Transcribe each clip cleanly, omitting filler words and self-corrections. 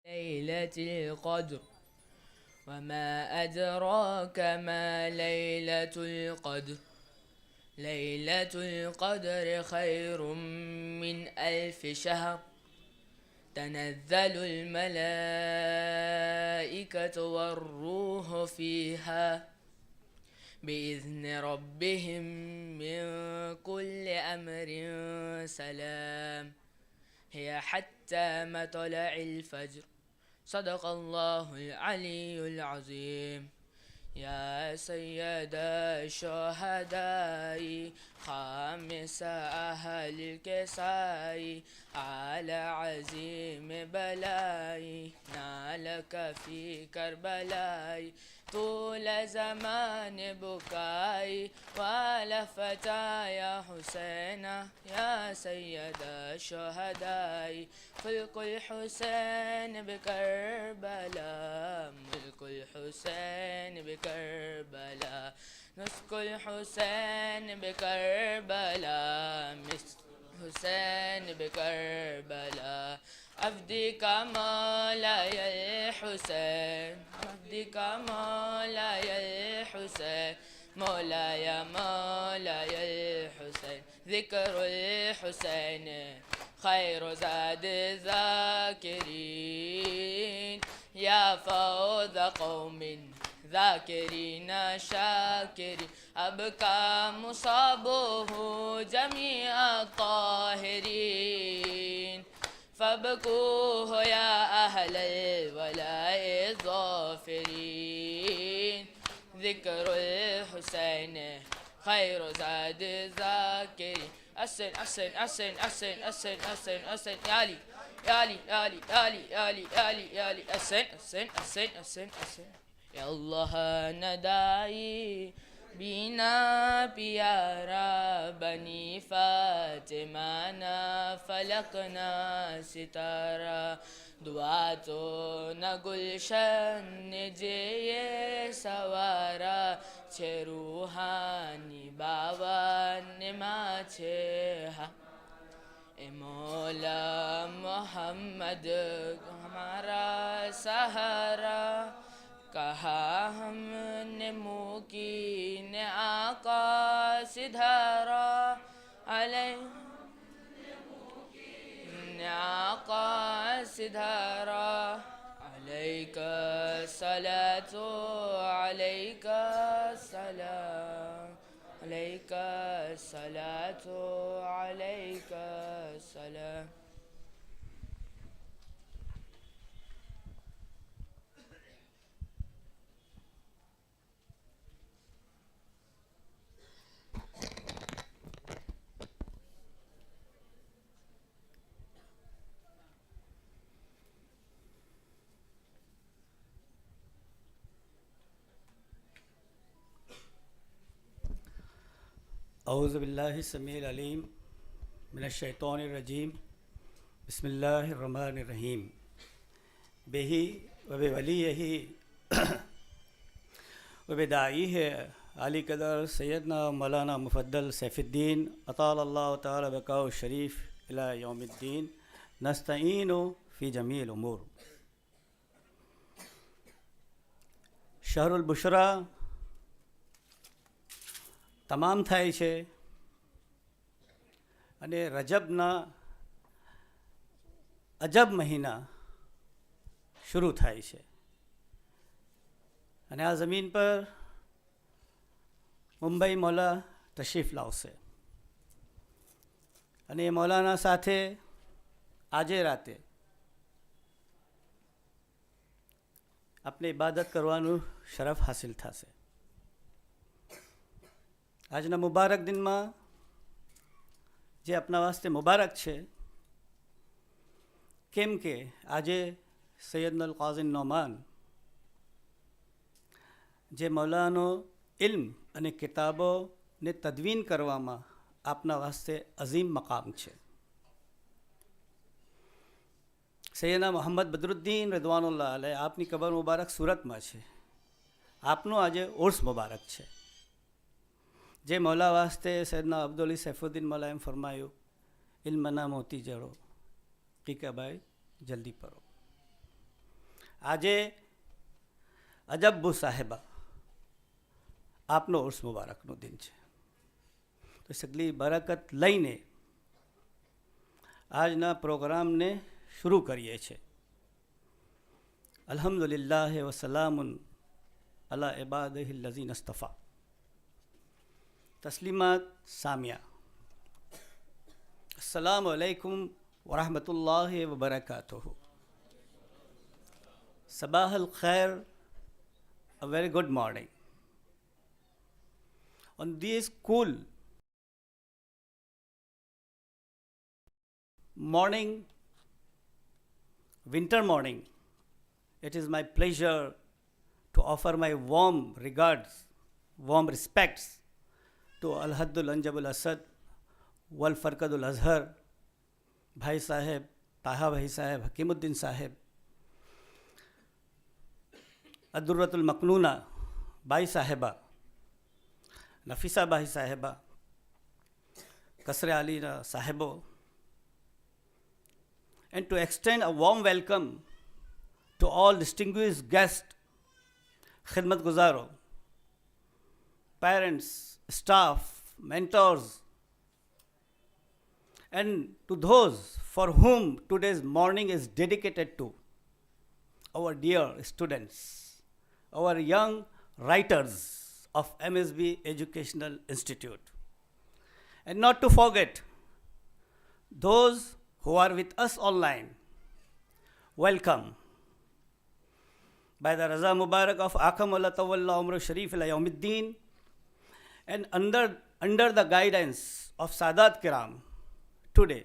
ليلة القدر وما أدراك ما ليلة القدر ليلة القدر خير من 1000 شهر تنزل الملائكة والروح فيها بإذن ربهم من كل أمر سلام هي حتى مطلع الفجر صدق الله العلي العظيم يا سيد الشهداء خامس أهل الكساء على عزيم بلاي نالك في كربلاي طول زمان بكاي ولفتا يا حسين يا سيد الشهداء فلك الحسين بكربلاء ملك الحسين بكربلاء نسك الحسين بكربلاء مسك الحسين بكربلاء أفديك مولاي الحسين أفديك مولاي الحسين مولاي مولاي الحسين ذكر الحسين خير زاد الذاكرين يا فوز قوم ذاكرين شاكرين أبكى مصابه جميع الطاهرين فابكوه يا أهل الولاء الظافرين ذكر الحسين خير زاد الذاكرين أحسن أحسن أحسن أحسن أحسن أحسن أحسن يالي يالي يالي يالي يالي يالي يالي أحسن أحسن أحسن أحسن أحسن يا الله ندائی بینا پیارا بنی فاطمہ نا فلکنا ستارہ دعا تو نہ گلشن جے سوارا چھے روحانی بابا نما چھے اے مولا محمد ہمارا سہارا کہا ہم نے مکین آقا سدھارا علیہ آقا سدھارا علیک الصلاۃ علیک السلام علیک الصلاۃ علیک السلام أعوذ بالله السميع العليم من الشيطان الرجيم بسم الله الرحمن الرحيم به وبوليه وبداعيه علی قدر سیدنا مولانا مفضل سیف الدین اطال اللہ تعالی بقاء الشریف الى یوم الدین نستعین فی جمیع الامور شهر البشرا તમામ થાય છે અને રજબના અજબ મહિના શરૂ થાય છે અને આ જમીન પર મુંબઈ મૌલા તશરીફ લાવશે અને એ મૌલાના સાથે આજે રાતે આપણે ઇબાદત કરવાનું શરફ હાસિલ થશે આજના મુબારક દિનમાં જે આપણા વાસ્તે મુબારક છે કેમ કે આજે સૈયદના કાઝી નોમાન જે મૌલાનો ઇલ્મ અને કિતાબોને તદવીન કરવામાં આપના વાસ્તે અઝીમ મકામ છે સૈયદના મોહમ્મદ બદરુદ્દીન રદવાનુલ્લાહ અલૈહ આપની કબર મુબારક સુરતમાં છે આપનું આજે ઉર્સ મુબારક છે જે મૌલા વાસ્તે સૈયદના અબ્દુલી સૈફુદ્દીન મૌલા એમ ફરમાયું ઇલ્મના મોતી જડો ટીકાભાઈ જલ્દી પરો આજે અજબ્બુ સાહેબા આપનો ઉર્સ મુબારકનો દિન છે. તો સગલી બરકત લઈને આજના પ્રોગ્રામને શરૂ કરીએ છીએ. અલ્હમ્દુલિલ્લાહ વસલામુન અલા ઇબાદિહિ લઝીન અસ્તફા. તસ્લીમાત Samiya. અસ્સલામુ અલૈકુમ વરહમતુલ્લાહિ વબરકાતુહુ. Sabah al Khair, a very good morning. On this cool morning, winter morning, it is my pleasure to offer my warm regards, warm respects to Al-Haddul Anjabul Asad, Wal Farkadul Azhar, Bhai Sahib, Taha Bhai Sahib, Hakimuddin Sahib, અદુર્રતુલ મકનૂના બાઈ સાહેબા, નફીસા બાઈ સાહેબા, કસરે અલીના સાહેબો, and to extend a warm welcome to all distinguished guests, khidmat guzaro, parents, staff, mentors, and to those for whom today's morning is dedicated to, our dear students, our young writers of MSB Educational Institute. And not to forget those who are with us online. Welcome. By the Raza Mubarak of Akamullah Tawalla Umru Sharif ila Yawmiddin, and under the guidance of Sadat Kiram, today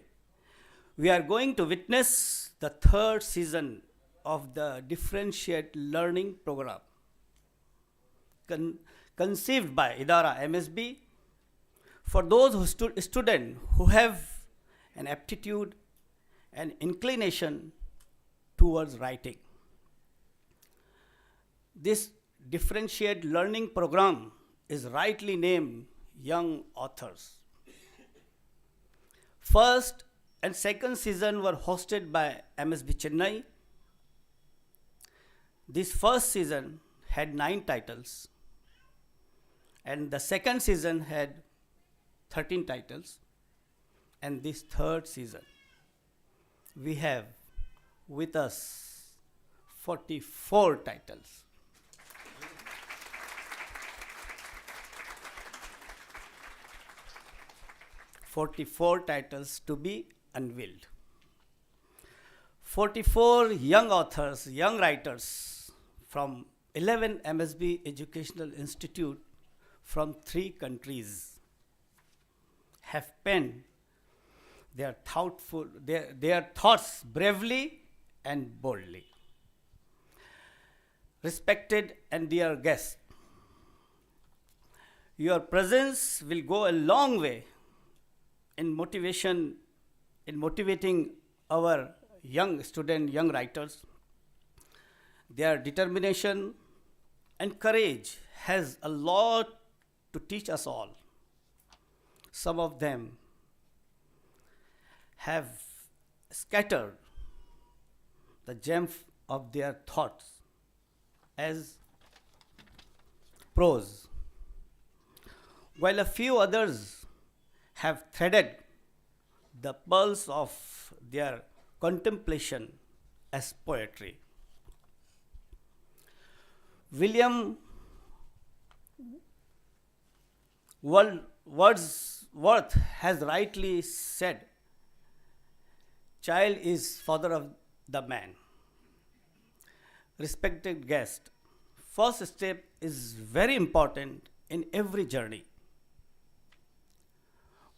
we are going to witness the third season of the differentiate learning program conceived by Idara MSB for those who students who have an aptitude and inclination towards writing. This differentiate learning program is rightly named Young Authors. First and second season were hosted by MSB Chennai. This first season had 9 titles, and the second season had 13 titles, and this third season we have with us 44 titles. "44 titles to be unveiled. 44 young authors, young writers from 11 MSB Educational Institute from 3 countries have penned their thoughts bravely and boldly. Respected and dear guests, your presence will go a long way in motivating our young students, young writers. Their determination and courage has a lot to teach us all. Some of them have scattered the gem of their thoughts as prose, while a few others have threaded the pulse of their contemplation as poetry. William Wordsworth has rightly said, "Child is father of the man." Respected guest, first step is very important in every journey.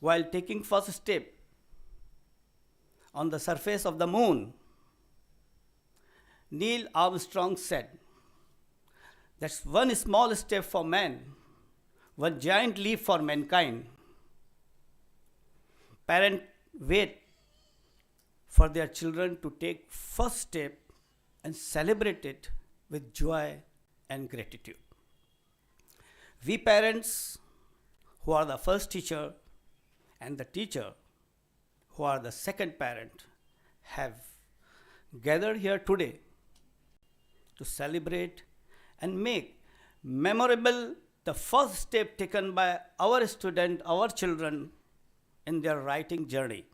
While taking first step on the surface of the moon, Neil Armstrong said, "That's one small step for man, one giant leap for mankind." Parents wait for their children to take first step and celebrate it with joy and gratitude. We parents, who are the first teacher, and the teacher, who are the second parent, have gathered here today to celebrate and make memorable the first step taken by our students, our children in their writing journey,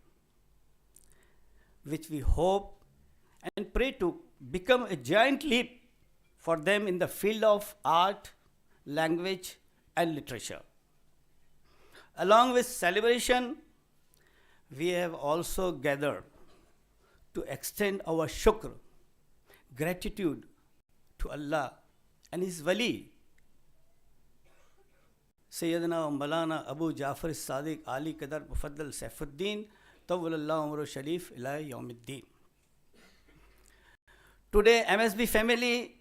which we hope and pray to become a giant leap for them in the field of art, language, and literature. Along with celebration, we have also gathered to extend our shukr, gratitude to Allah and His Wali, Sayyidina wa Maulana Abu Jafar Sadiq Ali Qadar Mufaddal Saifuddin Tawwalallahu Umru Sharif ila Yawmiddin. Today, MSB family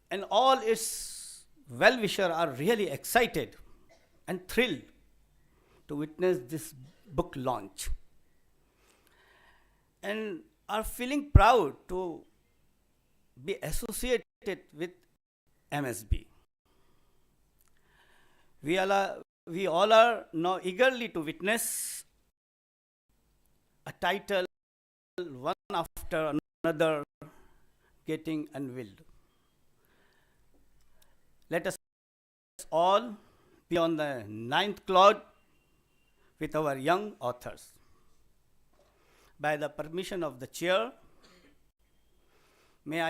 and all its well-wishers are really excited and thrilled to witness this book launch and are feeling proud to be associated with MSB. We all are now eagerly to witness a title one after another getting unveiled. Let us all be on the ninth cloud with our young authors. By the permission of the chair, may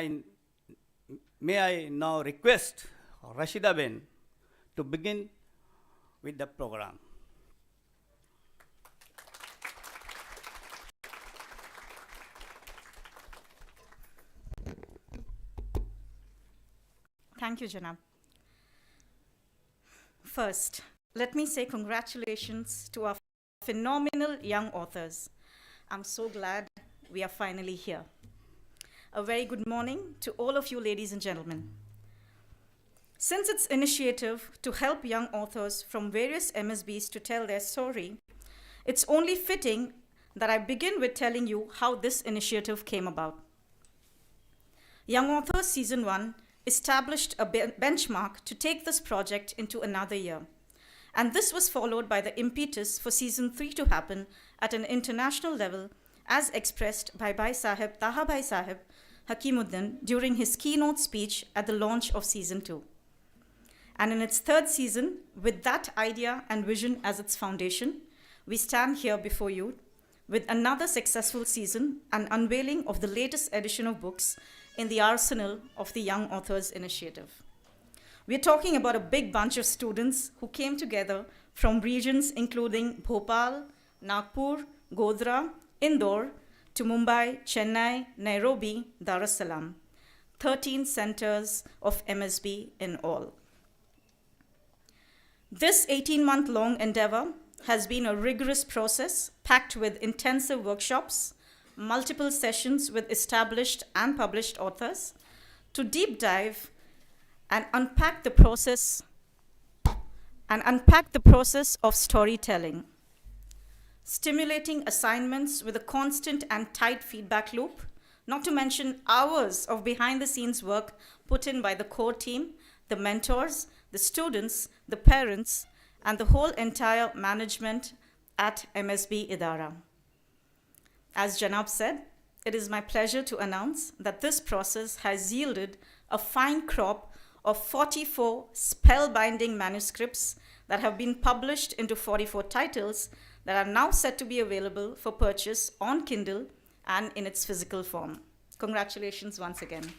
I now request Rashida Ben to begin with the program. Thank you, Janab. First, let me say congratulations to our phenomenal young authors. I'm so glad we are finally here. A very good morning to all of you, ladies and gentlemen. Since its initiative to help young authors from various MSBs to tell their story, it's only fitting that I begin with telling you how this initiative came about. Young Authors Season 1 established a benchmark to take this project into another year. And this was followed by the impetus for Season 3 to happen at an international level, as expressed by Taha Bhai Sahib Hakimuddin during his keynote speech at the launch of Season 2. And in its third season, with that idea and vision as its foundation, we stand here before you with another successful season and unveiling of the latest edition of books in the arsenal of the Young Authors Initiative. We're talking about a big bunch of students who came together from regions including Bhopal, Nagpur, Godhra, Indore, to Mumbai, Chennai, Nairobi, Dar es Salaam. 13 centers of MSB in all. This 18-month-long endeavor has been a rigorous process packed with intensive workshops, multiple sessions with established and published authors to deep dive and unpack the process of storytelling, stimulating assignments with a constant and tight feedback loop, not to mention hours of behind-the-scenes work put in by the core team, the mentors, the students, the parents, and the whole entire management at MSB Idara. As Janab said, it is my pleasure to announce that this process has yielded a fine crop of 44 spellbinding manuscripts that have been published into 44 titles that are now set to be available for purchase on Kindle and in its physical form. Congratulations once again.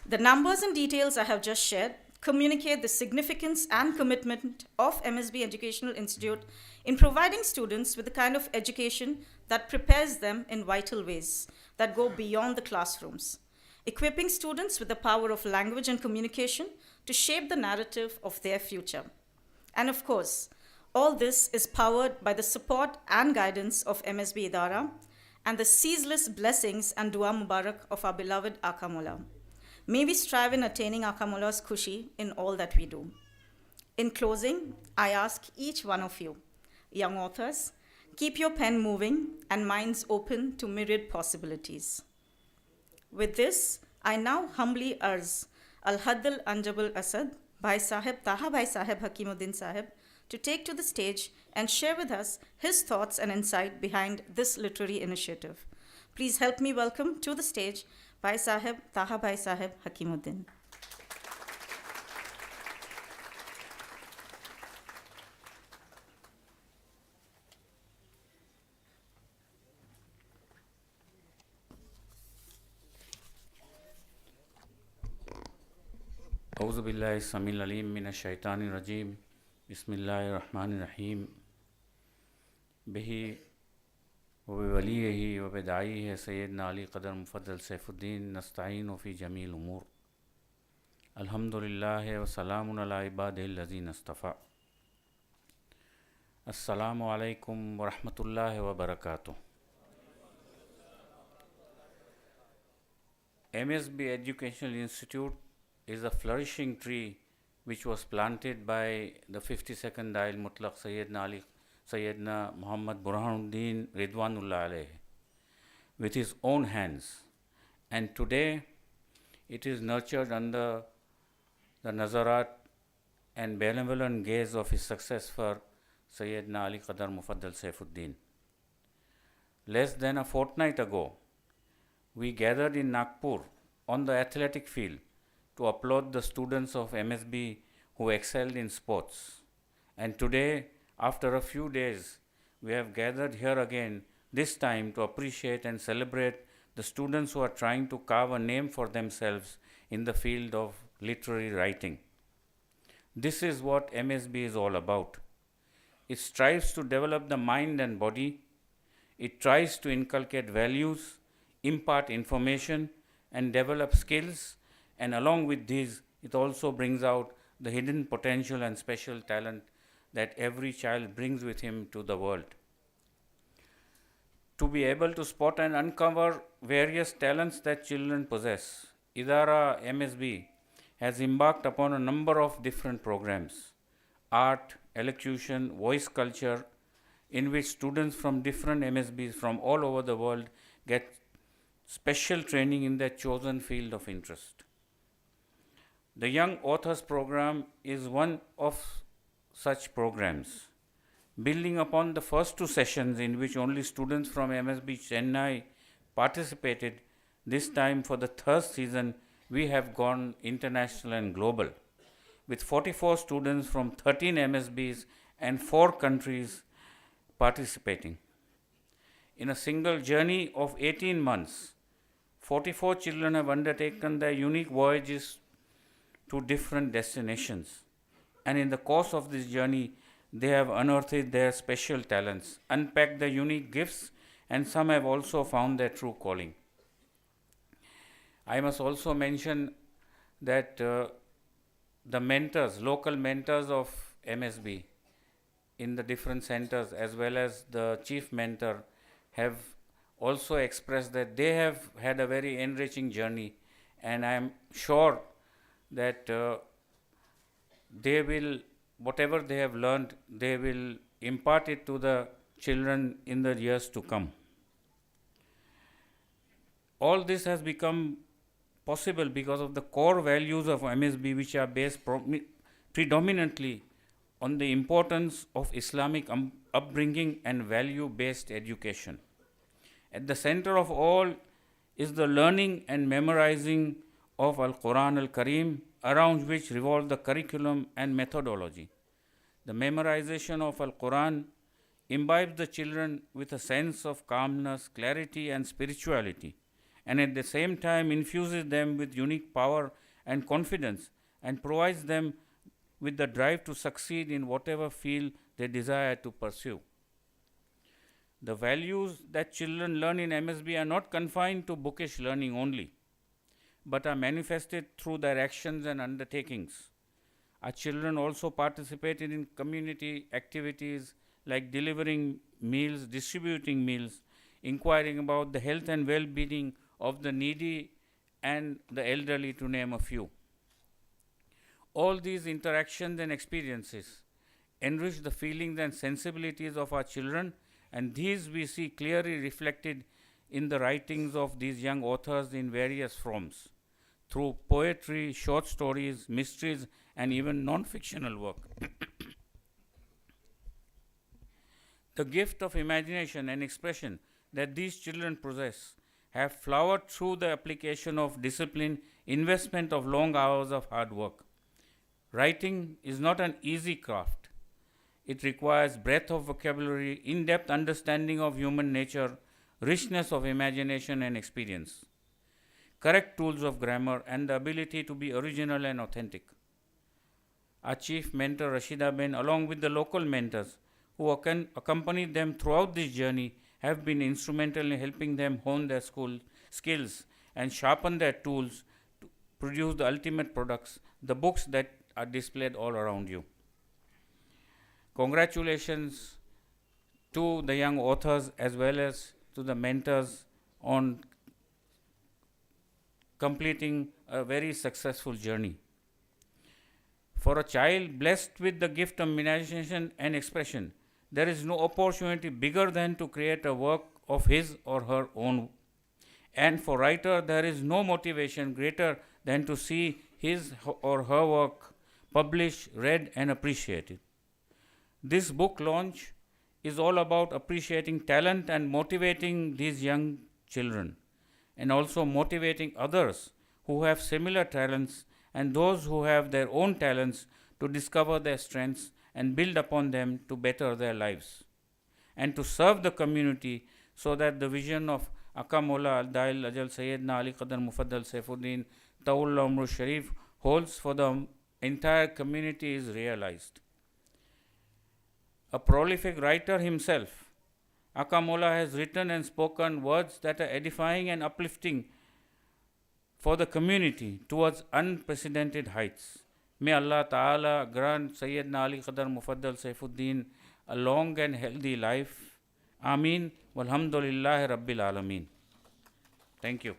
The numbers and details I have just shared communicate the significance and commitment of MSB Educational Institute in providing students with the kind of education that prepares them in vital ways that go beyond the classrooms, equipping students with the power of language and communication to shape the narrative of their future. And of course, all this is powered by the support and guidance of MSB Idara and the ceaseless blessings and dua mubarak of our beloved Aka Mola. May we strive in attaining Aka Mola's khushi in all that we do. In closing, I ask each one of you, young authors, keep your pen moving and minds open to myriad possibilities. With this, I now humbly urge Al-Haddal Anjabul Asad, Bhai Sahib, Taha Bhai Sahib Hakimuddin Sahib, to take to the stage and share with us his thoughts and insight behind this literary initiative. Please help me welcome to the stage Bhai Sahib, Taha Bhai Sahib Hakimuddin. أعوذ بالله السميع العليم من الشيطان الرجيم بسم الله الرحمن الرحيم به وبوليه وبداعيه سيدنا علي قدر مفضل سيف الدين نستعين في جميع الأمور الحمد لله وسلام على عباده الذين اصطفى السلام عليكم ورحمة الله وبركاته. MSB Educational Institute is a flourishing tree which was planted by the 52nd Da'il Mutlaq Sayyidina Muhammad Burhanuddin Ridwanullah alayhi with his own hands, and today it is nurtured under the nazarat and benevolent gaze of his successor Sayyidina Ali Qadar Mufaddal Saifuddin. Less than a fortnight ago, we gathered in Nagpur on the athletic field to applaud the students of MSB who excelled in sports. And today, after a few days, we have gathered here again, this time to appreciate and celebrate the students who are trying to carve a name for themselves in the field of literary writing. This is what MSB is all about. It strives to develop the mind and body. It tries to inculcate values, impart information, and develop skills. And along with these, it also brings out the hidden potential and special talent that every child brings with him to the world. To be able to spot and uncover various talents that children possess, Idara MSB has embarked upon a number of different programs: art, elocution, voice culture, in which students from different MSBs from all over the world get special training in their chosen field of interest. The Young Authors Program is one of such programs. Building upon the first two sessions in which only students from MSB Chennai participated, this time for the third season, we have gone international and global, with 44 students from 13 MSBs and 4 countries participating. In a single journey of 18 months, 44 children have undertaken their unique voyages to different destinations, and in the course of this journey they have unearthed their special talents, unpacked their unique gifts, and some have also found their true calling. I must also mention that the mentors, local mentors of MSB in the different centers, as well as the chief mentor, have also expressed that they have had a very enriching journey, and I am sure that they will, whatever they have learned, they will impart it to the children in the years to come. All this has become possible because of the core values of MSB, which are based predominantly on the importance of Islamic upbringing and value-based education. At the center of all is the learning and memorizing of Al-Quran Al-Kareem, around which revolve the curriculum and methodology. The memorization of Al-Quran imbibes the children with a sense of calmness, clarity, and spirituality, and at the same time infuses them with unique power and confidence, and provides them with the drive to succeed in whatever field they desire to pursue. The values that children learn in MSB are not confined to bookish learning only, but are manifested through their actions and undertakings. Our children also participated in community activities like delivering meals, distributing meals, inquiring about the health and well-being of the needy and the elderly, to name a few. All these interactions and experiences enrich the feelings and sensibilities of our children, and these we see clearly reflected in the writings of these young authors in various forms, through poetry, short stories, mysteries, and even non-fictional work. The gift of imagination and expression that these children possess have flowered through the application of discipline, investment of long hours of hard work. Writing is not an easy craft. It requires breadth of vocabulary, in-depth understanding of human nature, richness of imagination and experience, correct tools of grammar, and the ability to be original and authentic. Our chief mentor, Rashida Ben, along with the local mentors who accompanied them throughout this journey, have been instrumental in helping them hone their skills and sharpen their tools to produce the ultimate products, the books that are displayed all around you. Congratulations to the young authors as well as to the mentors on completing a very successful journey. For a child blessed with the gift of imagination and expression, there is no opportunity bigger than to create a work of his or her own. And for writer, there is no motivation greater than to see his or her work published, read, and appreciated. This book launch is all about appreciating talent and motivating these young children, and also motivating others who have similar talents and those who have their own talents to discover their strengths and build upon them to better their lives, and to serve the community so that the vision of Aka Mola Al-Dail Ajal Sayyidina Ali Qadar Mufaddal Saifuddin Tawullah Umru Sharif holds for the entire community is realized. A prolific writer himself, Aka Mola has written and spoken words that are edifying and uplifting for the community towards unprecedented heights. May Allah Ta'ala grant Sayyidina Ali Qadar Mufaddal Saifuddin a long and healthy life. Ameen. Walhamdulillahi Rabbil Alameen. Thank you.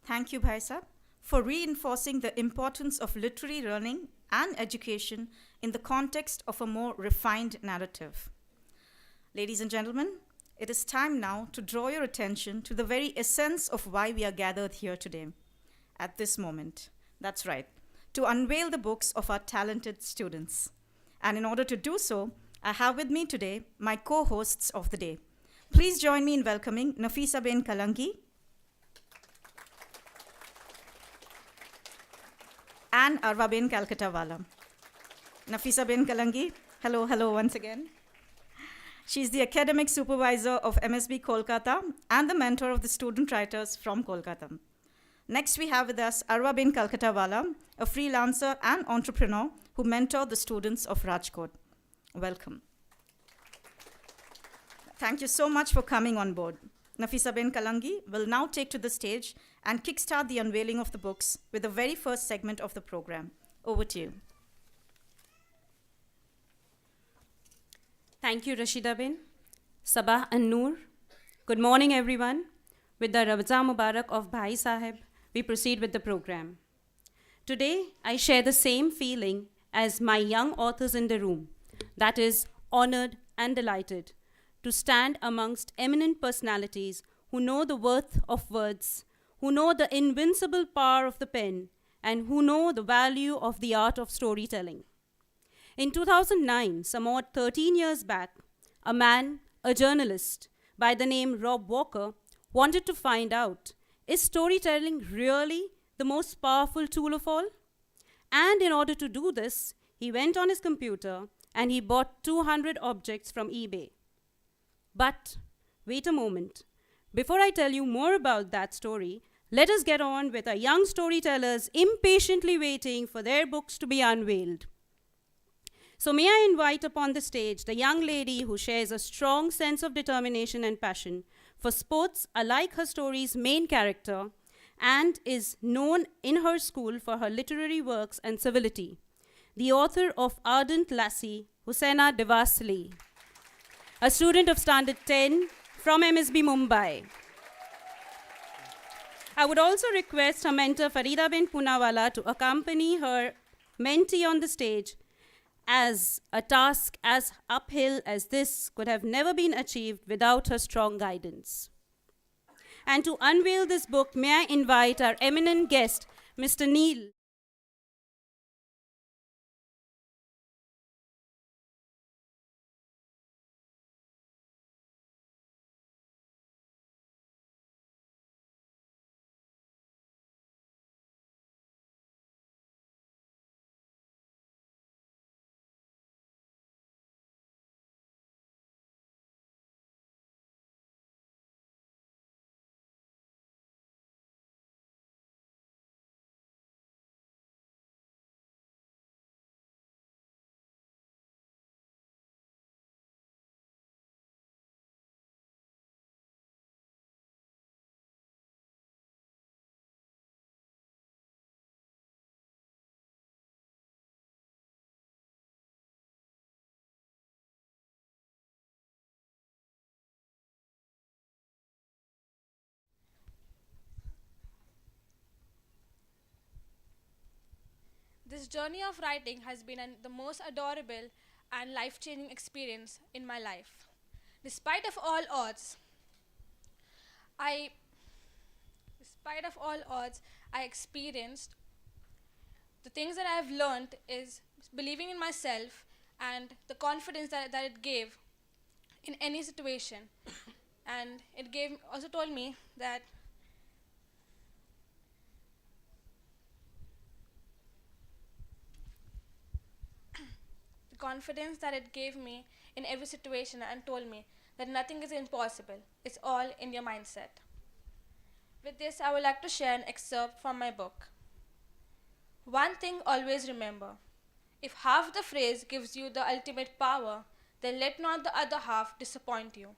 Thank you, Bhai Sahab, for reinforcing the importance of literary learning and education in the context of a more refined narrative. Ladies and gentlemen, it is time now to draw your attention to the very essence of why we are gathered here today, at this moment. That's right, to unveil the books of our talented students. And in order to do so, I have with me today my co-hosts of the day. Please join me in welcoming Nafisa Ben Kalangi and Arwa Ben Calcutta-Wala. Nafisa Ben Kalangi, hello once again. She's the academic supervisor of MSB Kolkata and the mentor of the student writers from Kolkata. Next, we have with us Arwa Ben Calcutta-Wala, a freelancer and entrepreneur who mentored the students of Rajkot. Welcome. Thank you so much for coming on board. Nafisa Ben Kalangi will now take to the stage and kickstart the unveiling of the books with the very first segment of the program. Over to you. Thank you, Rashida Ben. Sabah and Noor. Good morning, everyone. With the Ramazan Mubarak of Bhai Sahib, we proceed with the program. Today, I share the same feeling as my young authors in the room, that is, honored and delighted to stand amongst eminent personalities who know the worth of words, who know the invincible power of the pen, and who know the value of the art of storytelling. In 2009, some odd 13 years back, a man, a journalist by the name Rob Walker, wanted to find out, is storytelling really the most powerful tool of all? And in order to do this, he went on his computer and he bought 200 objects from eBay. But wait a moment. Before I tell you more about that story, let us get on with our young storytellers impatiently waiting for their books to be unveiled. So may I invite upon the stage the young lady who shares a strong sense of determination and passion for sports, alike her story's main character, and is known in her school for her literary works and civility. The author of Ardent Lassie, Husaina Devasli, a student of Standard 10 from MSB Mumbai. I would also request her mentor Farida bin Poonawala to accompany her mentee on the stage, as a task as uphill as this could have never been achieved without her strong guidance. And to unveil this book, may I invite our eminent guest, Mr. Neil. This journey of writing has been the most adorable and life-changing experience in my life. Despite of all odds, I despite of all odds, I experienced the things that I have learned is believing in myself and the confidence that it gave in any situation. And it also told me that the confidence that it gave me in every situation and told me that nothing is impossible. It's all in your mindset. With this, I would like to share an excerpt from my book. One thing always remember. If half the phrase gives you the ultimate power, then let not the other half disappoint you.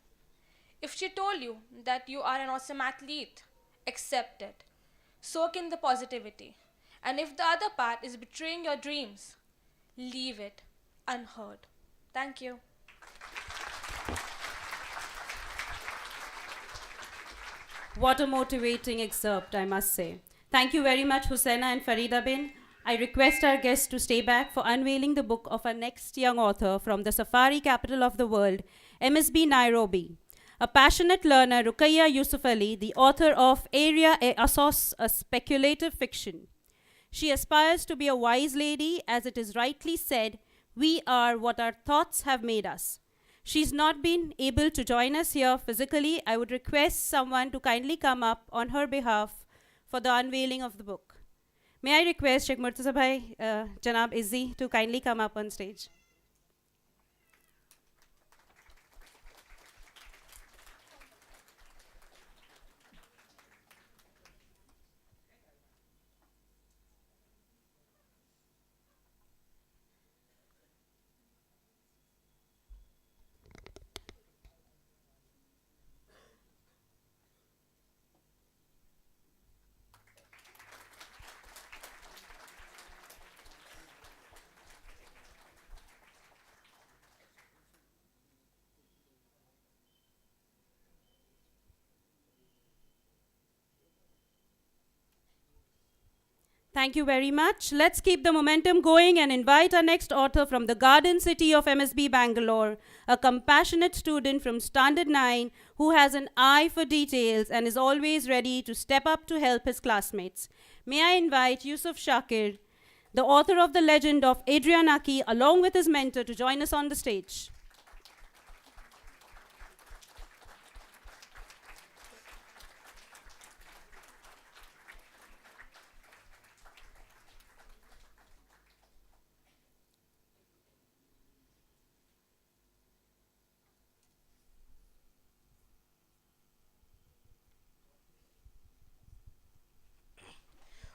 If she told you that you are an awesome athlete, accept it. Soak in the positivity. And if the other part is betraying your dreams, leave it unheard. Thank you. What a motivating excerpt, I must say. Thank you very much, Husaina and Farida Bin. I request our guests to stay back for unveiling the book of our next young author from the safari capital of the world, MSB Nairobi. A passionate learner, Ruqayya Yusuf Ali, the author of Area e Asos, a speculative fiction. She aspires to be a wise lady, as it is rightly said, we are what our thoughts have made us. She's not been able to join us here physically. I would request someone to kindly come up on her behalf for the unveiling of the book. May I request Sheikh Murtaza Bhai, Janab Izzi, to kindly come up on stage. Thank you very much. Let's keep the momentum going and invite our next author from the Garden City of MSB Bangalore, a compassionate student from Standard 9 who has an eye for details and is always ready to step up to help his classmates. May I invite Yusuf Shakir, the author of The Legend of Adrianaki, along with his mentor, to join us on the stage.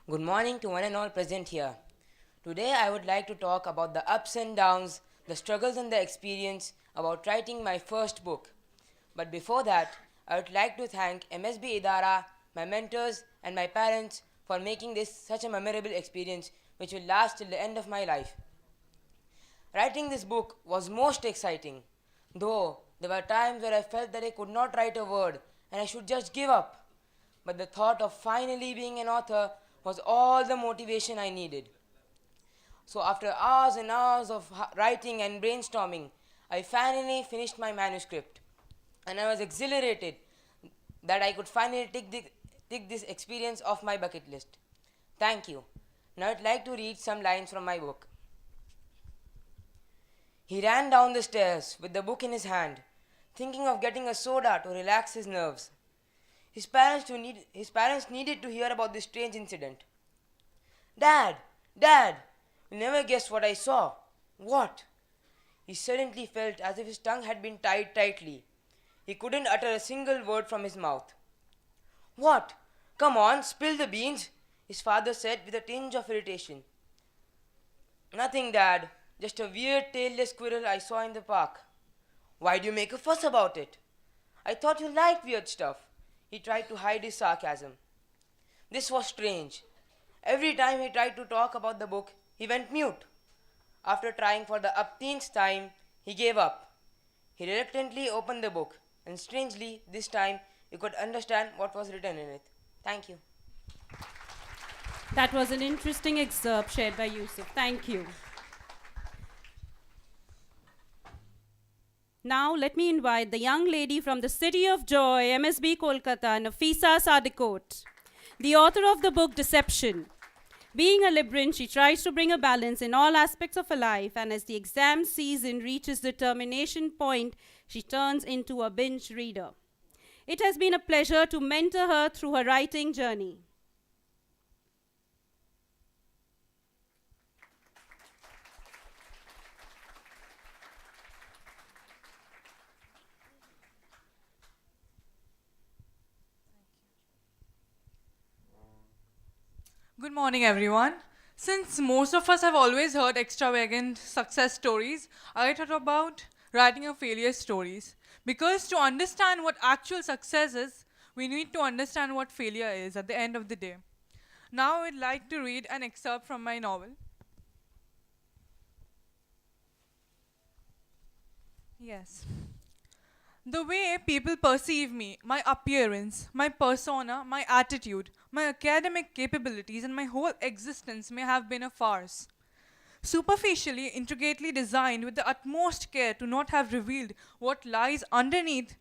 Good morning to one and all present here. Today I would like to talk about the ups and downs, the struggles and the experience about writing my first book. But before that, I would like to thank MSB Idara, my mentors and my parents for making this such a memorable experience which will last till the end of my life. Writing this book was most exciting, though there were times where I felt that I could not write a word and I should just give up. But the thought of finally being an author was all the motivation I needed. So after hours and hours of writing and brainstorming, I finally finished my manuscript. And I was exhilarated that I could finally tick this experience off my bucket list. Thank you. Now I'd like to read some lines from my book. He ran down the stairs with the book in his hand, thinking of getting a soda to relax his nerves. His parents needed to hear about this strange incident. Dad! Dad! You never guessed what I saw. What? He suddenly felt as if his tongue had been tied tightly. He couldn't utter a single word from his mouth. What? Come on, spill the beans, his father said with a tinge of irritation. Nothing, Dad. Just a weird tailless squirrel I saw in the park. Why do you make a fuss about it? I thought you liked weird stuff. He tried to hide his sarcasm. This was strange. Every time he tried to talk about the book, he went mute. After trying for the upteenth time, he gave up. He reluctantly opened the book, and strangely, this time, he could understand what was written in it. Thank you. That was an interesting excerpt shared by Yusuf. Thank you. Now, let me invite the young lady from the City of Joy, MSB Kolkata, Nafisa Sadikot, the author of the book Deception. Being a Libran, she tries to bring a balance in all aspects of her life, and as the exam season reaches the termination point, she turns into a binge reader. It has been a pleasure to mentor her through her writing journey. Good morning, everyone. Since most of us have always heard extravagant success stories, I thought about writing a failure stories. Because to understand what actual success is, we need to understand what failure is at the end of the day. Now I'd like to read an excerpt from my novel. Yes. The way people perceive me, my appearance, my persona, my attitude, my academic capabilities, and my whole existence may have been a farce. Superficially, intricately designed with the utmost care to not have revealed what lies underneath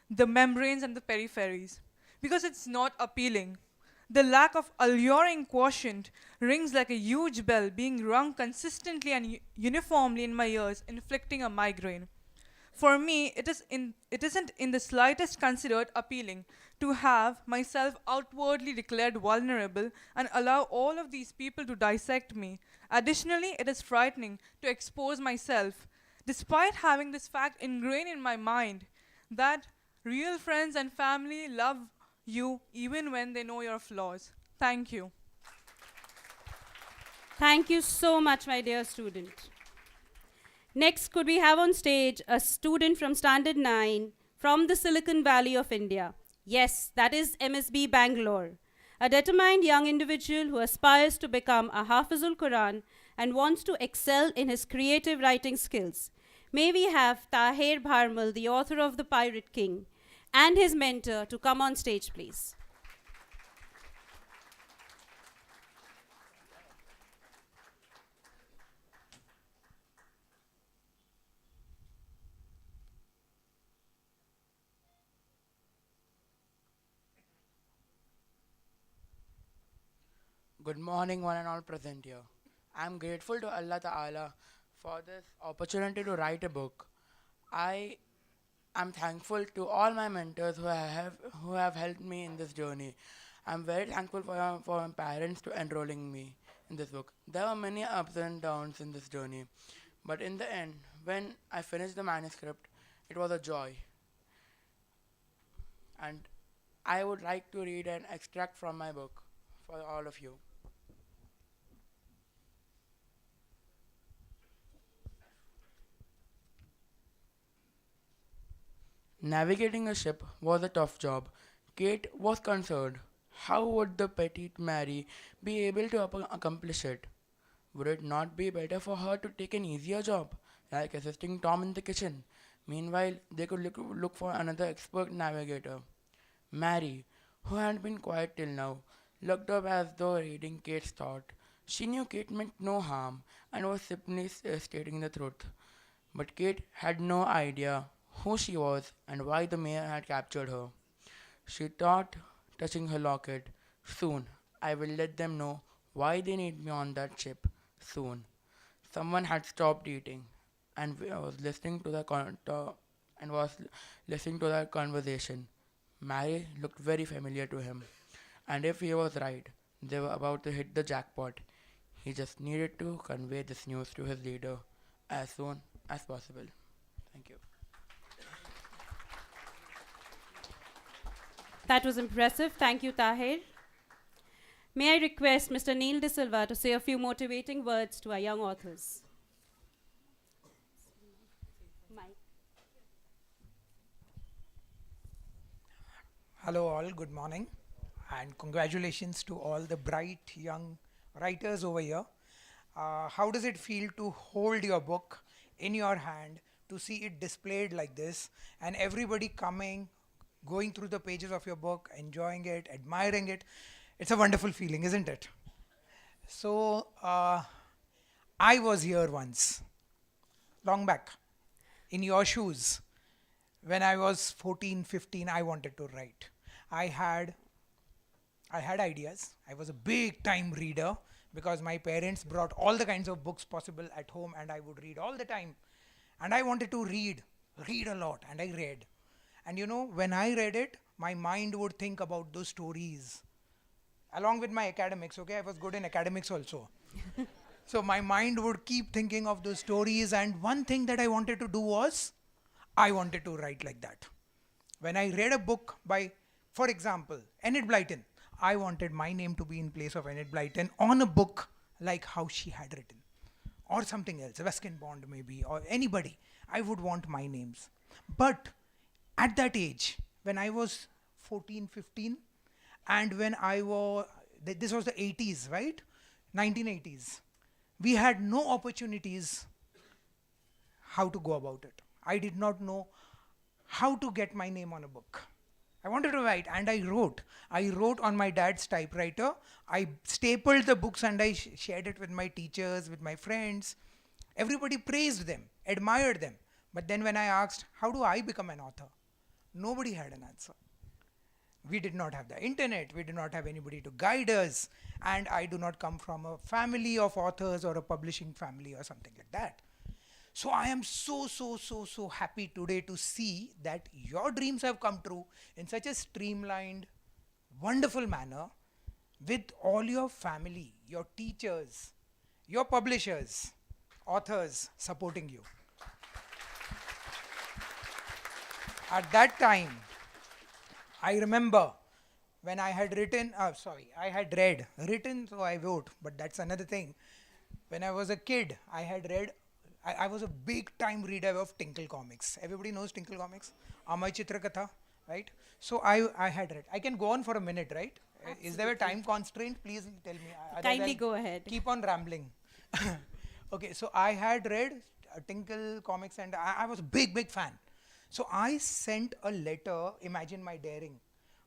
the membranes and the peripheries. Because it's not appealing. The lack of alluring quotient rings like a huge bell being rung consistently and uniformly in my ears, inflicting a migraine. For me, it isn't in the slightest considered appealing to have myself outwardly declared vulnerable and allow all of these people to dissect me. Additionally, it is frightening to expose myself, despite having this fact ingrained in my mind, that real friends and family love you even when they know your flaws. Thank you. Thank you so much, my dear student. Next, could we have on stage a student from Standard 9 from the Silicon Valley of India? Yes, that is MSB Bangalore, a determined young individual who aspires to become a Hafizul Quran and wants to excel in his creative writing skills. May we have Tahir Bharmal, the author of The Pirate King, and his mentor to come on stage, please. Good morning, one and all present here. I am grateful to Allah Ta'ala for this opportunity to write a book. I am thankful to all my mentors who have helped me in this journey. I am very thankful for my parents to enrolling me in this book. There were many ups and downs in this journey, but in the end, when I finished the manuscript, it was a joy. And I would like to read an extract from my book for all of you. Navigating a ship was a tough job. Kate was concerned. How would the petite Mary be able to accomplish it? Would it not be better for her to take an easier job, like assisting Tom in the kitchen? Meanwhile, they could look for another expert navigator. Mary, who had been quiet till now, looked up as though reading Kate's thought. She knew Kate meant no harm and was simply stating the truth. But Kate had no idea who she was and why the mayor had captured her. She thought, touching her locket, soon I will let them know why they need me on that ship. Soon. Someone had stopped eating and was listening to and was listening to their conversation. Mary looked very familiar to him, and if he was right, they were about to hit the jackpot. He just needed to convey this news to his leader as soon as possible. Thank you. That was impressive. Thank you, Tahir. May I request Mr. Neil De Silva to say a few motivating words to our young authors? Mike. Hello, all. Good morning. And congratulations to all the bright young writers over here. How does it feel to hold your book in your hand, to see it displayed like this, and everybody coming, going through the pages of your book, enjoying it, admiring it? It's a wonderful feeling, isn't it? So, I was here once, long back, in your shoes. When I was 14, 15, I wanted to write. I had ideas. I was a big time reader because my parents brought all the kinds of books possible at home and I would read all the time. And I wanted to read a lot, and I read. And you know, when I read it, my mind would think about those stories along with my academics. Okay, I was good in academics also. So my mind would keep thinking of those stories, and one thing that I wanted to do was I wanted to write like that. When I read a book by, for example, Enid Blyton, I wanted my name to be in place of Enid Blyton on a book like how she had written, or something else, Ruskin Bond maybe, or anybody. I would want my names. But at that age, when I was 14, 15, and when I was, this was the 80s, right? 1980s. We had no opportunities how to go about it. I did not know how to get my name on a book. I wanted to write, and I wrote. I wrote on my dad's typewriter. I stapled the books and I shared it with my teachers, with my friends. Everybody praised them, admired them. But then when I asked, how do I become an author? Nobody had an answer. We did not have the internet. We did not have anybody to guide us. And I do not come from a family of authors or a publishing family or something like that. So I am so happy today to see that your dreams have come true in such a streamlined, wonderful manner with all your family, your teachers, your publishers, authors supporting you. At that time, I remember when I had written, written, so I wrote, but that's another thing. When I was a kid, I had read, I was a big time reader of Tinkle comics. Everybody knows Tinkle comics? Amay Chitrakatha, right? So I had read. I can go on for a minute, right? Is there a time constraint? Please tell me. Kindly go ahead. Keep on rambling. Okay, so I had read Tinkle comics and I was a big fan. So I sent a letter, imagine my daring.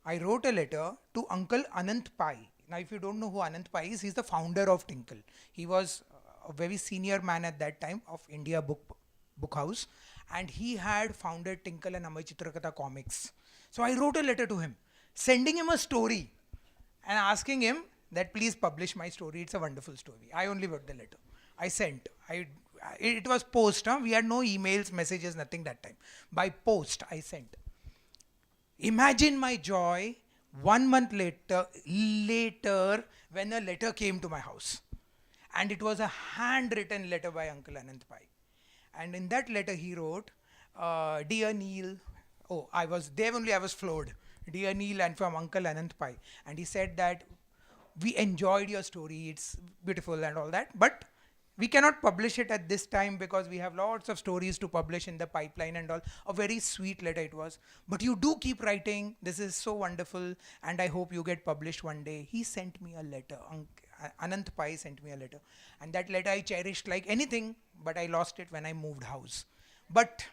I wrote a letter to Uncle Anant Pai. Now if you don't know who Anant Pai is, he's the founder of Tinkle. He was a very senior man at that time of India Book House, and he had founded Tinkle and Amay Chitrakatha comics. So I wrote a letter to him, sending him a story and asking him that please publish my story. It's a wonderful story. I only wrote the letter. I sent. It was post. We had no emails, messages, nothing that time. By post, I sent. Imagine my joy 1 month later when a letter came to my house. And it was a handwritten letter by Uncle Anant Pai. And in that letter he wrote, Dear Neil, I was floored. Dear Neil, and from Uncle Anant Pai. And he said that we enjoyed your story, it's beautiful and all that, but we cannot publish it at this time because we have lots of stories to publish in the pipeline and all. A very sweet letter it was. But you do keep writing. This is so wonderful and I hope you get published one day. He sent me a letter. Anant Pai sent me a letter. And that letter I cherished like anything, but I lost it when I moved house. But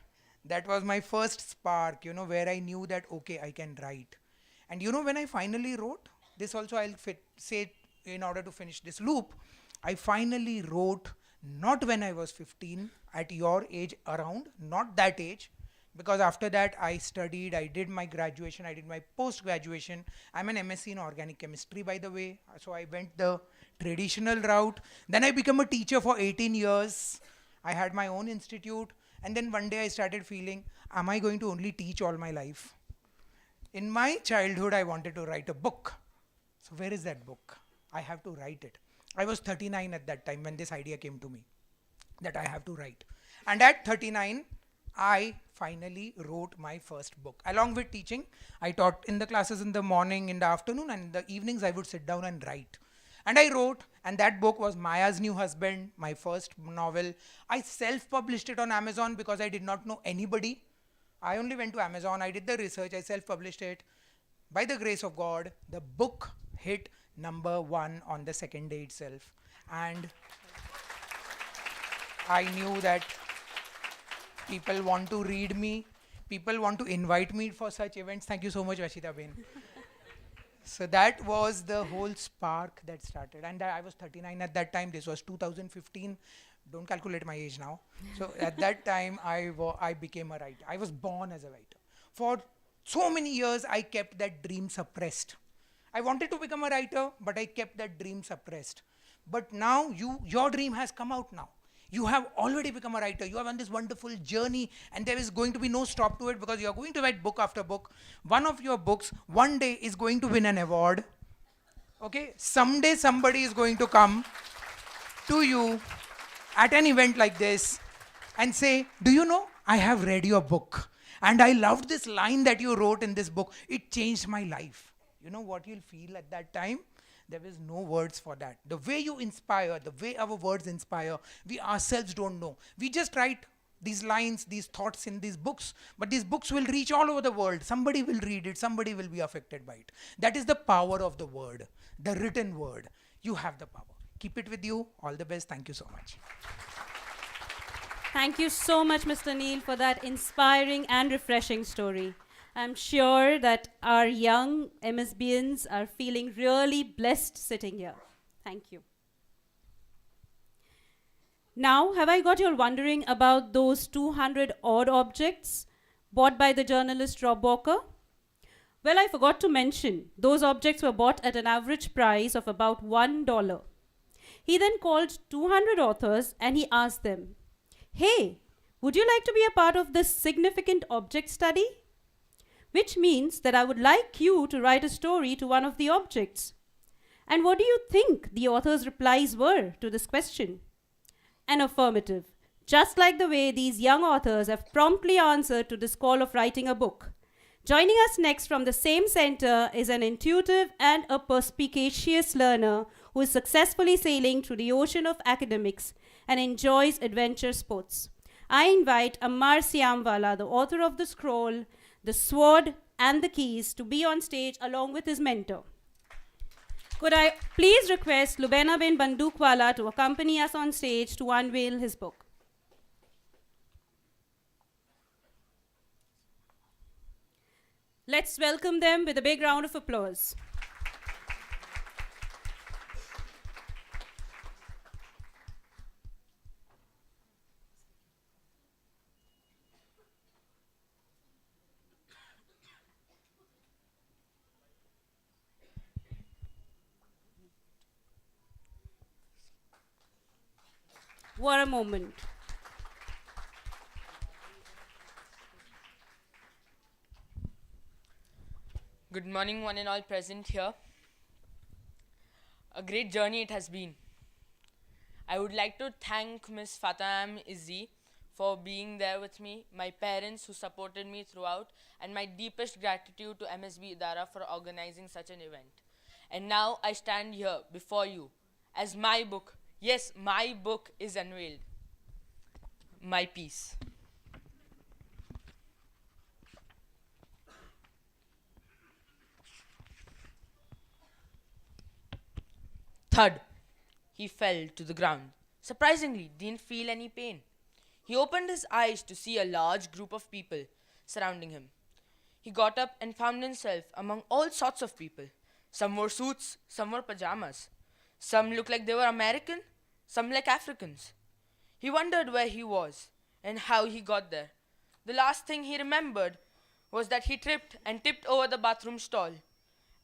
that was my first spark, where I knew that, okay, I can write. And when I finally wrote, this also I'll say in order to finish this loop, I finally wrote not when I was 15, at your age around, not that age, because after that I studied, I did my graduation, I did my post graduation. I'm an MSc in organic chemistry, by the way, so I went the traditional route. Then I became a teacher for 18 years. I had my own institute, and then one day I started feeling, am I going to only teach all my life? In my childhood, I wanted to write a book. So where is that book? I have to write it. I was 39 at that time when this idea came to me, that I have to write. And at 39, I finally wrote my first book. Along with teaching, I taught in the classes in the morning, in the afternoon, and in the evenings I would sit down and write. And I wrote, and that book was Maya's New Husband, my first novel. I self-published it on Amazon because I did not know anybody. I only went to Amazon, I did the research, I self-published it. By the grace of God, the book hit #1 on the second day itself. And I knew that people want to read me, people want to invite me for such events. Thank you so much, Vashita Ben. So that was the whole spark that started. And I was 39 at that time. This was 2015. Don't calculate my age now. So at that time, I became a writer. I was born as a writer. For so many years, I kept that dream suppressed. I wanted to become a writer, but I kept that dream suppressed. But now your dream has come out now. You have already become a writer. You have on this wonderful journey, and there is going to be no stop to it because you are going to write book after book. One of your books one day is going to win an award. Okay? Someday somebody is going to come to you at an event like this and say, do you know, I have read your book and I loved this line that you wrote in this book. It changed my life. You know what you'll feel at that time? There is no words for that. The way you inspire, the way our words inspire, we ourselves don't know. We just write these lines, these thoughts in these books, but these books will reach all over the world. Somebody will read it, somebody will be affected by it. That is the power of the word, the written word. You have the power. Keep it with you. All the best. Thank you so much. Thank you so much, Mr. Neil, for that inspiring and refreshing story. I'm sure that our young MSBians are feeling really blessed sitting here. Thank you. Now, have I got you all wondering about those 200 odd objects bought by the journalist Rob Walker? Well, I forgot to mention, those objects were bought at an average price of about $1. He then called 200 authors and he asked them, hey, would you like to be a part of this significant object study? Which means that I would like you to write a story to one of the objects. And what do you think the author's replies were to this question? An affirmative, just like the way these young authors have promptly answered to this call of writing a book. Joining us next from the same center is an intuitive and a perspicacious learner who is successfully sailing through the ocean of academics and enjoys adventure sports. I invite Ammar Siamwala, the author of The Scroll, The Sword and the Keys, to be on stage along with his mentor. Could I please request Lubena bin Bandukwala to accompany us on stage to unveil his book? Let's welcome them with a big round of applause. What a moment. Good morning, one and all present here. A great journey it has been. I would like to thank Ms. Fatam Izzi for being there with me, my parents who supported me throughout, and my deepest gratitude to MSB Idara for organizing such an event. And now I stand here before you as my book, yes, my book is unveiled. My piece. Thud. He fell to the ground. Surprisingly, didn't feel any pain. He opened his eyes to see a large group of people surrounding him. He got up and found himself among all sorts of people. Some wore suits, some wore pajamas. Some looked like they were American, some like Africans. He wondered where he was and how he got there. The last thing he remembered was that he tripped and tipped over the bathroom stall.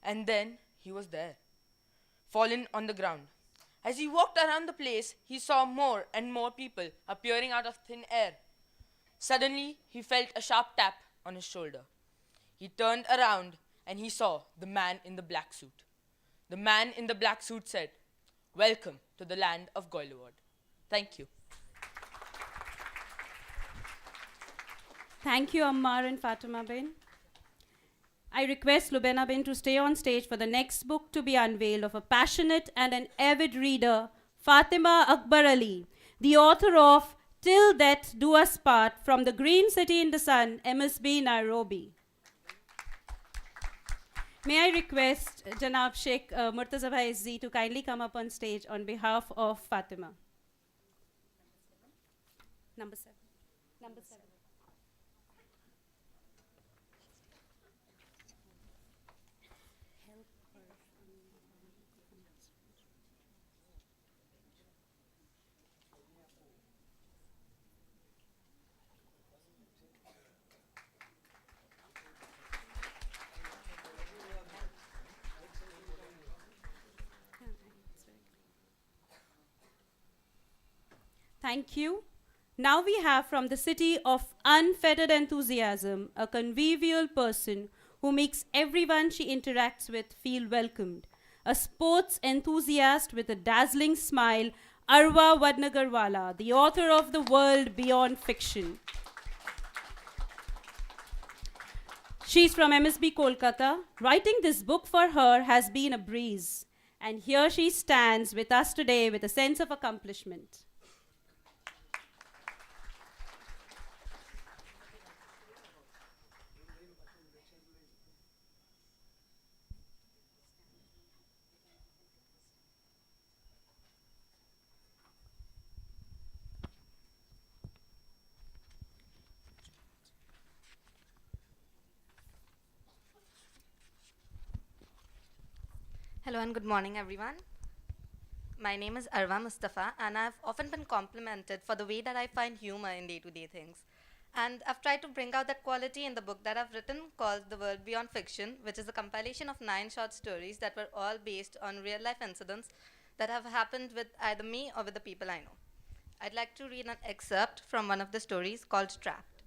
And then he was there, fallen on the ground. As he walked around the place, he saw more and more people appearing out of thin air. Suddenly, he felt a sharp tap on his shoulder. He turned around and he saw the man in the black suit. The man in the black suit said, "Welcome to the land of Goilward." Thank you. Thank you, Ammar and Fatima Ben. I request Lubena Ben to stay on stage for the next book to be unveiled of a passionate and an avid reader, Fatima Akbar Ali, the author of Till Death Do Us Part, from the Green City in the Sun, MSB, Nairobi. May I request Janab Sheikh Murtaza Bhai Izzi to kindly come up on stage on behalf of Fatima. Number 7. Number 7. Thank you. Now we have from the city of unfettered enthusiasm a convivial person who makes everyone she interacts with feel welcomed. A sports enthusiast with a dazzling smile, Arwa Vadnagarwala, the author of The World Beyond Fiction. She's from MSB Kolkata. Writing this book for her has been a breeze. And here she stands with us today with a sense of accomplishment. Hello and good morning, everyone. My name is Arwa Mustafa, and I've often been complimented for the way that I find humor in day-to-day things. And I've tried to bring out that quality in the book that I've written called The World Beyond Fiction, which is a compilation of 9 short stories that were all based on real-life incidents that have happened with either me or with the people I know. I'd like to read an excerpt from one of the stories called Trapped.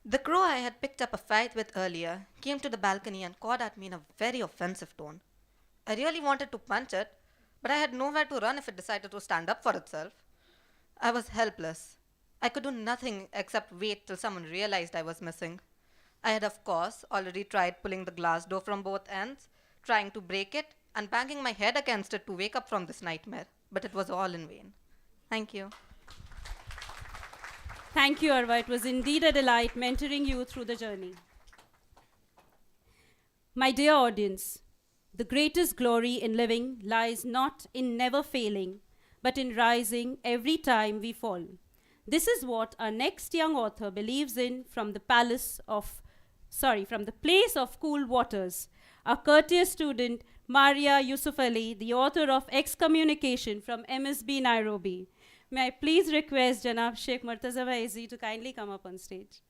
The crow I had picked up a fight with earlier came to the balcony and cawed at me in a very offensive tone. I really wanted to punch it, but I had nowhere to run if it decided to stand up for itself. I was helpless. I could do nothing except wait till someone realized I was missing. I had, of course, already tried pulling the glass door from both ends, trying to break it, and banging my head against it to wake up from this nightmare, but it was all in vain. Thank you. Thank you, Arwa. It was indeed a delight mentoring you through the journey. My dear audience, the greatest glory in living lies not in never failing, but in rising every time we fall. This is what our next young author believes in from the place of cool waters. Our courteous student, Maria Yusuf Ali, the author of Excommunication from MSB Nairobi. May I please request Janab Sheikh Murtaza Bhai Izzi to kindly come up on stage.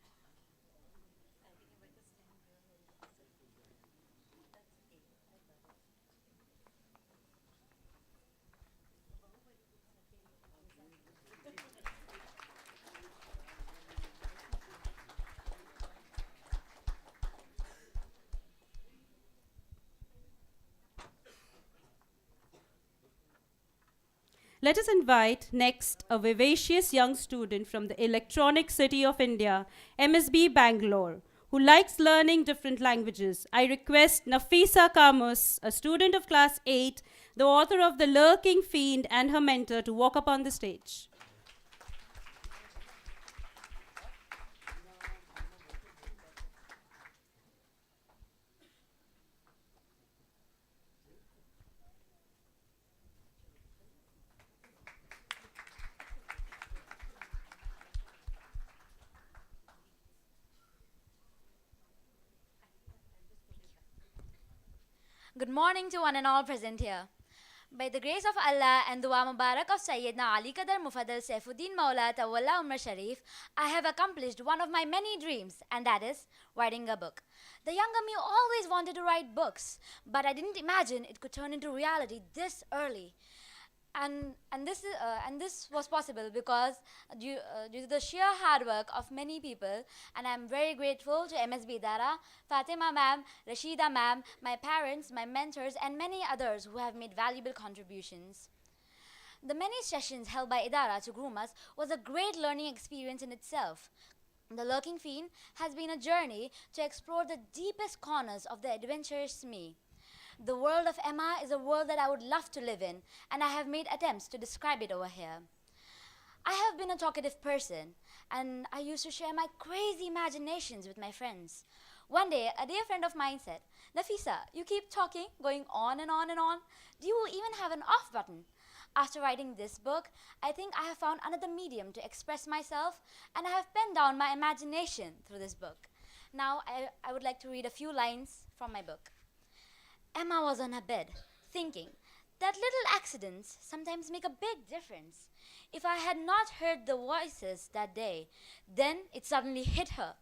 Let us invite next a vivacious young student from the electronic city of India, MSB Bangalore, who likes learning different languages. I request Nafisa Kamus, a student of class 8, the author of The Lurking Fiend, and her mentor to walk up on the stage. Good morning to one and all present here. By the grace of Allah and Dua Mubarak of Sayyidina Ali Qadar Mufaddal Saifuddin Maula Tawalla Umar Sharif, I have accomplished one of my many dreams, and that is writing a book. The younger me always wanted to write books, but I didn't imagine it could turn into reality this early. And this was possible because due to the sheer hard work of many people, and I'm very grateful to MSB Dara, Fatima ma'am, Rashida ma'am, my parents, my mentors, and many others who have made valuable contributions. The many sessions held by Idara to groom us was a great learning experience in itself. The Lurking Fiend has been a journey to explore the deepest corners of the adventurous me. The world of Emma is a world that I would love to live in, and I have made attempts to describe it over here. I have been a talkative person, and I used to share my crazy imaginations with my friends. One day, a dear friend of mine said, "Nafisa, you keep talking, going on and on and on. Do you even have an off button?" After writing this book, I think I have found another medium to express myself, and I have penned down my imagination through this book. Now, I would like to read a few lines from my book. Emma was on her bed, thinking that little accidents sometimes make a big difference. If I had not heard the voices that day, then it suddenly hit her.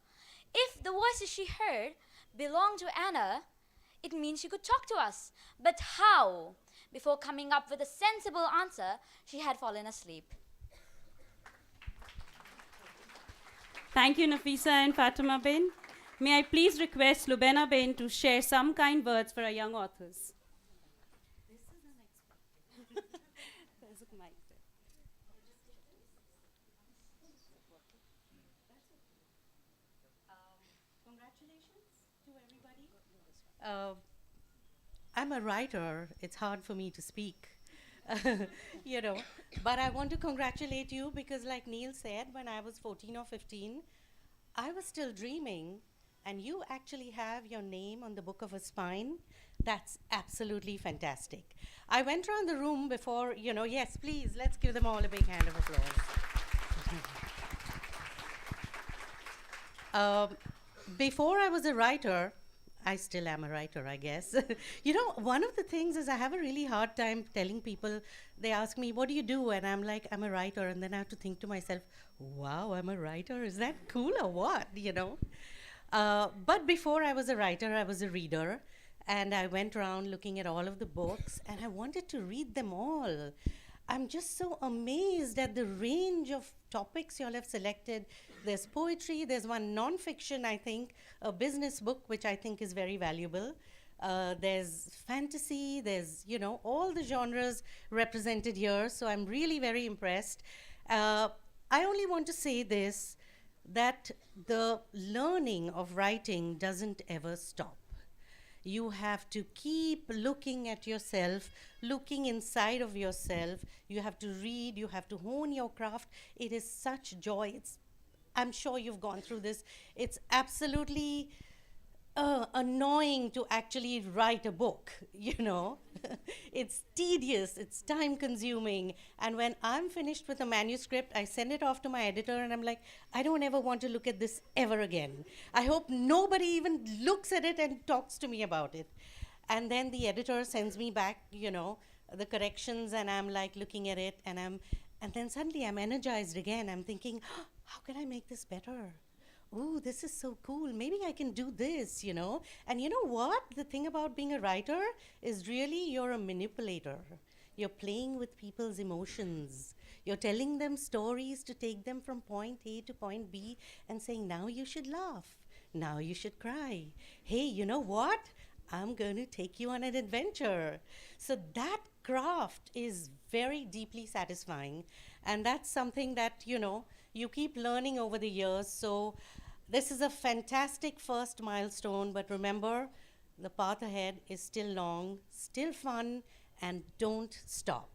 If the voices she heard belonged to Anna, it means she could talk to us. But how? Before coming up with a sensible answer, she had fallen asleep. Thank you, Nafisa and Fatima Bin. May I please request Lubena Bin to share some kind words for our young authors. Congratulations to everybody. I'm a writer. It's hard for me to speak, you know. But I want to congratulate you because, like Neil said, when I was 14 or 15, I was still dreaming, and you actually have your name on the book of a spine. That's absolutely fantastic. I went around the room before, you know, yes, please, let's give them all a big hand of applause. Before I was a writer, I still am a writer, I guess. You know, one of the things is I have a really hard time telling people, they ask me, what do you do? And I'm like, I'm a writer. And then I have to think to myself, wow, I'm a writer. Is that cool or what, you know? But before I was a writer, I was a reader. And I went around looking at all of the books, and I wanted to read them all. I'm just so amazed at the range of topics you all have selected. There's poetry, there's one non-fiction, I think, a business book, which I think is very valuable. There's fantasy, there's, you know, all the genres represented here, so I'm really very impressed. I only want to say this, that the learning of writing doesn't ever stop. You have to keep looking at yourself, looking inside of yourself. You have to read, you have to hone your craft. It is such joy. I'm sure you've gone through this. It's absolutely annoying to actually write a book, you know. It's tedious, it's time consuming. And when I'm finished with a manuscript, I send it off to my editor and I'm like, I don't ever want to look at this ever again. I hope nobody even looks at it and talks to me about it. And then the editor sends me back, you know, the corrections, and I'm like looking at it, and then suddenly I'm energized again. I'm thinking, oh, how can I make this better? Ooh, this is so cool. Maybe I can do this, you know. And you know what? The thing about being a writer is really you're a manipulator. You're playing with people's emotions. You're telling them stories to take them from point A to point B and saying, now you should laugh. Now you should cry. Hey, you know what? I'm going to take you on an adventure. So that craft is very deeply satisfying. And that's something that, you know, you keep learning over the years. So this is a fantastic first milestone, but remember, the path ahead is still long, still fun, and don't stop.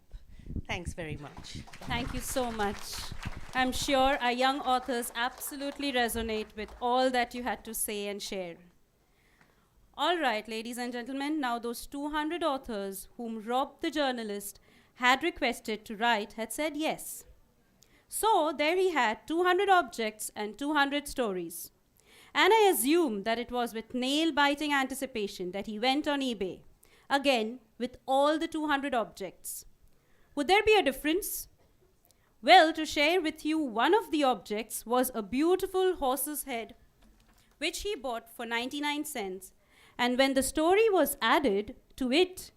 Thanks very much. Thank you so much. I'm sure our young authors absolutely resonate with all that you had to say and share. All right, ladies and gentlemen, now those 200 authors whom Rob the journalist had requested to write had said yes. So there he had 200 objects and 200 stories. And I assume that it was with nail-biting anticipation that he went on eBay. Again, with all the 200 objects. Would there be a difference? Well, to share with you, one of the objects was a beautiful horse's head, which he bought for 99 cents. And when the story was added to it,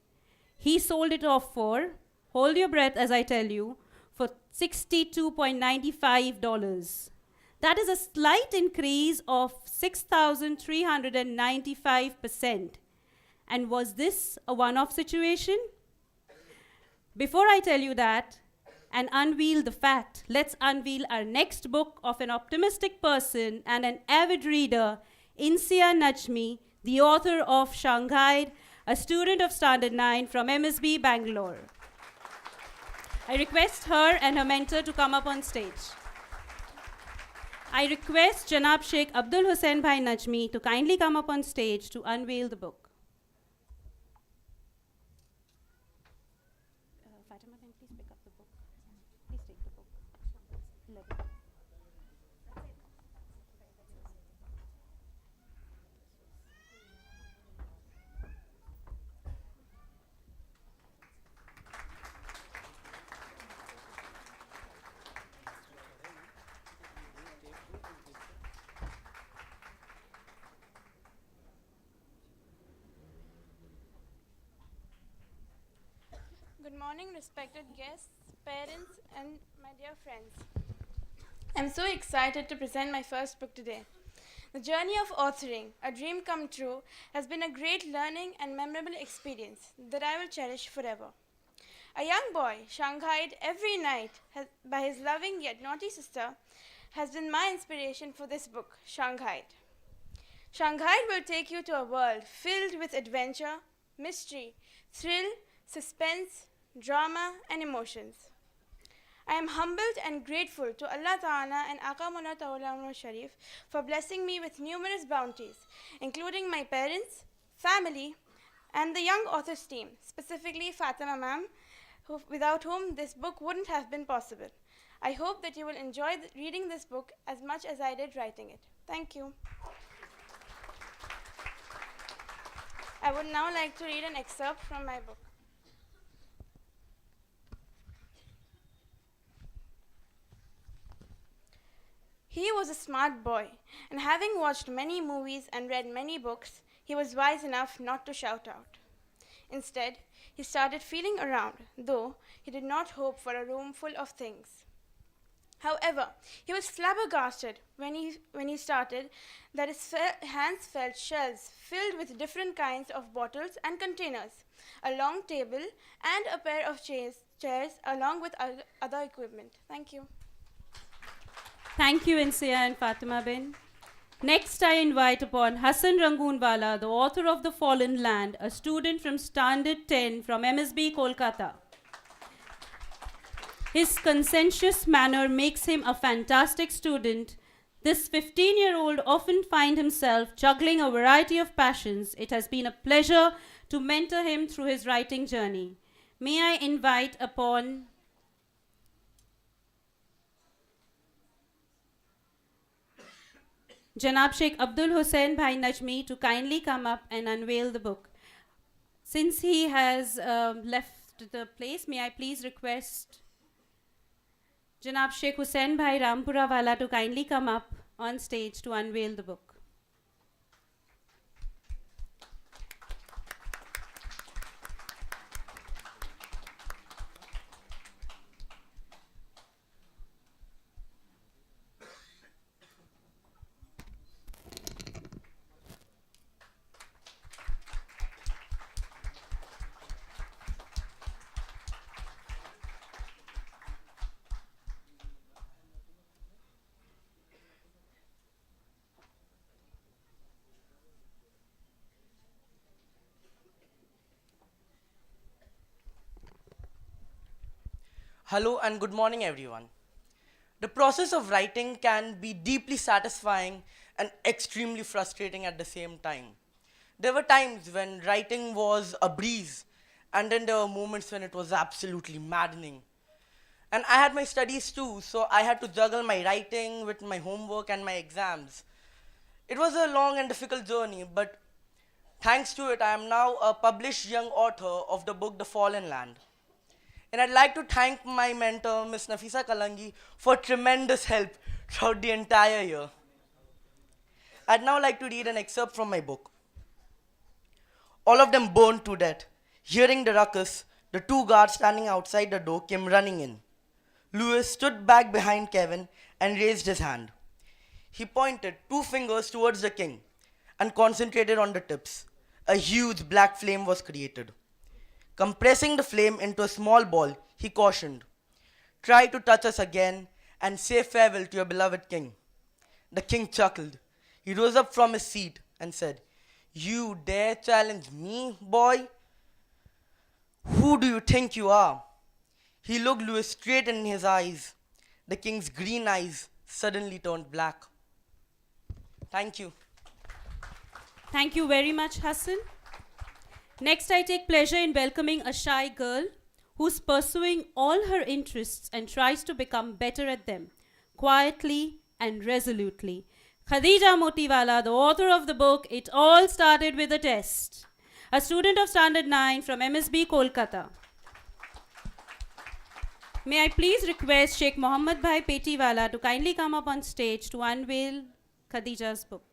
he sold it off for, hold your breath as I tell you, for $62.95. That is a slight increase of 6,395%. And was this a one-off situation? Before I tell you that and unveil the fact, let's unveil our next book of an optimistic person and an avid reader, Insia Najmi, the author of Shanghai, a student of Standard 9 from MSB, Bangalore. I request her and her mentor to come up on stage. I request Janab Sheikh Abdul Hussain Bhai Najmi to kindly come up on stage to unveil the book. Fatima, can please pick up the book? Please take the book. 11. Good morning, respected guests, parents, and my dear friends. I'm so excited to present my first book today. The journey of authoring, a dream come true, has been a great learning and memorable experience that I will cherish forever. A young boy, shanghaied every night by his loving yet naughty sister, has been my inspiration for this book, Shanghaied. Shanghaied will take you to a world filled with adventure, mystery, thrill, suspense, drama, and emotions. I am humbled and grateful to Allah Ta'ala and Aka Mullah Ta'ala Sharif for blessing me with numerous bounties, including my parents, family, and the young authors team, specifically Fatima ma'am, without whom this book wouldn't have been possible. I hope that you will enjoy reading this book as much as I did writing it. Thank you. I would now like to read an excerpt from my book. He was a smart boy, and having watched many movies and read many books, he was wise enough not to shout out. Instead, he started feeling around, though he did not hope for a room full of things. However, he was flabbergasted when he started that his hands felt shelves filled with different kinds of bottles and containers, a long table, and a pair of chairs along with other equipment. Thank you. Thank you, Insia and Fatima bin. Next, I invite upon Hassan Rangoonwala, the author of The Fallen Land, a student from Standard 10 from MSB, Kolkata. His conscientious manner makes him a fantastic student. This 15-year-old often finds himself juggling a variety of passions. It has been a pleasure to mentor him through his writing journey. May I invite upon Janab Sheikh Abdul Hussain Bhai Najmi to kindly come up and unveil the book. Since he has left the place, may I please request Janab Sheikh Hussain Bhai Rampura Wala to kindly come up on stage to unveil the book. Hello and good morning, everyone. The process of writing can be deeply satisfying and extremely frustrating at the same time. There were times when writing was a breeze, and then there were moments when it was absolutely maddening. And I had my studies too, so I had to juggle my writing with my homework and my exams. It was a long and difficult journey, but Thanks to it, I am now a published young author of the book The Fallen Land. And I'd like to thank my mentor, Ms. Nafisa Kalangi, for tremendous help throughout the entire year. I'd now like to read an excerpt from my book. All of them burned to death. Hearing the ruckus, the two guards standing outside the door came running in. Lewis stood back behind Kevin and raised his hand. He pointed two fingers towards the king and concentrated on the tips. A huge black flame was created. Compressing the flame into a small ball, he cautioned, "Try to touch us again and say farewell to your beloved king." The king chuckled. He rose up from his seat and said, "You dare challenge me, boy? Who do you think you are?" He looked Lewis straight in his eyes. The king's green eyes suddenly turned black. Thank you. Thank you very much, Hassan. Next, I take pleasure in welcoming a shy girl who's pursuing all her interests and tries to become better at them, quietly and resolutely. Khadija Motiwala, the author of the book It All Started with a Test, a student of Standard 9 from MSB, Kolkata. May I please request Sheikh Mohammad Bhai Petiwala to kindly come up on stage to unveil Khadija's book.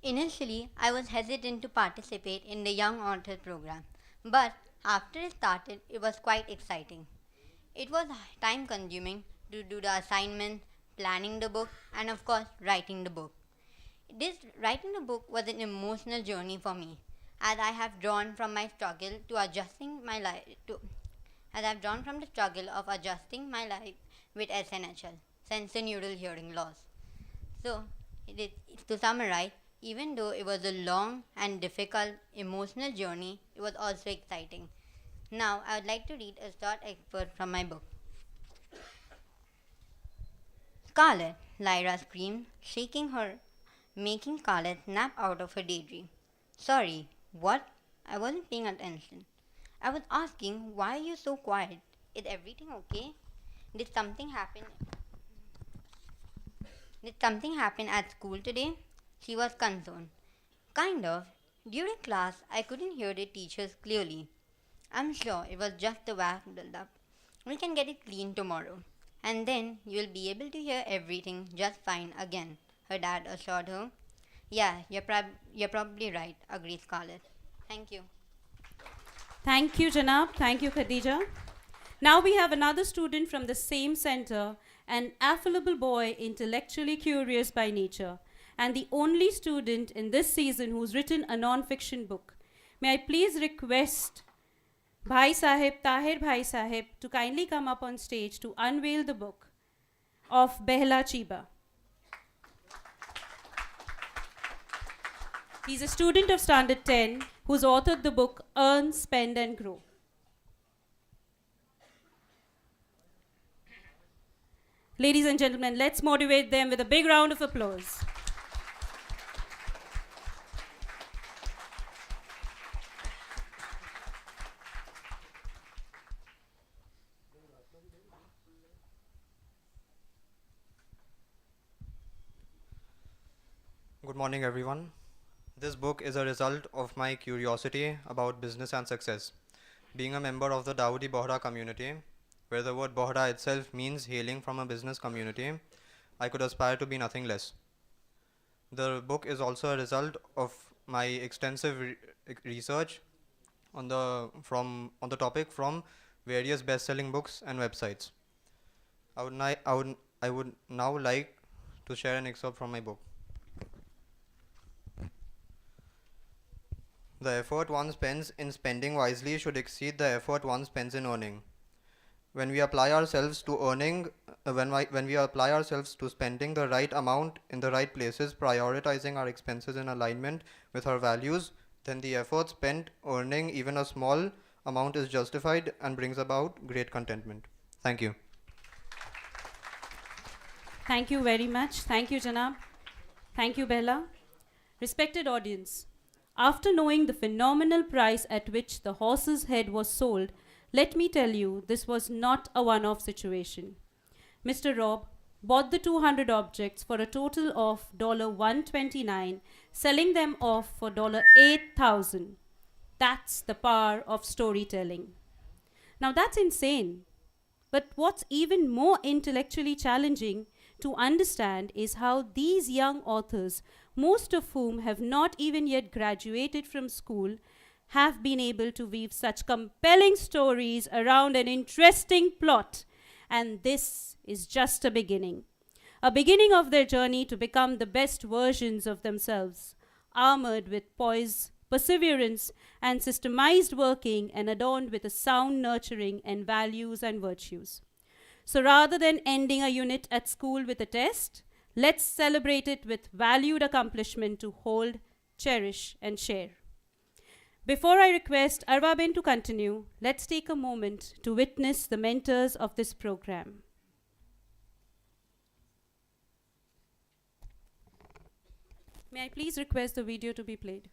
Initially, I was hesitant to participate in the Young Author program, but after it started, it was quite exciting. It was time consuming to do the assignment, planning the book, and of course, writing the book. Writing the book was an emotional journey for me, as I have drawn from my struggle to adjusting my life as I've drawn from the struggle of adjusting my life with SNHL, sensory neural hearing loss. So, to summarize, even though it was a long and difficult emotional journey, it was also exciting. Now, I would like to read a short excerpt from my book. Scarlet, Lyra screamed, shaking her, making Scarlet snap out of her daydream. Sorry, what? I wasn't paying attention. I was asking, why are you so quiet? Is everything okay? Did something happen? Did something happen at school today? She was concerned. Kind of. During class, I couldn't hear the teachers clearly. I'm sure it was just the wax build-up. We can get it cleaned tomorrow. And then you'll be able to hear everything just fine again, her dad assured her. Yeah, you're probably right, agreed Scarlett. Thank you. Thank you, Janab. Thank you, Khadija. Now we have another student from the same center, an affable boy, intellectually curious by nature, and the only student in this season who's written a non-fiction book. May I please request Bhai Sahib, Tahir Bhai Sahib, to kindly come up on stage to unveil the book of Behla Chiba. He's a student of Standard 10 who's authored the book Earn, Spend and Grow. Ladies and gentlemen, let's motivate them with a big round of applause. Good morning, everyone. This book is a result of my curiosity about business and success. Being a member of the Dawoodi Bohra community, where the word Bohra itself means hailing from a business community, I could aspire to be nothing less. The book is also a result of my extensive research on the topic from various best-selling books and websites. I would now like to share an excerpt from my book. The effort one spends in spending wisely should exceed the effort one spends in earning. When we apply ourselves to when we apply ourselves to spending the right amount in the right places, prioritizing our expenses in alignment with our values, then the effort spent earning even a small amount is justified and brings about great contentment. Thank you. Thank you very much. Thank you, Janab. Thank you, Bella. Respected audience, after knowing the phenomenal price at which the horse's head was sold, let me tell you this was not a one-off situation. Mr. Rob bought the 200 objects for a total of $129, selling them off for $8,000. That's the power of storytelling. Now that's insane. But what's even more intellectually challenging to understand is how these young authors, most of whom have not even yet graduated from school, have been able to weave such compelling stories around an interesting plot. And this is just a beginning of their journey to become the best versions of themselves, armored with poise, perseverance, and systemized working, and adorned with a sound nurturing and values and virtues. So rather than ending a unit at school with a test, let's celebrate it with valued accomplishment to hold, cherish, and share. Before I request Arvaben to continue, let's take a moment to witness the mentors of this program. May I please request the video to be played?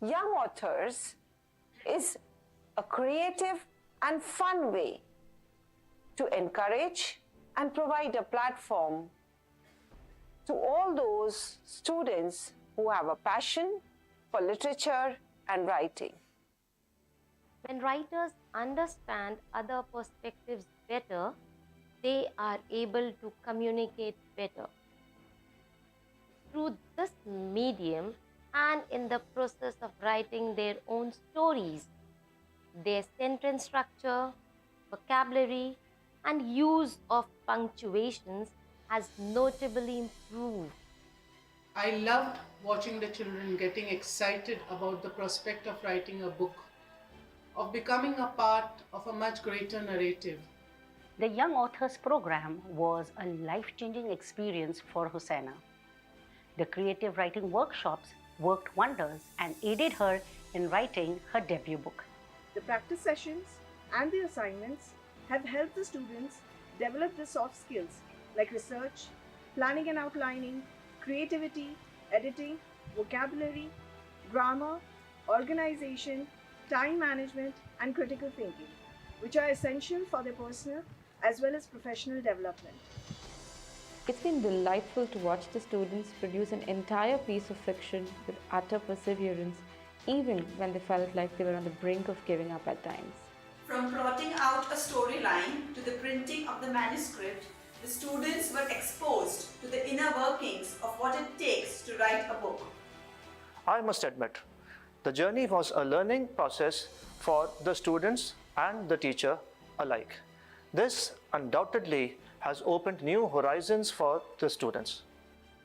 Young authors is a creative and fun way to encourage and provide a platform to all those students who have a passion for literature and writing. When writers understand other perspectives better, they are able to communicate better. Through this medium, and in the process of writing their own stories, their sentence structure, vocabulary, and use of punctuations has notably improved. I loved watching the children getting excited about the prospect of writing a book, of becoming a part of a much greater narrative. The Young Authors Program was a life-changing experience for Hussaina. The creative writing workshops worked wonders and aided her in writing her debut book. The practice sessions and the assignments have helped the students develop the soft skills like research, planning and outlining, creativity, editing, vocabulary, grammar, organization, time management, and critical thinking, which are essential for their personal as well as professional development. It's been delightful to watch the students produce an entire piece of fiction with utter perseverance, even when they felt like they were on the brink of giving up at times. From plotting out a storyline to the printing of the manuscript, the students were exposed to the inner workings of what it takes to write a book. I must admit, the journey was a learning process for the students and the teacher alike. This undoubtedly has opened new horizons for the students.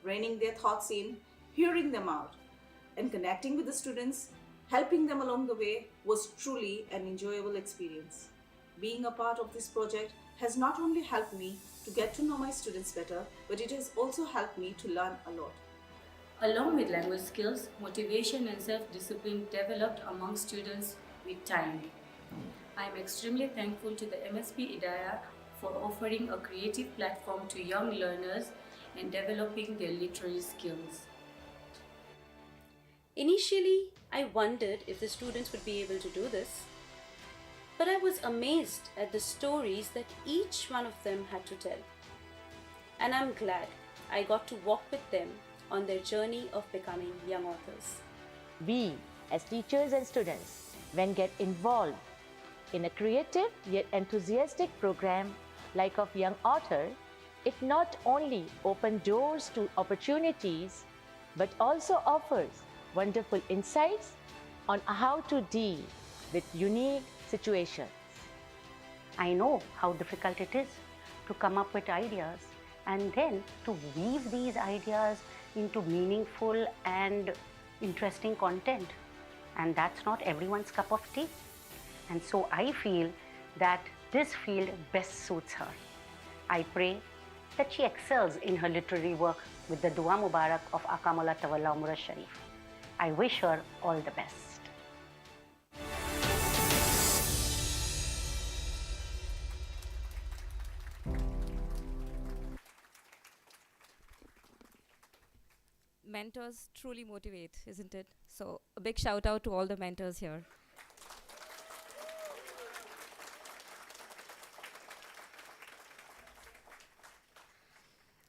Reining their thoughts in, hearing them out, and connecting with the students, helping them along the way was truly an enjoyable experience. Being a part of this project has not only helped me to get to know my students better, but it has also helped me to learn a lot. Along with language skills, motivation and self-discipline developed among students with time. I am extremely thankful to the MSB IDAYA for offering a creative platform to young learners and developing their literary skills. Initially, I wondered if the students would be able to do this, but I was amazed at the stories that each one of them had to tell. And I'm glad I got to walk with them on their journey of becoming young authors. We, as teachers and students, when get involved in a creative yet enthusiastic program like of Young Author, it not only opens doors to opportunities, but also offers wonderful insights on how to deal with unique situations. I know how difficult it is to come up with ideas and then to weave these ideas into meaningful and interesting content. And that's not everyone's cup of tea. And so I feel that this field best suits her. I pray that she excels in her literary work with the Dua Mubarak of Akamullah Tawalla Umrah Sharif. I wish her all the best. Mentors truly motivate, isn't it? So a big shout out to all the mentors here.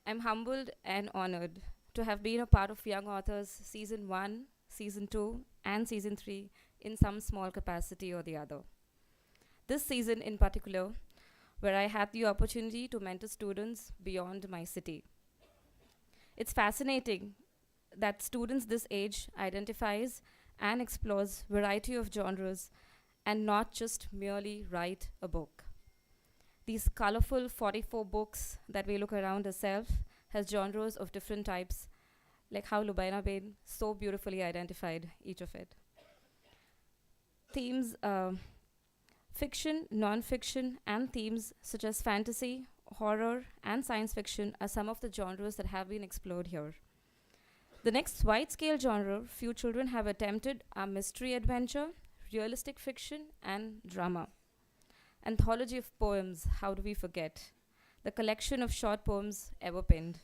I'm humbled and honored to have been a part of Young Authors Season 1, Season 2, and Season 3 in some small capacity or the other. This season in particular, where I had the opportunity to mentor students beyond my city. It's fascinating that students this age identifies and explores variety of genres and not just merely write a book. These colorful 44 books that we look around ourselves has genres of different types, like how Lubaina Bain so beautifully identified each of it. Themes, fiction, non-fiction, and themes such as fantasy, horror, and science fiction are some of the genres that have been explored here. The next wide-scale genre few children have attempted are mystery adventure, realistic fiction, and drama. Anthology of poems, how do we forget? The collection of short poems ever penned.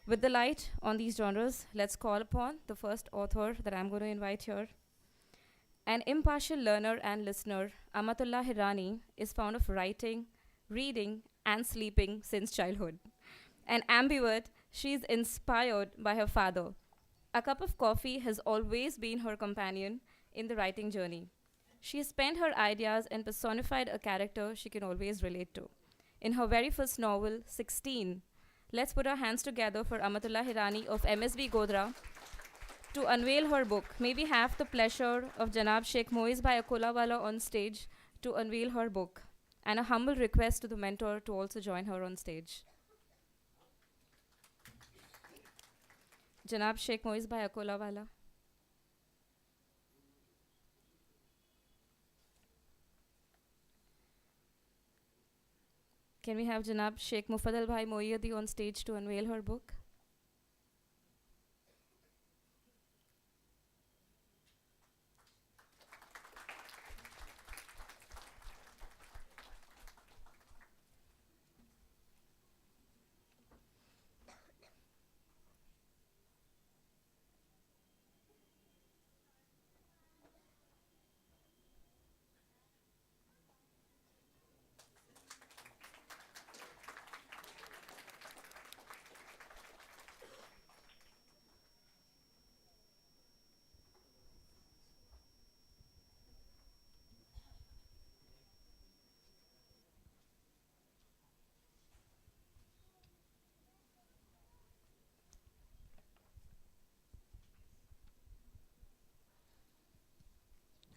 With the light on these genres, let's call upon the first author that I'm going to invite here. An impartial learner and listener, Amatullah Hirani is fond of writing, reading, and sleeping since childhood. An ambivert, she is inspired by her father. A cup of coffee has always been her companion in the writing journey. She has penned her ideas and personified a character she can always relate to. In her very first novel, 16, let's put our hands together for Amatullah Hirani of MSB Godra to unveil her book. May we have the pleasure of Janab Sheikh Moiz Bhai Akolawala on stage to unveil her book, and a humble request to the mentor to also join her on stage. Janab Sheikh Moiz Bhai Akolawala. Can we have Janab Sheikh Mufaddal Bhai Moiyyadi on stage to unveil her book?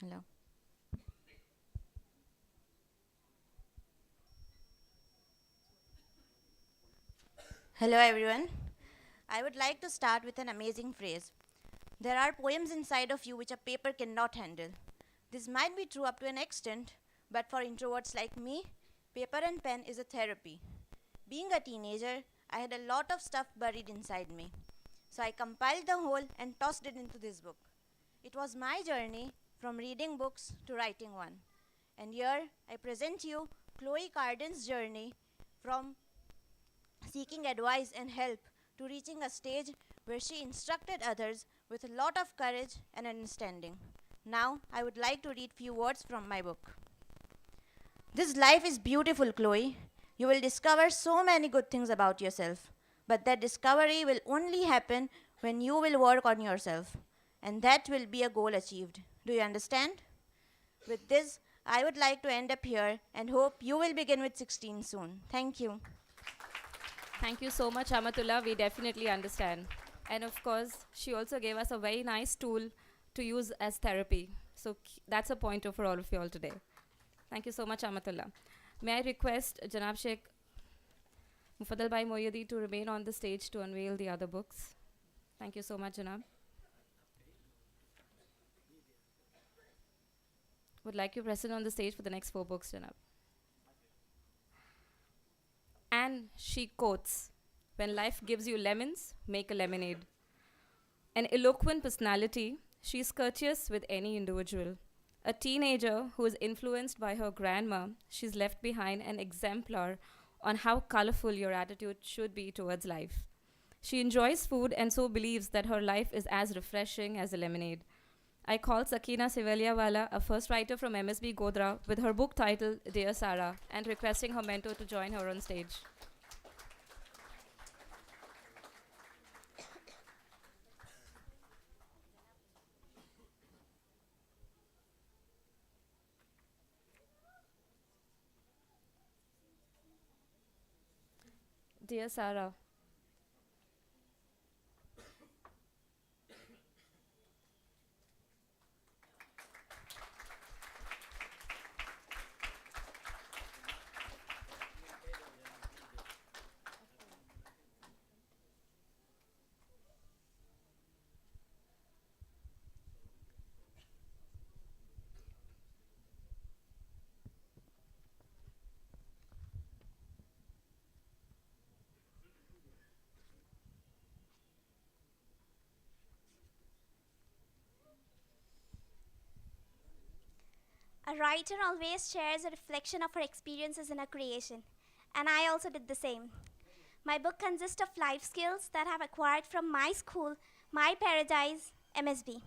Hello. Hello everyone. I would like to start with an amazing phrase. There are poems inside of you which a paper cannot handle. This might be true up to an extent, but for introverts like me, paper and pen is a therapy. Being a teenager, I had a lot of stuff buried inside me. So I compiled the whole and tossed it into this book. It was my journey from reading books to writing one. And here I present you Chloe Carden's journey from seeking advice and help to reaching a stage where she instructed others with a lot of courage and understanding. Now I would like to read few words from my book. This life is beautiful, Chloe. You will discover so many good things about yourself. But that discovery will only happen when you will work on yourself. And that will be a goal achieved. Do you understand? With this, I would like to end up here and hope you will begin with 16 soon. Thank you. Thank you so much, Amatullah. We definitely understand. And of course, she also gave us a very nice tool to use as therapy. So that's a pointer for all of you all today. Thank you so much, Amatullah. May I request Janab Sheikh Mufaddal Bhai Moyadi to remain on the stage to unveil the other books. Thank you so much, Janab. Would like you present on the stage for the next 4 books, Janab. And she quotes, "When life gives you lemons, make a lemonade." An eloquent personality, she is courteous with any individual. A teenager who is influenced by her grandma, she's left behind an exemplar on how colorful your attitude should be towards life. She enjoys food and so believes that her life is as refreshing as a lemonade. I called Sakina Siveliawala, a first writer from MSB Godra, with her book titled Dear Sarah, and requesting her mentor to join her on stage. Dear Sarah, a writer always shares a reflection of her experiences in her creation, and I also did the same. My book consists of life skills that I have acquired from my school, My Paradise, MSB.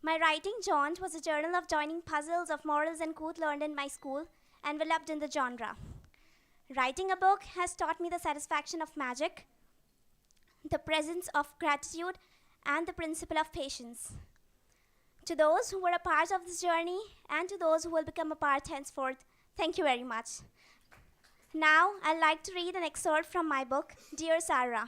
My writing jaunt was a journal of joining puzzles of morals and code learned in my school, enveloped in the genre. Writing a book has taught me the satisfaction of magic, the presence of gratitude, and the principle of patience. To those who were a part of this journey and to those who will become a part henceforth, thank you very much. Now, I'd like to read an excerpt from my book, Dear Sarah.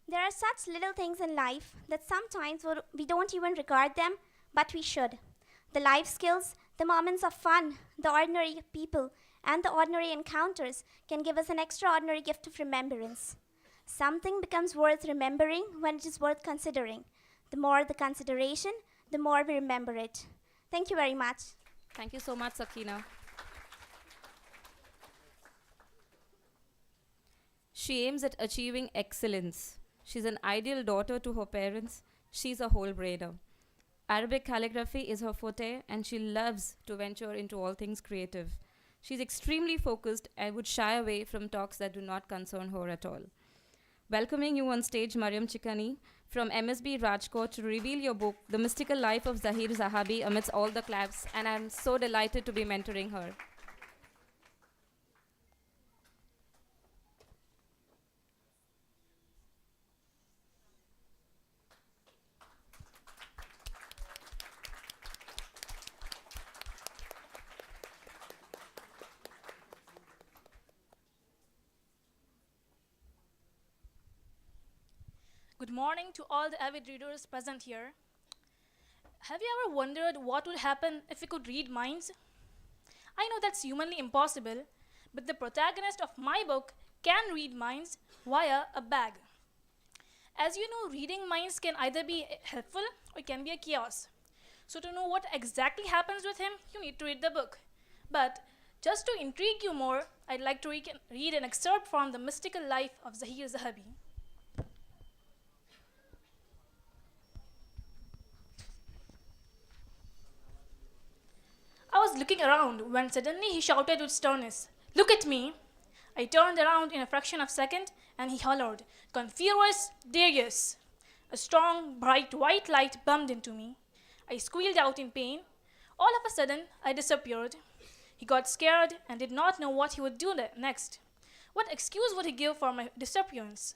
There are such little things in life that sometimes we don't even regard them, but we should. The life skills, the moments of fun, the ordinary people, and the ordinary encounters can give us an extraordinary gift of remembrance. Something becomes worth remembering when it is worth considering. The more the consideration, the more we remember it. Thank you very much. Thank you so much, Sakina. She aims at achieving excellence. She's an ideal daughter to her parents. She's a whole-brainer. Arabic calligraphy is her forte, and she loves to venture into all things creative. She's extremely focused and would shy away from talks that do not concern her at all. Welcoming you on stage, Mariam Chikani, from MSB Rajkot, to reveal your book, The Mystical Life of Zahir Zahabi, amidst all the claps, and I'm so delighted to be mentoring her. Good morning to all the avid readers present here. Have you ever wondered what would happen if we could read minds? I know that's humanly impossible, but the protagonist of my book can read minds via a bag. As you know, reading minds can either be helpful or it can be a chaos. So to know what exactly happens with him, you need to read the book. But just to intrigue you more, I'd like to read an excerpt from The Mystical Life of Zahir Zahabi. I was looking around when suddenly he shouted with sternness, "Look at me!" I turned around in a fraction of a second and he hollered, "Confirus Darius!" A strong, bright white light bumped into me. I squealed out in pain. All of a sudden, I disappeared. He got scared and did not know what he would do next. What excuse would he give for my disappearance?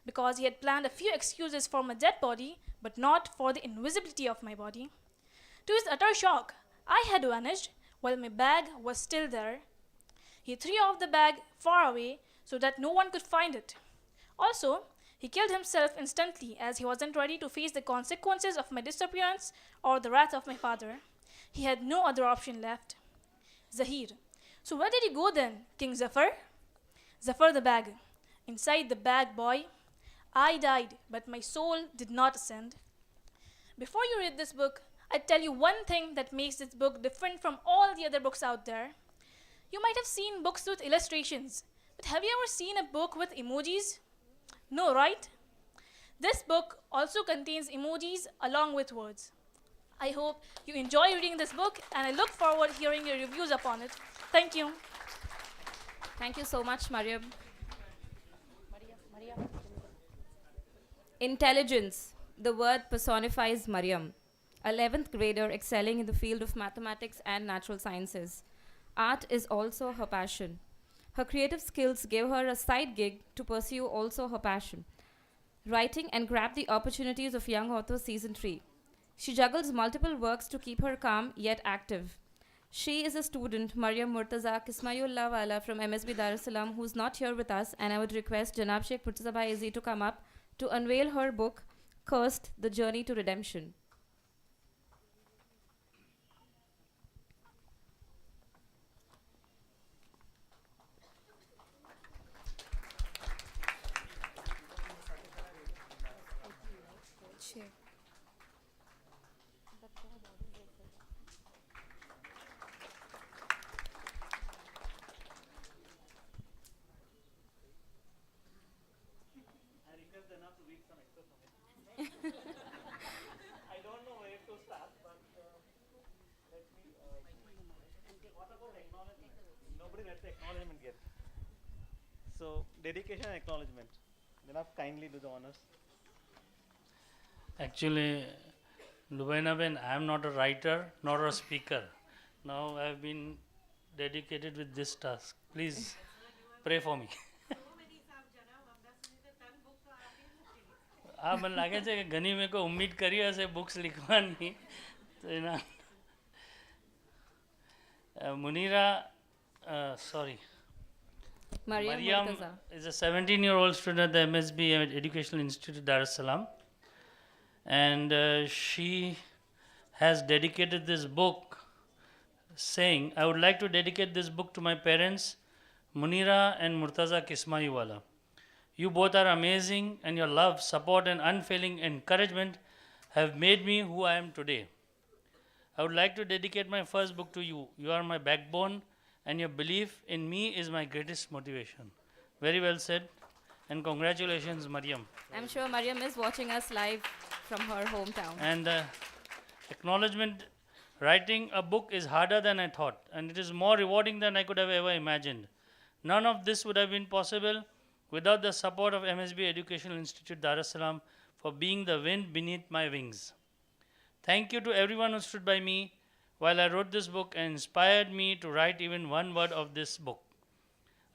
Because he had planned a few excuses for my dead body, but not for the invisibility of my body. To his utter shock, I had vanished while my bag was still there. He threw off the bag far away so that no one could find it. Also, He killed himself instantly as he wasn't ready to face the consequences of my disappearance or the wrath of my father. He had no other option left. Zahir. So where did you go then, King Zafar? Zafar the bag. Inside the bag, boy. I died, but my soul did not ascend. Before you read this book, I'd tell you one thing that makes this book different from all the other books out there. You might have seen books with illustrations, but have you ever seen a book with emojis? No, right? This book also contains emojis along with words. I hope you enjoy reading this book and I look forward to hearing your reviews upon it. Thank you. Thank you so much, Mariam. Intelligence. The word personifies Mariam, 11th grader excelling in the field of mathematics and natural sciences. Art is also her passion. Her creative skills gave her a side gig to pursue also her passion, writing and grab the opportunities of Young Authors Season 3. She juggles multiple works to keep her calm yet active. She is a student, Mariam Murtaza Kismayullah Wala from MSB Dar es Salaam, who's not here with us, and I would request Janab Sheikh Murtaza Bhai to come up to unveil her book, Cursed, The Journey to Redemption. Sure. I don't know where to start, but let me. What about acknowledgement? Nobody read the acknowledgement yet. So, dedication and acknowledgement. Enough, kindly do the honors. Actually, Lubaina Ben, I am not a writer nor a speaker. Now I have been dedicated with this task. Please pray for me. હા મને લાગે છે કે ઘણી મેં કોઈ ઉમ્મીદ કરી હશે બુક્સ લીખવાની તો એના મુનીરા sorry. Mariam is a 17-year-old student at the MSB Educational Institute, Dar es Salaam. And she has dedicated this book saying, I would like to dedicate this book to my parents, Munira and Murtaza Kismayuwala. You both are amazing, and your love, support, and unfailing encouragement have made me who I am today. I would like to dedicate my first book to you. You are my backbone, and your belief in me is my greatest motivation. Very well said, and congratulations, Mariam. I'm sure Mariam is watching us live from her hometown. And acknowledgement, writing a book is harder than I thought, and it is more rewarding than I could have ever imagined. None of this would have been possible without the support of MSB Educational Institute, Dar es Salaam, for being the wind beneath my wings. Thank you to everyone who stood by me while I wrote this book and inspired me to write even one word of this book.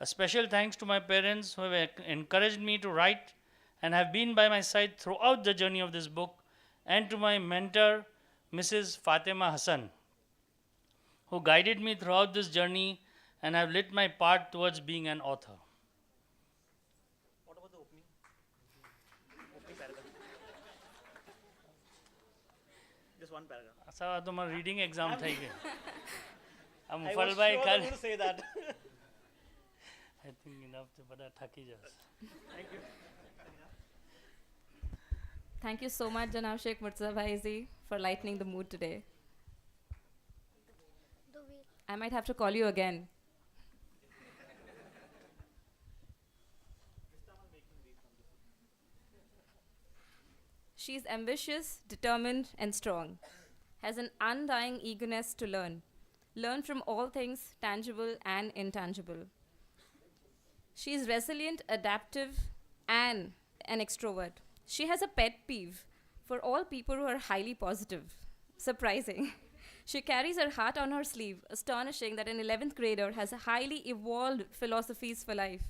A special thanks to my parents who have encouraged me to write and have been by my side throughout the journey of this book, and to my mentor, Mrs. Fatima Hassan, who guided me throughout this journey and have lit my path towards being an author. What about the opening? Opening paragraph. Just one paragraph. અચ્છા તો મારું reading exam થઈ ગઈ આ I was મુફલભાઈ sure ખાલી you will say that. I think enough to બધા થાકી જશે. Thank you. Thank you so much, Janab Sheikh Murtaza Bhai, for lightening the mood today. I might have to call you again. She is ambitious, determined, and strong, has an undying eagerness to learn from all things tangible and intangible. She is resilient, adaptive, and an extrovert. She has a pet peeve for all people who are highly positive. Surprising. She carries her heart on her sleeve, astonishing that an 11th grader has highly evolved philosophies for life.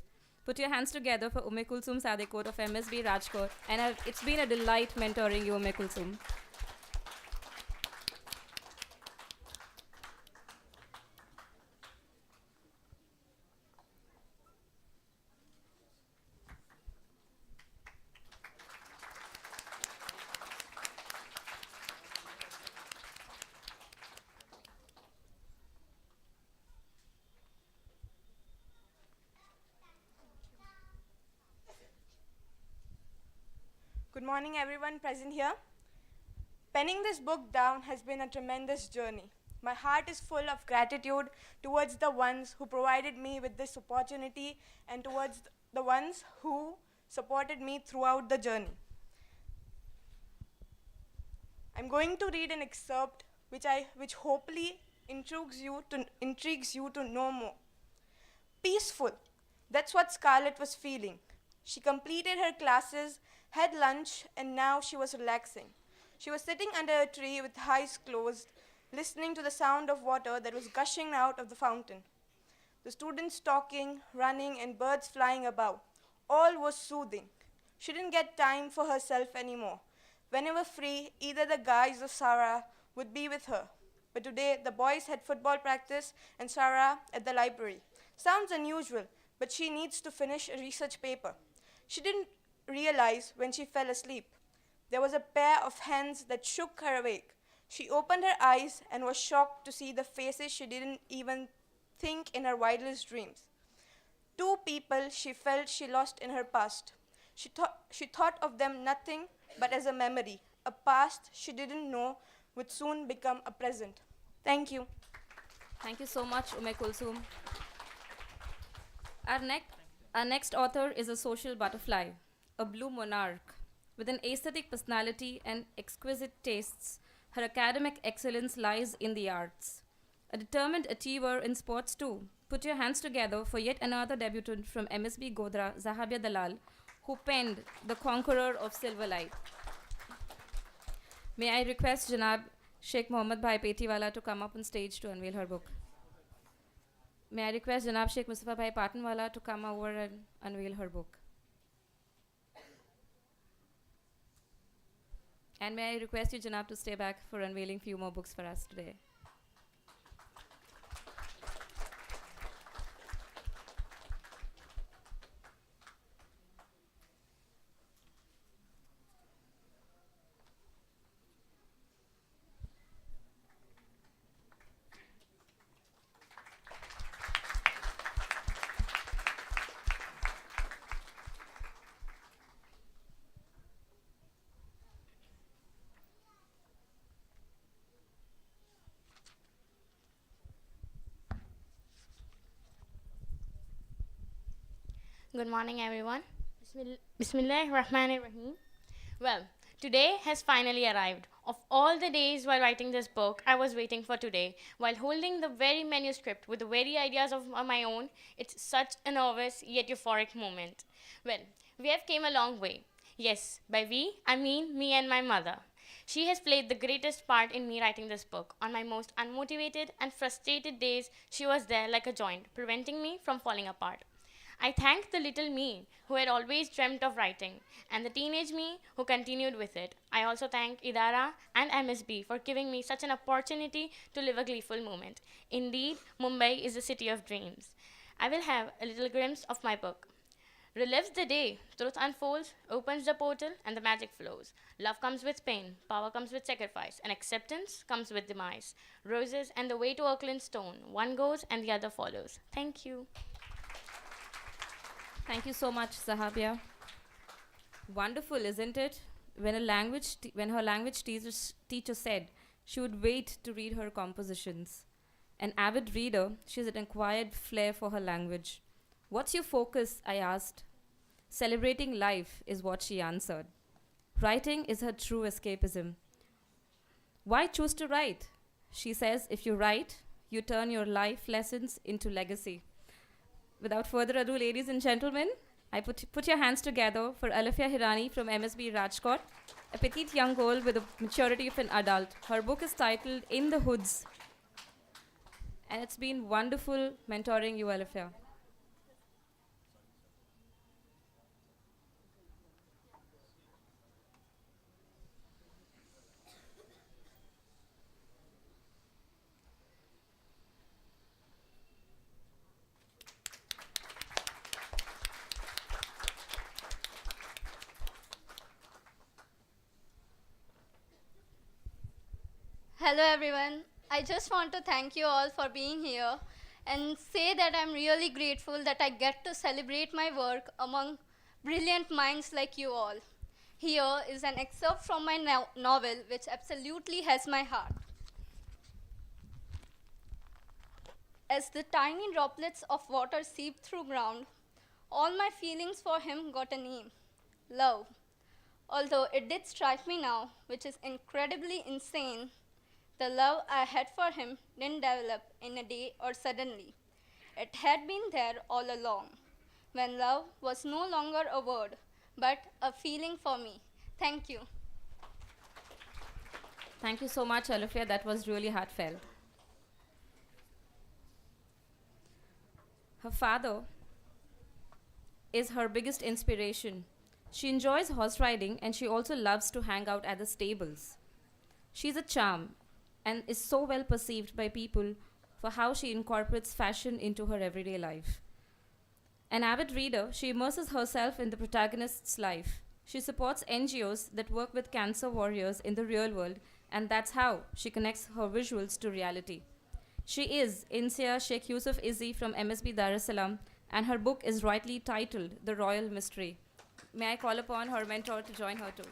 Put your hands together for Umme Kulsum Sadekot of MSB Rajkot. And it's been a delight mentoring you, Umme Kulsum. morning, everyone present here. Penning this book down has been a tremendous journey. My heart is full of gratitude towards the ones who provided me with this opportunity and towards the ones who supported me throughout the journey. I'm going to read an excerpt which hopefully intrigues you to know more. Peaceful. That's what Scarlett was feeling. She completed her classes, had lunch, and now she was relaxing. She was sitting under a tree with eyes closed, listening to the sound of water that was gushing out of the fountain. The students talking, running, and birds flying above. All was soothing. She didn't get time for herself anymore. Whenever free, either the guys or Sarah would be with her. But today, the boys had football practice and Sarah at the library. Sounds unusual, but she needs to finish a research paper. She didn't realize when she fell asleep. There was a pair of hands that shook her awake. She opened her eyes and was shocked to see the faces she didn't even think in her wildest dreams. Two people she felt she lost in her past. She thought of them nothing but as a memory, a past she didn't know would soon become a present. Thank you. Thank you so much, Ume Kulsum. Our next author is a social butterfly, a blue monarch. With an aesthetic personality and exquisite tastes, her academic excellence lies in the arts. A determined achiever in sports too. Put your hands together for yet another debutant from MSB Godra, Zahabia Dalal, who penned The Conqueror of Silver Light. May I request Janab Sheikh Mohammad Bhai Petiwala to come up on stage to unveil her book. May I request Janab Sheikh Mustafa Bhai Patanwala to come over and unveil her book. And may I request you, Janab, to stay back for unveiling few more books for us today. Good morning, everyone. Bismillah Rahman Rahim. Well, today has finally arrived. Of all the days while writing this book, I was waiting for today. While holding the very manuscript with the very ideas of my own, it's such a nervous yet euphoric moment. Well, we have came a long way. Yes, by we, I mean me and my mother. She has played the greatest part in me writing this book. On my most unmotivated and frustrated days, she was there like a joint, preventing me from falling apart. I thank the little me who had always dreamt of writing and the teenage me who continued with it. I also thank Idara and MSB for giving me such an opportunity to live a gleeful moment. Indeed, Mumbai is a city of dreams. I will have a little glimpse of my book. Relives the day, truth unfolds, opens the portal, and the magic flows. Love comes with pain, power comes with sacrifice, and acceptance comes with demise. Roses and the way to Oakland stone. One goes and the other follows. Thank you. Thank you so much, Zahabia. Wonderful, isn't it? When her language teacher said she would wait to read her compositions. An avid reader, she has an acquired flair for her language. What's your focus? I asked. Celebrating life is what she answered. Writing is her true escapism. Why choose to write? She says, if you write, you turn your life lessons into legacy. Without further ado, ladies and gentlemen, I put your hands together for Alafia Hirani from MSB Rajkot, a petite young girl with the maturity of an adult. Her book is titled In the Hoods. And it's been wonderful mentoring you, Alafia. Hello everyone. I just want to thank you all for being here and say that I'm really grateful that I get to celebrate my work among brilliant minds like you all. Here is an excerpt from my novel, which absolutely has my heart. As the tiny droplets of water seeped through ground, all my feelings for him got a name: love. Although it did strike me now, which is incredibly insane, the love I had for him didn't develop in a day or suddenly. It had been there all along, when love was no longer a word, but a feeling for me. Thank you. Thank you so much, Olivia. That was really heartfelt. Her father is her biggest inspiration. She enjoys horse riding and she also loves to hang out at the stables. She's a charm and is so well perceived by people for how she incorporates fashion into her everyday life. An avid reader, she immerses herself in the protagonist's life. She supports NGOs that work with cancer warriors in the real world, and that's how she connects her visuals to reality. She is Insia Sheikh Yusuf Izzi from MSB Dar es Salaam, and her book is rightly titled The Royal Mystery. May I call upon her mentor to join her too?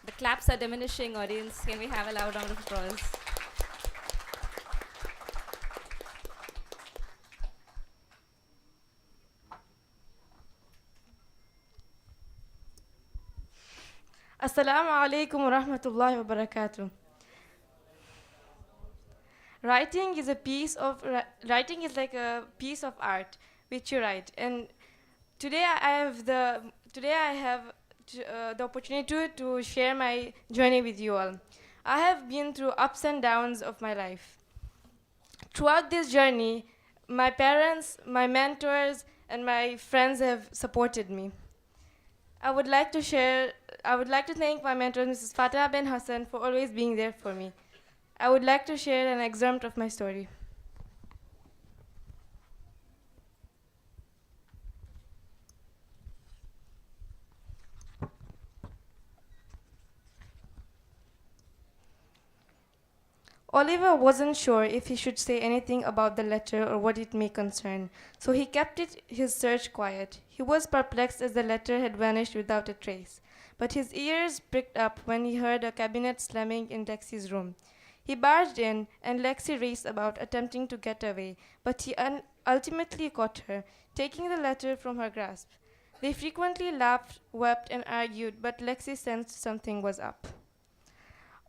The claps are diminishing, audience. Can we have a loud round of applause? Assalamu alaikum wa rahmatullahi wa barakatuh. Writing is like a piece of art which you write. And today I have the opportunity to share my journey with you all. I have been through ups and downs of my life. Throughout this journey, my parents, my mentors, and my friends have supported me. I would like to thank my mentor, Mrs. Fatah Ben Hassan, for always being there for me. I would like to share an excerpt of my story. Oliver wasn't sure if he should say anything about the letter or what it may concern, so he kept his search quiet. He was perplexed as the letter had vanished without a trace, but his ears pricked up when he heard a cabinet slamming in Lexi's room. He barged in, and Lexi raced about, attempting to get away, but he ultimately caught her, taking the letter from her grasp. They frequently laughed, wept, and argued, but Lexi sensed something was up.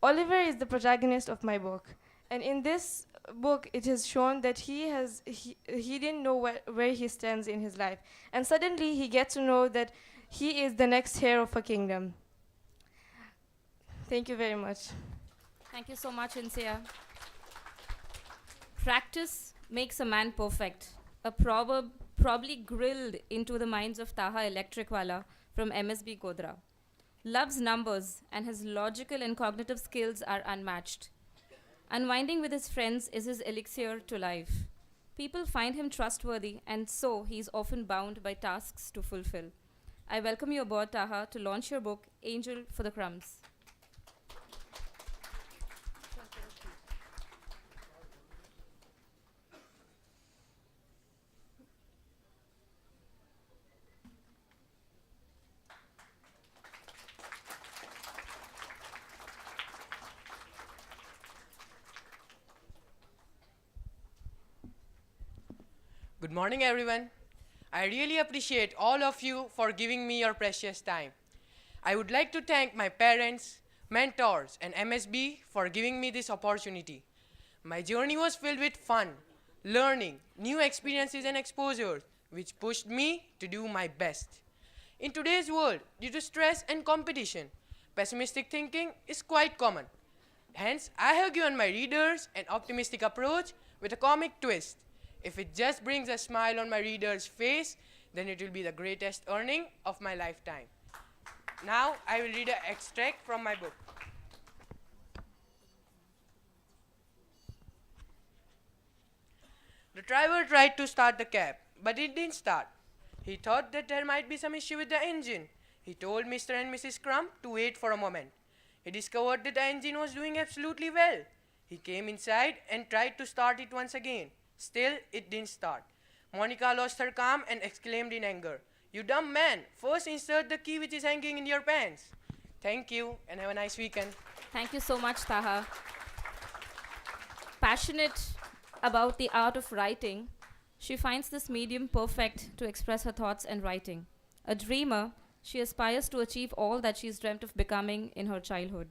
Oliver is the protagonist of my book, and in this book it is shown that he didn't know where he stands in his life, and suddenly he gets to know that he is the next heir of a kingdom. Thank you very much. Thank you so much, Insia. Practice makes a man perfect. A proverb probably grilled into the minds of Taha Electricwala from MSB Godra. Loves numbers, and his logical and cognitive skills are unmatched. Unwinding with his friends is his elixir to life. People find him trustworthy, and so he is often bound by tasks to fulfill. I welcome you aboard, Taha, to launch your book, Angel for the Crumbs. Good morning, everyone. I really appreciate all of you for giving me your precious time. I would like to thank my parents, mentors, and MSB for giving me this opportunity. My journey was filled with fun, learning, new experiences, and exposures, which pushed me to do my best. In today's world, due to stress and competition, pessimistic thinking is quite common. Hence, I have given my readers an optimistic approach with a comic twist. If it just brings a smile on my reader's face, then it will be the greatest earning of my lifetime. Now, I will read an extract from my book. The driver tried to start the cab, but it didn't start. He thought that there might be some issue with the engine. He told Mr. and Mrs. Crumb to wait for a moment. He discovered that the engine was doing absolutely well. He came inside and tried to start it once again. Still, it didn't start. Monica lost her calm and exclaimed in anger, "You dumb man! First insert the key which is hanging in your pants." Thank you and have a nice weekend. Thank you so much, Taha. Passionate about the art of writing, she finds this medium perfect to express her thoughts and writing. A dreamer, she aspires to achieve all that she's dreamt of becoming in her childhood.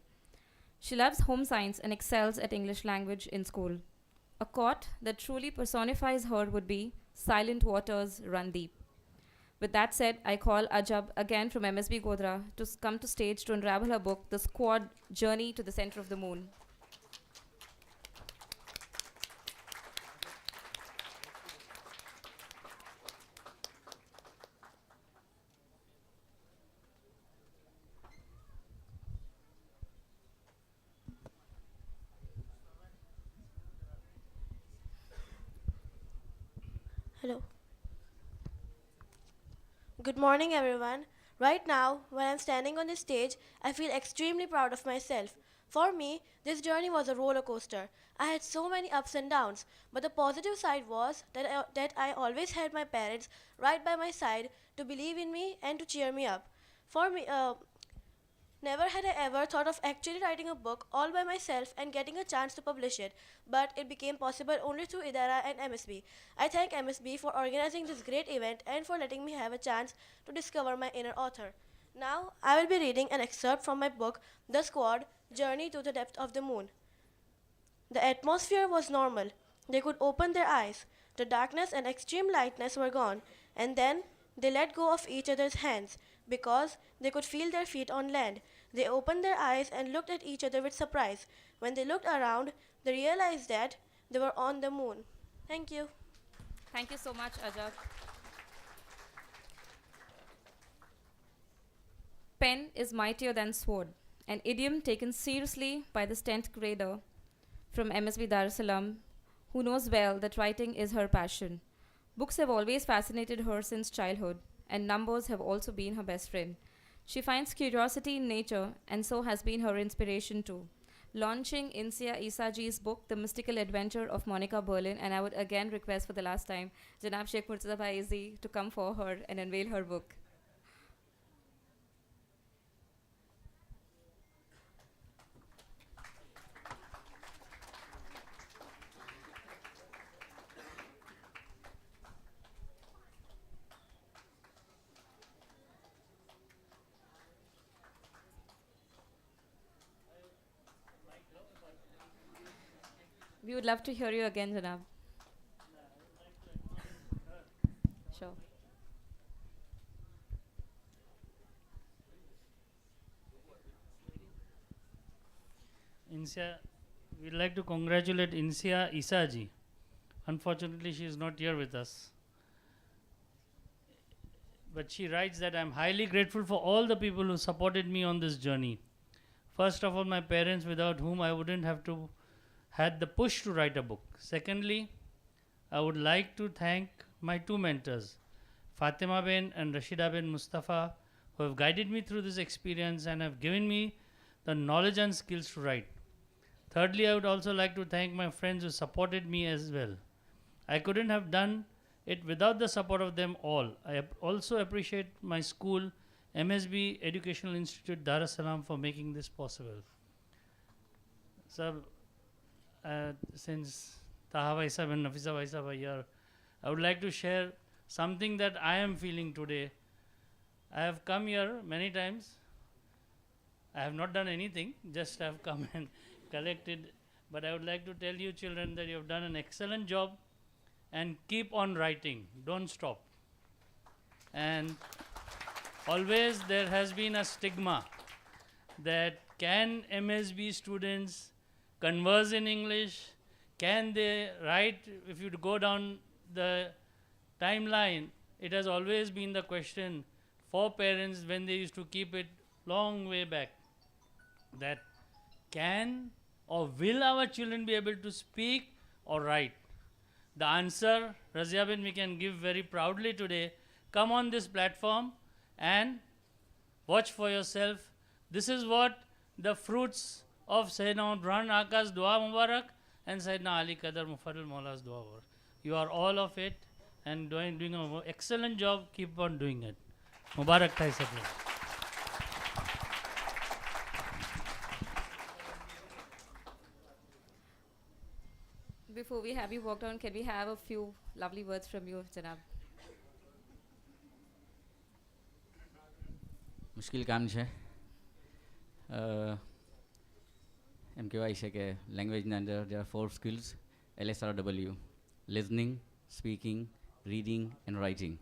She loves home science and excels at English language in school. A quote that truly personifies her would be, "Silent waters run deep." With that said, I call Ajab again from MSB Godra to come to stage to unravel her book, The Squad Journey to the Center of the Moon. Hello. Good morning, everyone. Right now, when I'm standing on this stage, I feel extremely proud of myself. For me, this journey was a roller coaster. I had so many ups and downs, but the positive side was that I always had my parents right by my side to believe in me and to cheer me up. For me, never had I ever thought of actually writing a book all by myself and getting a chance to publish it, but it became possible only through Idara and MSB. I thank MSB for organizing this great event and for letting me have a chance to discover my inner author. Now, I will be reading an excerpt from my book, The Squad Journey to the Depth of the Moon. The atmosphere was normal. They could open their eyes. The darkness and extreme lightness were gone, and then they let go of each other's hands because they could feel their feet on land. They opened their eyes and looked at each other with surprise. When they looked around, they realized that they were on the moon. Thank you. Thank you so much, Ajab. Pen is mightier than sword, an idiom taken seriously by this 10th grader from MSB Dar es Salaam, who knows well that writing is her passion. Books have always fascinated her since childhood, and numbers have also been her best friend. She finds curiosity in nature, and so has been her inspiration too. Launching Insia Isaji's book, The Mystical Adventure of Monica Berlin, and I would again request for the last time Janab Sheikh Murtaza Bhaizi to come for her and unveil her book. We would love to hear you again, Janab. Sure. Insia, we'd like to congratulate Insia Isaji. Unfortunately, she is not here with us. But she writes that I'm highly grateful for all the people who supported me on this journey. First of all, my parents, without whom I wouldn't have had the push to write a book. Secondly, I would like to thank my two mentors, Fatima Ben and Rashida Ben Mustafa, who have guided me through this experience and have given me the knowledge and skills to write. Thirdly, I would also like to thank my friends who supported me as well. I couldn't have done it without the support of them all. I also appreciate my school, MSB Educational Institute, Dar es Salaam, for making this possible. So, since Taha Bhai Sahab and Nafisa Bhai Sahab are here, I would like to share something that I am feeling today. I have come here many times. I have not done anything, just have come and collected. But I would like to tell you children that you have done an excellent job and keep on writing. Don't stop. And always there has been a stigma that can MSB students converse in English? Can they write? If you go down the timeline, it has always been the question for parents when they used to keep it long way back, that can or will our children be able to speak or write? The answer, Razia Ben, we can give very proudly today. Come on this platform and Watch for yourself. This is what the fruits of Sayyidina Imran Aka's Dua Mubarak and Sayyidina Ali Qadar Mufarril Maula's Dua were. You are all of it and doing an excellent job. Keep on doing it. Mubarak Thai Sabha. Before we have you walk down, can we have a few lovely words from you, Janab? મુશ્કેલ કામ છે એમ કહેવાય છે કે લેંગ્વેજના અંદર there are 4 skills LSRW listening, speaking, reading and writing.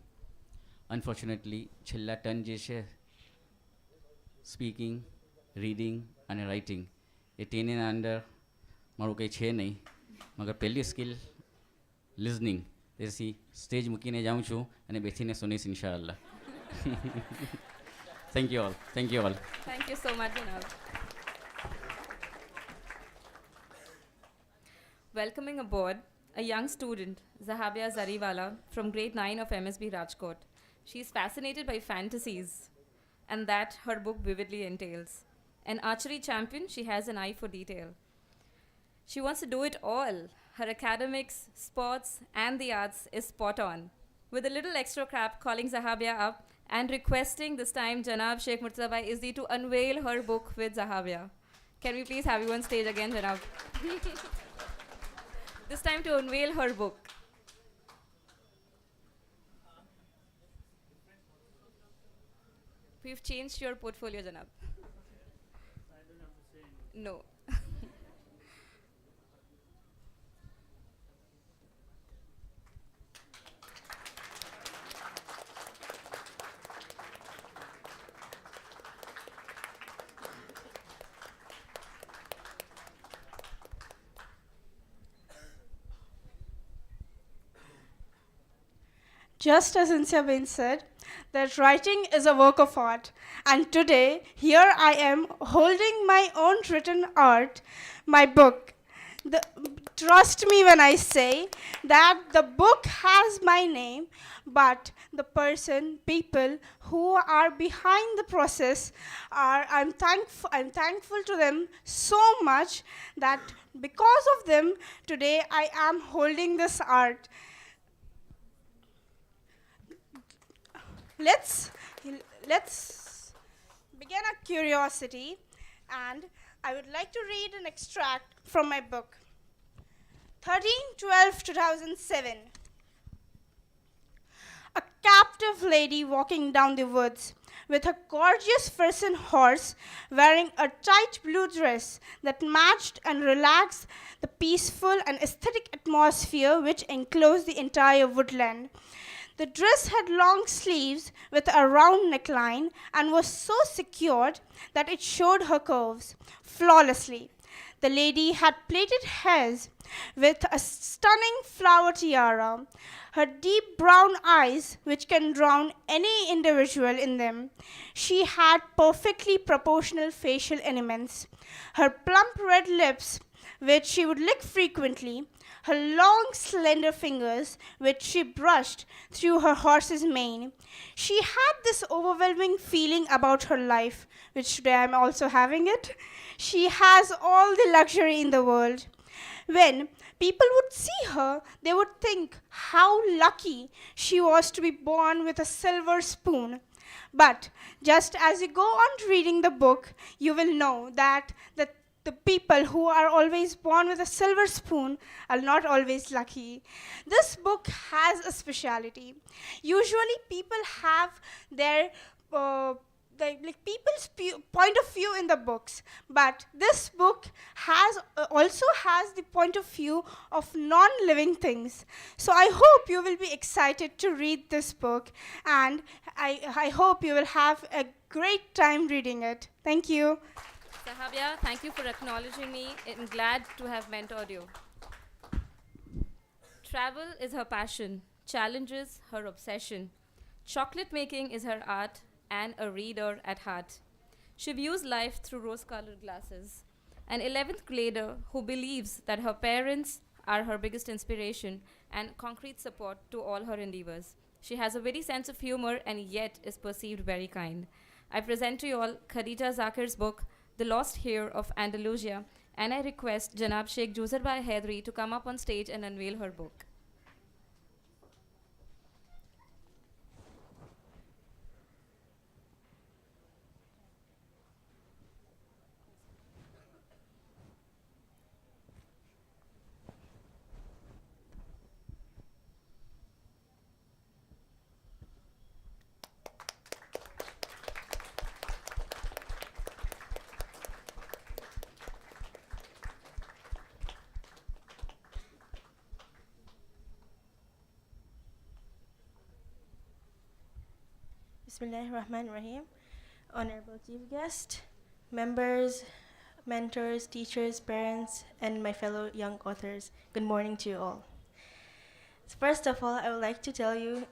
Unfortunately છેલ્લા turn જે છે સ્પીકિંગ રીડિંગ અને રાઇટિંગ એ તેના અંદર મારું કંઈ છે નહીં મગર પહેલી સ્કિલ લિઝનિંગ તેથી સ્ટેજ મૂકીને જાઉં છું અને બેસીને સુનીશ ઇન્શાઅલ્લાહ. Thank you all. Thank you all. Thank you so much, Janab. Welcoming aboard a young student, Zahabia Zariwala, from grade 9 of MSB Rajkot. She is fascinated by fantasies, and that her book vividly entails. An archery champion, she has an eye for detail. She wants to do it all. Her academics, sports, and the arts is spot on. With a little extra crap, calling Zahabia up and requesting this time Janab Sheikh Murtaza Izzi to unveil her book with Zahabia. Can we please have you on stage again, Janab? This time to unveil her book. We've changed your portfolio, Janab. No. Just as Insia said, that writing is a work of art. And today, here I am holding my own written art, my book. Trust me when I say that the book has my name, but the people who are behind the process I'm thankful to them so much that because of them, today I am holding this art. Let's begin our curiosity, and I would like to read an extract from my book. 13/12/2007. A captive lady walking down the woods with a gorgeous Fersen horse wearing a tight blue dress that matched and relaxed the peaceful and aesthetic atmosphere which enclosed the entire woodland. The dress had long sleeves with a round neckline and was so secured that it showed her curves flawlessly. The lady had plaited hairs with a stunning flower tiara. Her deep brown eyes, which can drown any individual in them. She had perfectly proportional facial elements. Her plump red lips, which she would lick frequently, her long, slender fingers, which she brushed through her horse's mane. She had this overwhelming feeling about her life, which today I'm also having it. She has all the luxury in the world. When people would see her, they would think how lucky she was to be born with a silver spoon. But just as you go on reading the book, you will know that the people who are always born with a silver spoon are not always lucky. This book has a speciality. Usually people have their people's point of view in the books, but this book also has the point of view of non-living things. So I hope you will be excited to read this book, and I hope you will have a great time reading it. Thank you. Zahabia, thank you for acknowledging me. I'm glad to have mentored you. Travel is her passion, challenges her obsession. Chocolate making is her art, and a reader at heart. She views life through rose-colored glasses. An 11th grader who believes that her parents are her biggest inspiration and concrete support to all her endeavors. She has a witty sense of humor and yet is perceived very kind. I present to you all Khadija Zakir's book, The Lost Hair of Andalusia, and I request Janab Sheikh Juzarbai Haidri to come up on stage and unveil her book. Bismillahirrahmanirrahim. Honorable Chief Guest, members, mentors, teachers, parents, and my fellow young authors, good morning to you all. First of all, I would like to tell you,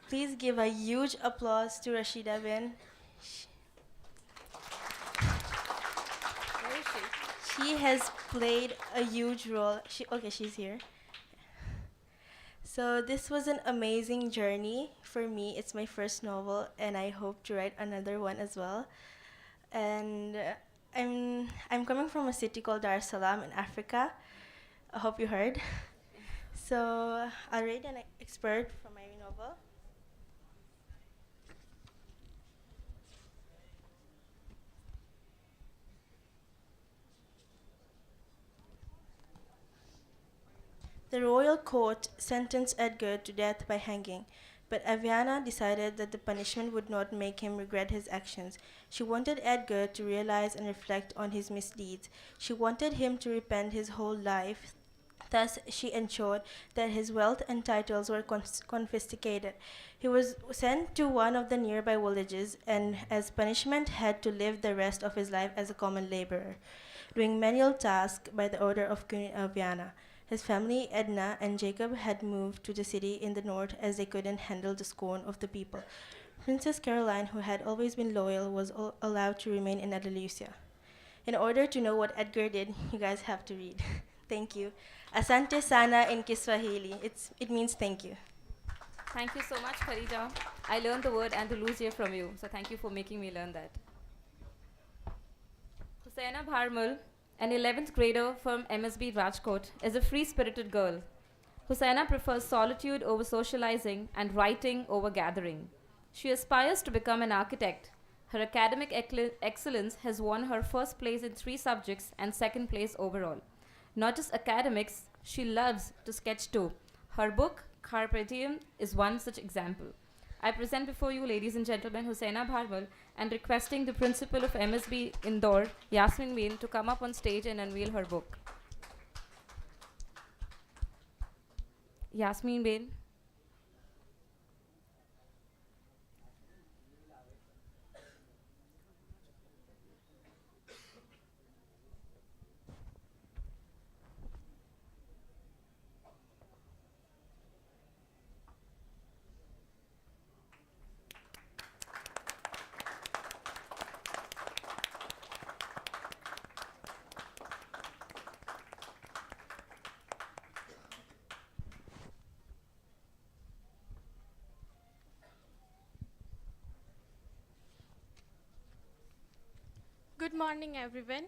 please give a huge applause to Rashida Bin. Where is she? She has played a huge role. She's here. So this was an amazing journey for me. It's my first novel, and I hope to write another one as well. And I'm coming from a city called Dar es Salaam in Africa. I hope you heard. So I'll read an excerpt from my novel. The royal court sentenced Edgar to death by hanging, but Aviana decided that the punishment would not make him regret his actions. She wanted Edgar to realize and reflect on his misdeeds. She wanted him to repent his whole life. Thus, she ensured that his wealth and titles were confiscated. He was sent to one of the nearby villages and, as punishment, had to live the rest of his life as a common laborer, doing menial tasks by the order of Queen Aviana. His family, Edna and Jacob, had moved to the city in the north as they couldn't handle the scorn of the people. Princess Caroline, who had always been loyal, was allowed to remain in Andalusia. In order to know what Edgar did, you guys have to read. Thank you. Asante sana in Kiswahili. It means thank you. Thank you so much, Khadija. I learned the word Andalusia from you, so thank you for making me learn that. Husaina Bharmal, an 11th grader from MSB Rajkot, is a free-spirited girl. Husaina prefers solitude over socializing and writing over gathering. She aspires to become an architect. Her academic excellence has won her first place in 3 subjects and second place overall. Not just academics, she loves to sketch too. Her book, Carpe Diem, is one such example. I present before you, ladies and gentlemen, Husaina Bharmal, and requesting the principal of MSB Indore, Yasmin Bean, to come up on stage and unveil her book. Yasmin Bean. Good morning, everyone.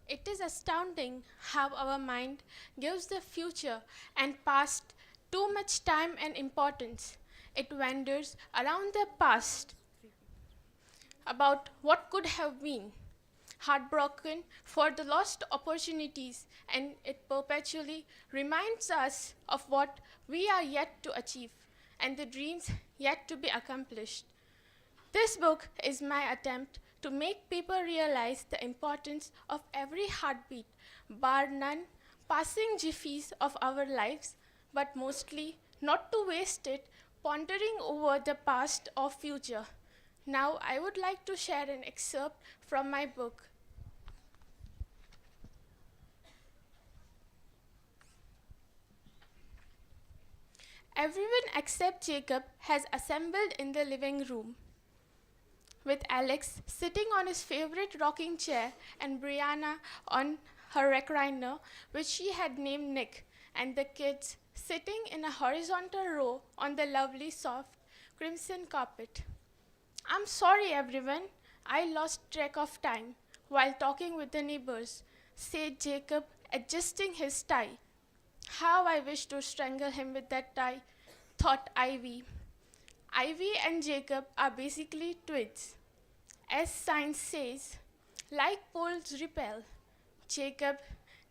It is astounding how our mind gives the future and past too much time and importance. It wanders around the past about what could have been, heartbroken for the lost opportunities, and it perpetually reminds us of what we are yet to achieve and the dreams yet to be accomplished. This book is my attempt to make people realize the importance of every heartbeat, bar none, passing jiffies of our lives, but mostly not to waste it pondering over the past or future. Now I would like to share an excerpt from my book. Everyone except Jacob has assembled in the living room, with Alex sitting on his favorite rocking chair and Brianna on her recliner, which she had named Nick, and the kids sitting in a horizontal row on the lovely soft crimson carpet. I'm sorry, everyone. I lost track of time while talking with the neighbors, said Jacob, adjusting his tie. How I wish to strangle him with that tie, thought Ivy. Ivy and Jacob are basically twins. As science says, like poles repel, Jacob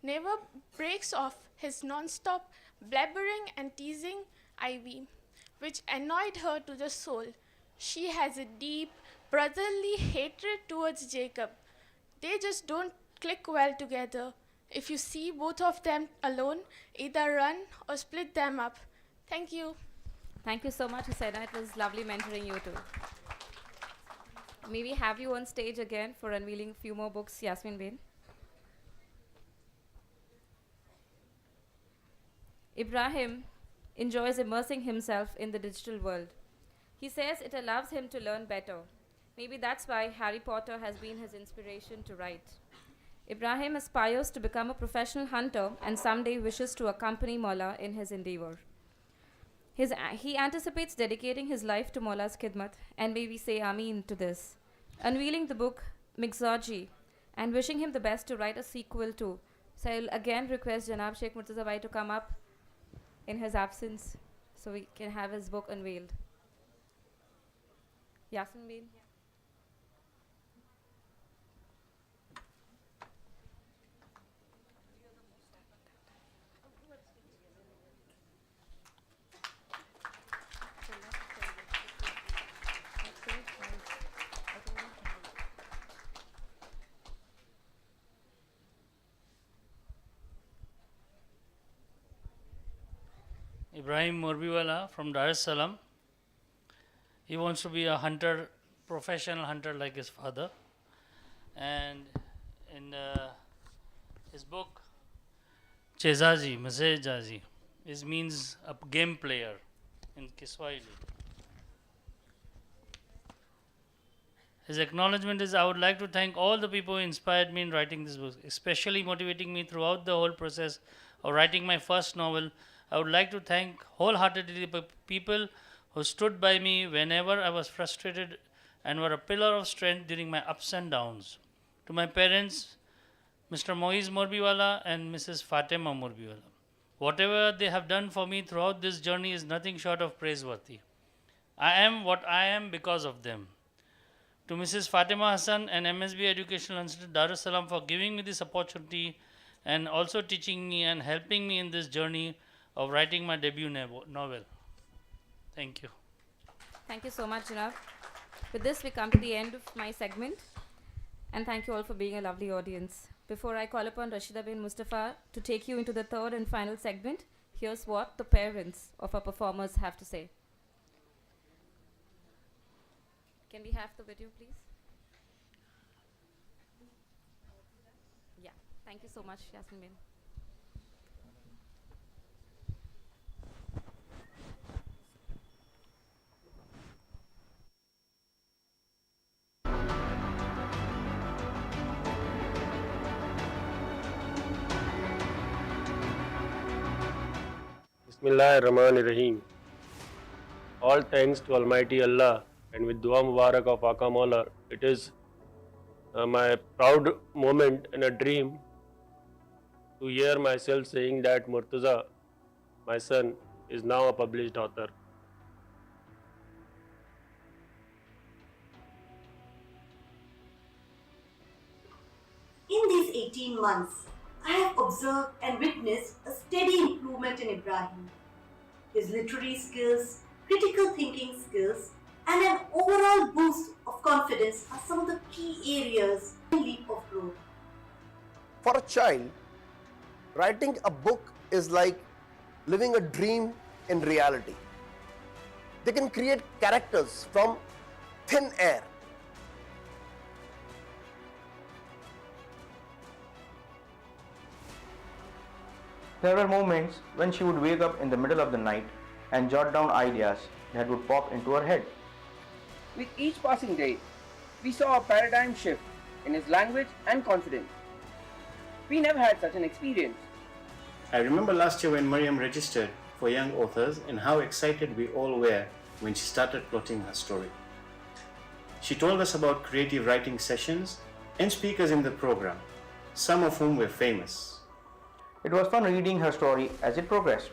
never breaks off his non-stop blabbering and teasing Ivy, which annoyed her to the soul. She has a deep brotherly hatred towards Jacob. They just don't click well together. If you see both of them alone, either run or split them up. Thank you. Thank you so much, Husaina. It was lovely mentoring you too. May we have you on stage again for unveiling a few more books, Yasmin Bain? Ibrahim enjoys immersing himself in the digital world. He says it allows him to learn better. Maybe that's why Harry Potter has been his inspiration to write. Ibrahim aspires to become a professional hunter and someday wishes to accompany Mola in his endeavor. He anticipates dedicating his life to Mola's khidmat, and may we say Ameen to this. Unveiling the book Mixology and wishing him the best to write a sequel too. So I'll again request Janab Sheikh Murtaza Bhai to come up in his absence so we can have his book unveiled. Yasmin Bain. Ibrahim Morbiwala from Dar es Salaam. He wants to be a hunter, professional hunter like his father. And in his book, Chezaji, Masejaji, it means a game player in Kiswahili. His acknowledgement is, I would like to thank all the people who inspired me in writing this book, especially motivating me throughout the whole process of writing my first novel. I would like to thank wholeheartedly people who stood by me whenever I was frustrated and were a pillar of strength during my ups and downs. To my parents, Mr. Moiz Morbiwala and Mrs. Fatima Morbiwala. Whatever they have done for me throughout this journey is nothing short of praiseworthy. I am what I am because of them. To Mrs. Fatima Hassan and MSB Educational Institute Dar es Salaam for giving me this opportunity and also teaching me and helping me in this journey of writing my debut novel. Thank you. Thank you so much, Janab. With this, we come to the end of my segment. And thank you all for being a lovely audience. Before I call upon Rashida bin Mustafa to take you into the third and final segment, here's what the parents of our performers have to say. Can we have the video, please? Yeah. Thank you so much, Yasmin Bain. Bismillahirrahmanirrahim. All thanks to Almighty Allah, and with Dua Mubarak of Aka Maula, it is my proud moment and a dream to hear myself saying that Murtaza, my son, is now a published author. In these 18 months, I have observed and witnessed a steady improvement in Ibrahim. His literary skills, critical thinking skills, and an overall boost of confidence are some of the key areas in leap of growth. For a child, writing a book is like living a dream in reality. They can create characters from thin air. There were moments when she would wake up in the middle of the night and jot down ideas that would pop into her head. With each passing day, we saw a paradigm shift in his language and confidence. We never had such an experience. I remember last year when Mariam registered for young authors and how excited we all were when she started plotting her story. She told us about creative writing sessions and speakers in the program, some of whom were famous. It was fun reading her story as it progressed.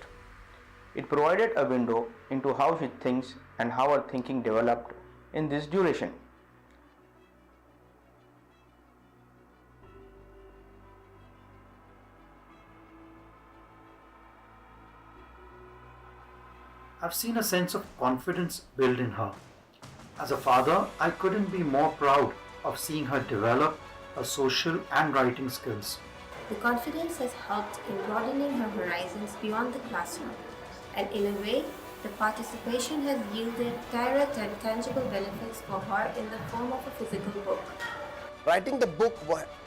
It provided a window into how she thinks and how her thinking developed in this duration. I've seen a sense of confidence build in her. As a father, I couldn't be more proud of seeing her develop her social and writing skills. The confidence has helped in broadening her horizons beyond the classroom, and in a way, the participation has yielded direct and tangible benefits for her in the form of a physical book. Writing the book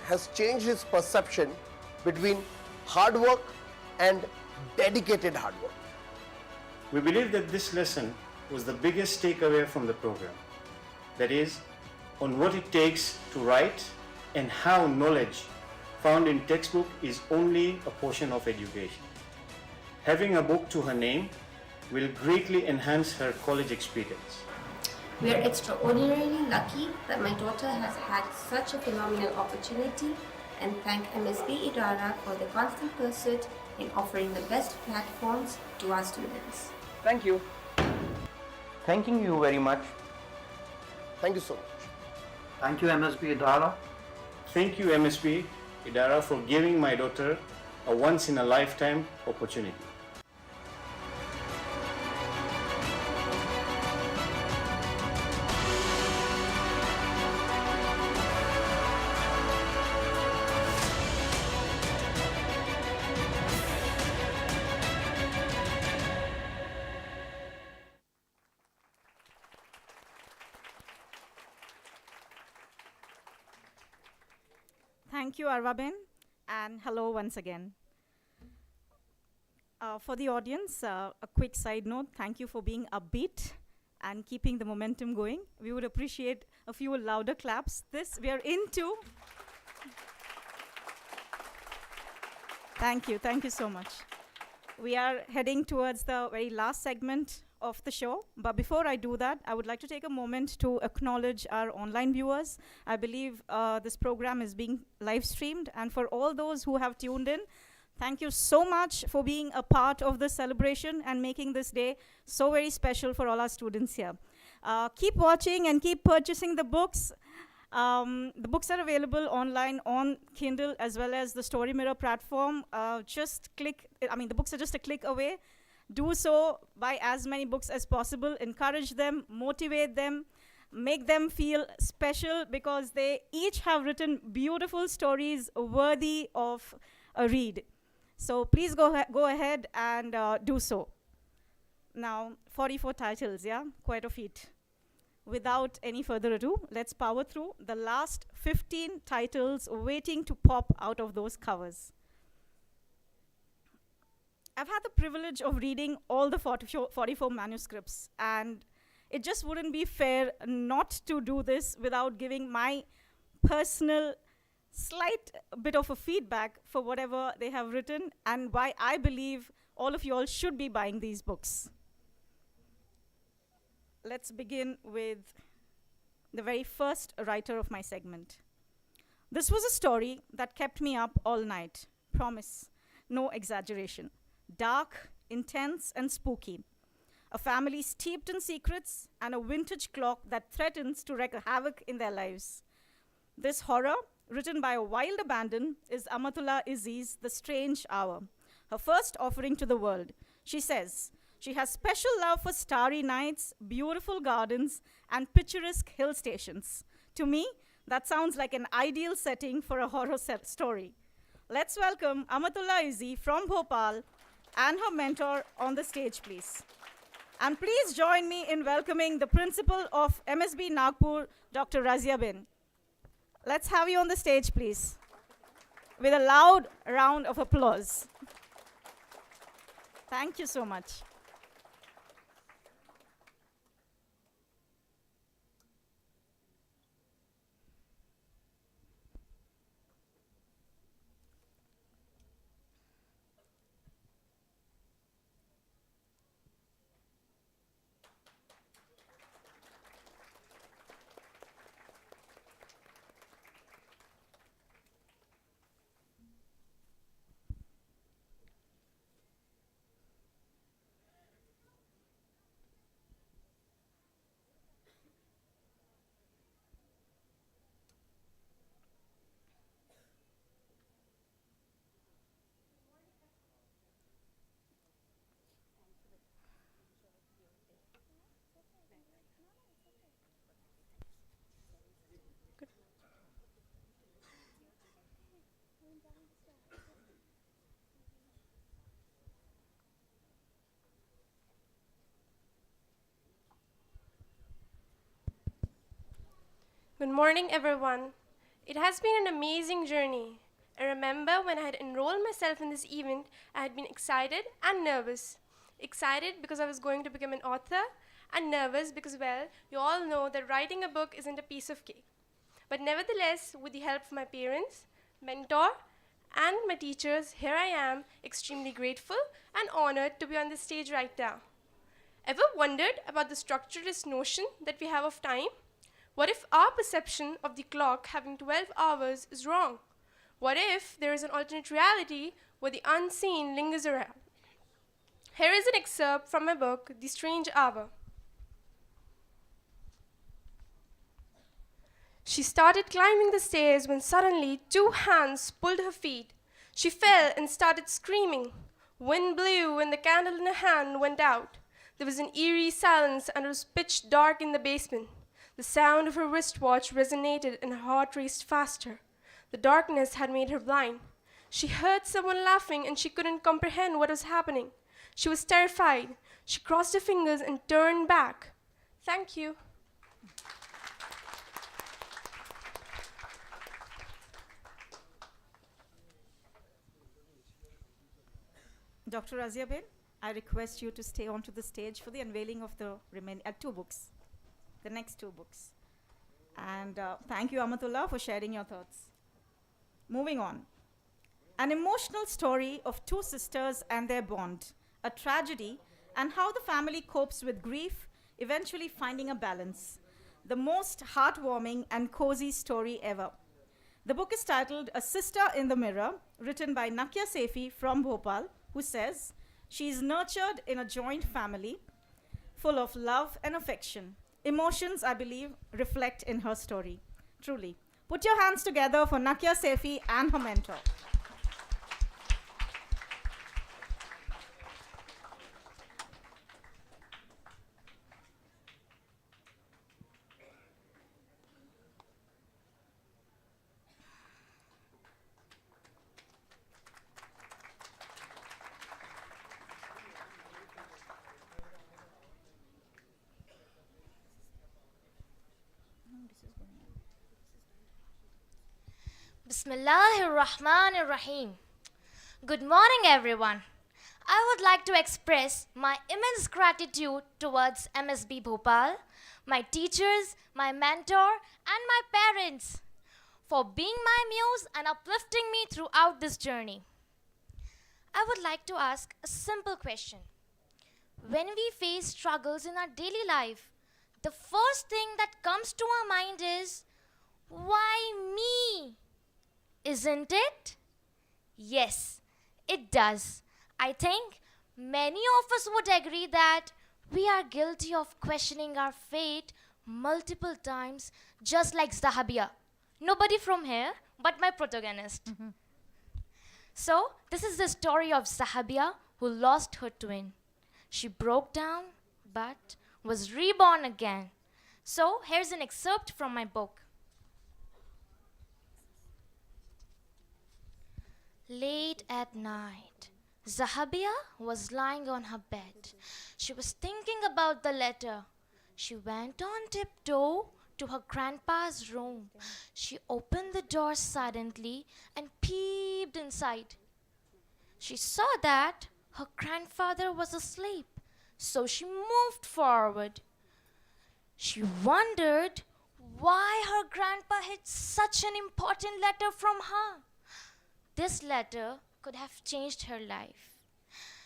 has changed his perception between hard work and dedicated hard work. We believe that this lesson was the biggest takeaway from the program. That is, on what it takes to write and how knowledge found in textbook is only a portion of education. Having a book to her name will greatly enhance her college experience. We are extraordinarily lucky that my daughter has had such a phenomenal opportunity, and thank MSB Idara for the constant pursuit in offering the best platforms to our students. Thank you. Thanking you very much. Thank you so much. Thank you, MSB Idara. Thank you, MSB Idara, for giving my daughter a once-in-a-lifetime opportunity. Thank you, Arvabin, and hello once again. For the audience, a quick side note, thank you for being upbeat and keeping the momentum going. We would appreciate a few louder claps. This we are into. Thank you so much. We are heading towards the very last segment of the show, but before I do that, I would like to take a moment to acknowledge our online viewers. I believe this program is being live streamed, and for all those who have tuned in, thank you so much for being a part of this celebration and making this day so very special for all our students here. Keep watching and keep purchasing the books. The books are available online on Kindle as well as the Story Mirror platform. The books are just a click away. Do so, buy as many books as possible, encourage them, motivate them, make them feel special, because they each have written beautiful stories worthy of a read. So please go ahead and do so. Now, 44 titles, yeah? Quite a feat. Without any further ado, let's power through the last 15 titles waiting to pop out of those covers. I've had the privilege of reading all the 44 manuscripts, and it just wouldn't be fair not to do this without giving my personal slight bit of a feedback for whatever they have written and why I believe all of you all should be buying these books. Let's begin with the very first writer of my segment. This was a story that kept me up all night. Promise, no exaggeration. Dark, intense, and spooky. A family steeped in secrets and a vintage clock that threatens to wreak havoc in their lives. This horror, written by a wild abandon, is Amatullah Izzi's The Strange Hour, her first offering to the world. She says she has special love for starry nights, beautiful gardens, and picturesque hill stations. To me, that sounds like an ideal setting for a horror story. Let's welcome Amatullah Izzi from Bhopal and her mentor on the stage, please. And please join me in welcoming the principal of MSB Nagpur, Dr. Razia Bin. Let's have you on the stage, please, with a loud round of applause. Thank you so much. Good morning, everyone. It has been an amazing journey. I remember when I had enrolled myself in this event, I had been excited and nervous. Excited because I was going to become an author, and nervous because, well, you all know that writing a book isn't a piece of cake. But nevertheless, with the help of my parents, mentor, and my teachers, here I am, extremely grateful and honored to be on this stage right now. Ever wondered about the structuralist notion that we have of time? What if our perception of the clock having 12 hours is wrong? What if there is an alternate reality where the unseen lingers around? Here is an excerpt from my book, The Strange Hour. She started climbing the stairs when suddenly 2 hands pulled her feet. She fell and started screaming. Wind blew and the candle in her hand went out. There was an eerie silence and it was pitch dark in the basement. The sound of her wristwatch resonated and her heart raced faster. The darkness had made her blind. She heard someone laughing and she couldn't comprehend what was happening. She was terrified. She crossed her fingers and turned back. Thank you. Dr. Razia Bin, I request you to stay onto the stage for the unveiling of the remaining 2 books, the next 2 books. And thank you, Amatullah, for sharing your thoughts. Moving on. An emotional story of 2 sisters and their bond, a tragedy, and how the family copes with grief, eventually finding a balance. The most heartwarming and cozy story ever. The book is titled A Sister in the Mirror, written by Nakia Sefi from Bhopal, who says, she is nurtured in a joint family full of love and affection. Emotions, I believe, reflect in her story. Truly. Put your hands together for Nakia Sefi and her mentor. Bismillahirrahmanirrahim. Good morning, everyone. I would like to express my immense gratitude towards MSB Bhopal, my teachers, my mentor, and my parents for being my muse and uplifting me throughout this journey. I would like to ask a simple question. When we face struggles in our daily life, the first thing that comes to our mind is, why me? Isn't it? Yes, it does. I think many of us would agree that we are guilty of questioning our fate multiple times, just like Zahabia. Nobody from here, but my protagonist. So, this is the story of Zahabia who lost her twin. She broke down, but was reborn again. So, here's an excerpt from my book. Late at night, Zahabia was lying on her bed. She was thinking about the letter. She went on tiptoe to her grandpa's room. She opened the door silently and peeped inside. She saw that her grandfather was asleep, so she moved forward. She wondered why her grandpa hid such an important letter from her. This letter could have changed her life.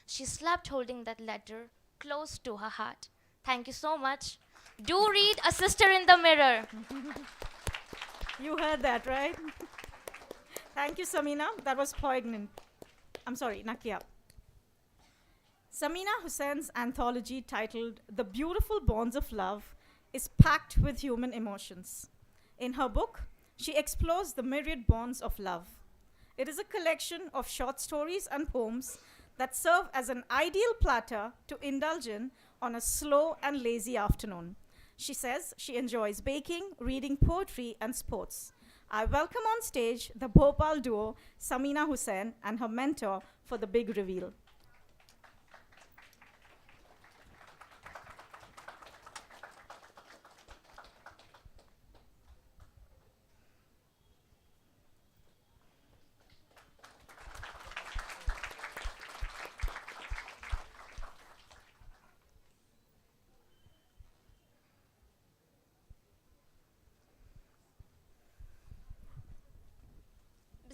She slept holding that letter close to her heart. Thank you so much. Do read A Sister in the Mirror. You heard that, right? Thank you, Samina. That was poignant. I'm sorry, Nakia. Samina Hussein's anthology titled The Beautiful Bonds of Love is packed with human emotions. In her book, she explores the myriad bonds of love. It is a collection of short stories and poems that serve as an ideal platter to indulge in on a slow and lazy afternoon. She says she enjoys baking, reading poetry, and sports. I welcome on stage the Bhopal duo, Samina Hussain and her mentor, for the big reveal.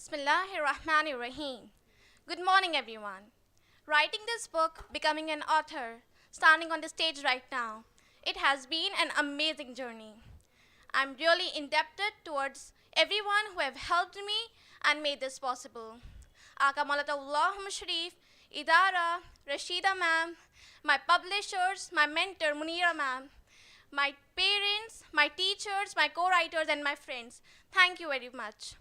Bismillahirrahmanirrahim. Good morning, everyone. Writing this book, becoming an author, standing on the stage right now, it has been an amazing journey. I'm really indebted towards everyone who have helped me and made this possible. Akamalatullah Sharif, Idara, Rashida ma'am, my publishers, my mentor Munira ma'am, my parents, my teachers, my co-writers and my friends. Thank you very much.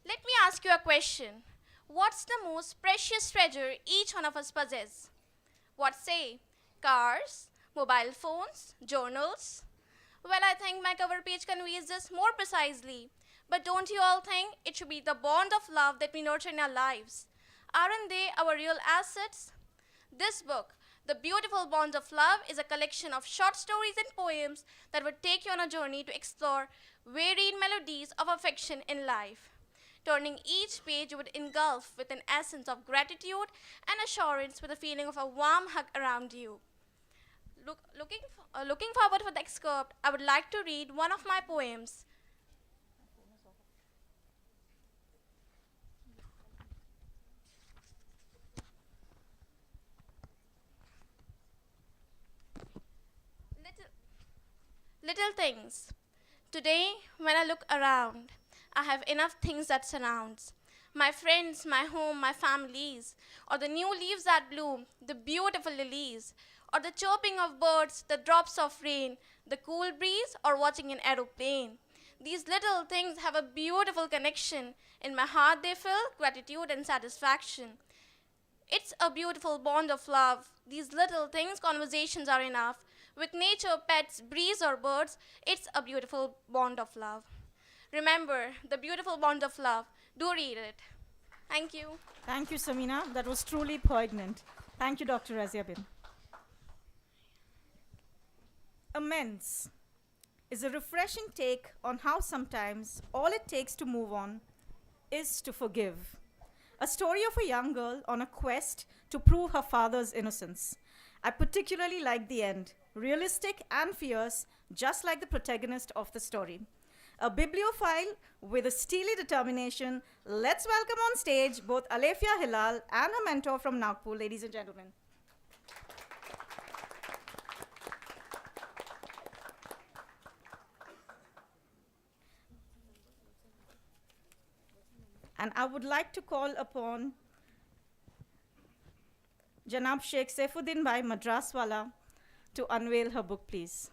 Let me ask you a question. What's the most precious treasure each one of us possess? What say? Cars, mobile phones, journals? Well, I think my cover page conveys this more precisely. But don't you all think it should be the bond of love that we nurture in our lives? Aren't they our real assets? This book, The Beautiful Bonds of Love, is a collection of short stories and poems that would take you on a journey to explore varied melodies of affection in life. Turning each page would engulf with an essence of gratitude and assurance with a feeling of a warm hug around you. Looking forward for the excerpt, I would like to read one of my poems. Little things. Today, when I look around, I have enough things that surrounds. My friends, my home, my families, or the new leaves that bloom, the beautiful lilies, or the chirping of birds, the drops of rain, the cool breeze, or watching an aeroplane. These little things have a beautiful connection. In my heart they feel gratitude and satisfaction. It's a beautiful bond of love. These little things, conversations are enough. With nature, pets, breeze, or birds, it's a beautiful bond of love. Remember, the beautiful bond of love. Do read it. Thank you. Thank you, Samina. That was truly poignant. Thank you, Dr. Razia Bin. Amends is a refreshing take on how sometimes all it takes to move on is to forgive. A story of a young girl on a quest to prove her father's innocence. I particularly like the end, realistic and fierce, just like the protagonist of the story. A bibliophile with a steely determination. Let's welcome on stage both Alefia Hilal and her mentor from Nagpur, ladies and gentlemen. And I would like to call upon Janab Sheikh Saifuddin Bhai Madraswala to unveil her book, please.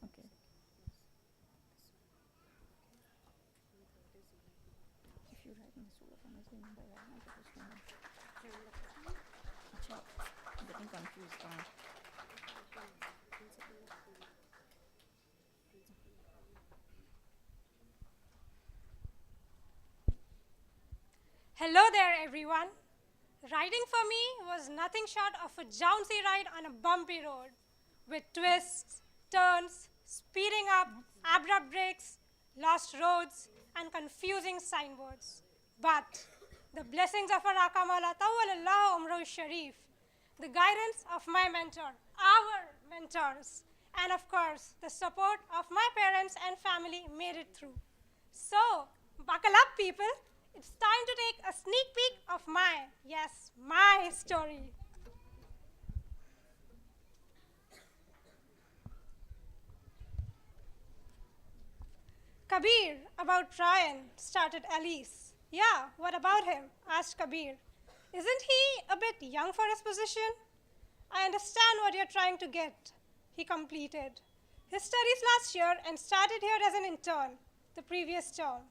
Okay. If you write in the soul of Amazon number, I'm getting confused. Hello there, everyone. Riding for me was nothing short of a jouncey ride on a bumpy road with twists, turns, speeding up, abrupt breaks, lost roads, and confusing signboards. But the blessings of our Akamala Tawwalallahu Umru Sharif, the guidance of my mentor, our mentors, and of course, the support of my parents and family made it through. So, buckle up, people. It's time to take a sneak peek of my story. Kabir, about Ryan, started Alice. Yeah, what about him? Asked Kabir. Isn't he a bit young for his position? I understand what you're trying to get, he completed. His studies last year and started here as an intern the previous term.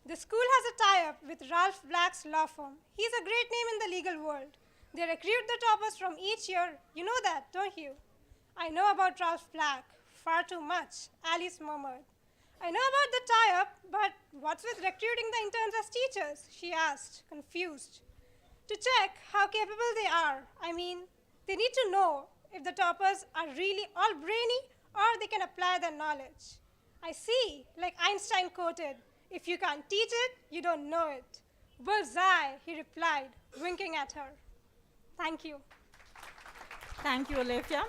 The school has a tie-up with Ralph Black's law firm. He's a great name in the legal world. They recruit the toppers from each year. You know that, don't you? I know about Ralph Black. Far too much, Alice murmured. I know about the tie-up, but what's with recruiting the interns as teachers? She asked, confused. To check how capable they are. I mean, they need to know if the toppers are really all brainy or they can apply their knowledge. I see, like Einstein quoted, if you can't teach it, you don't know it. Bullseye, he replied, winking at her. Thank you. Thank you, Alethea.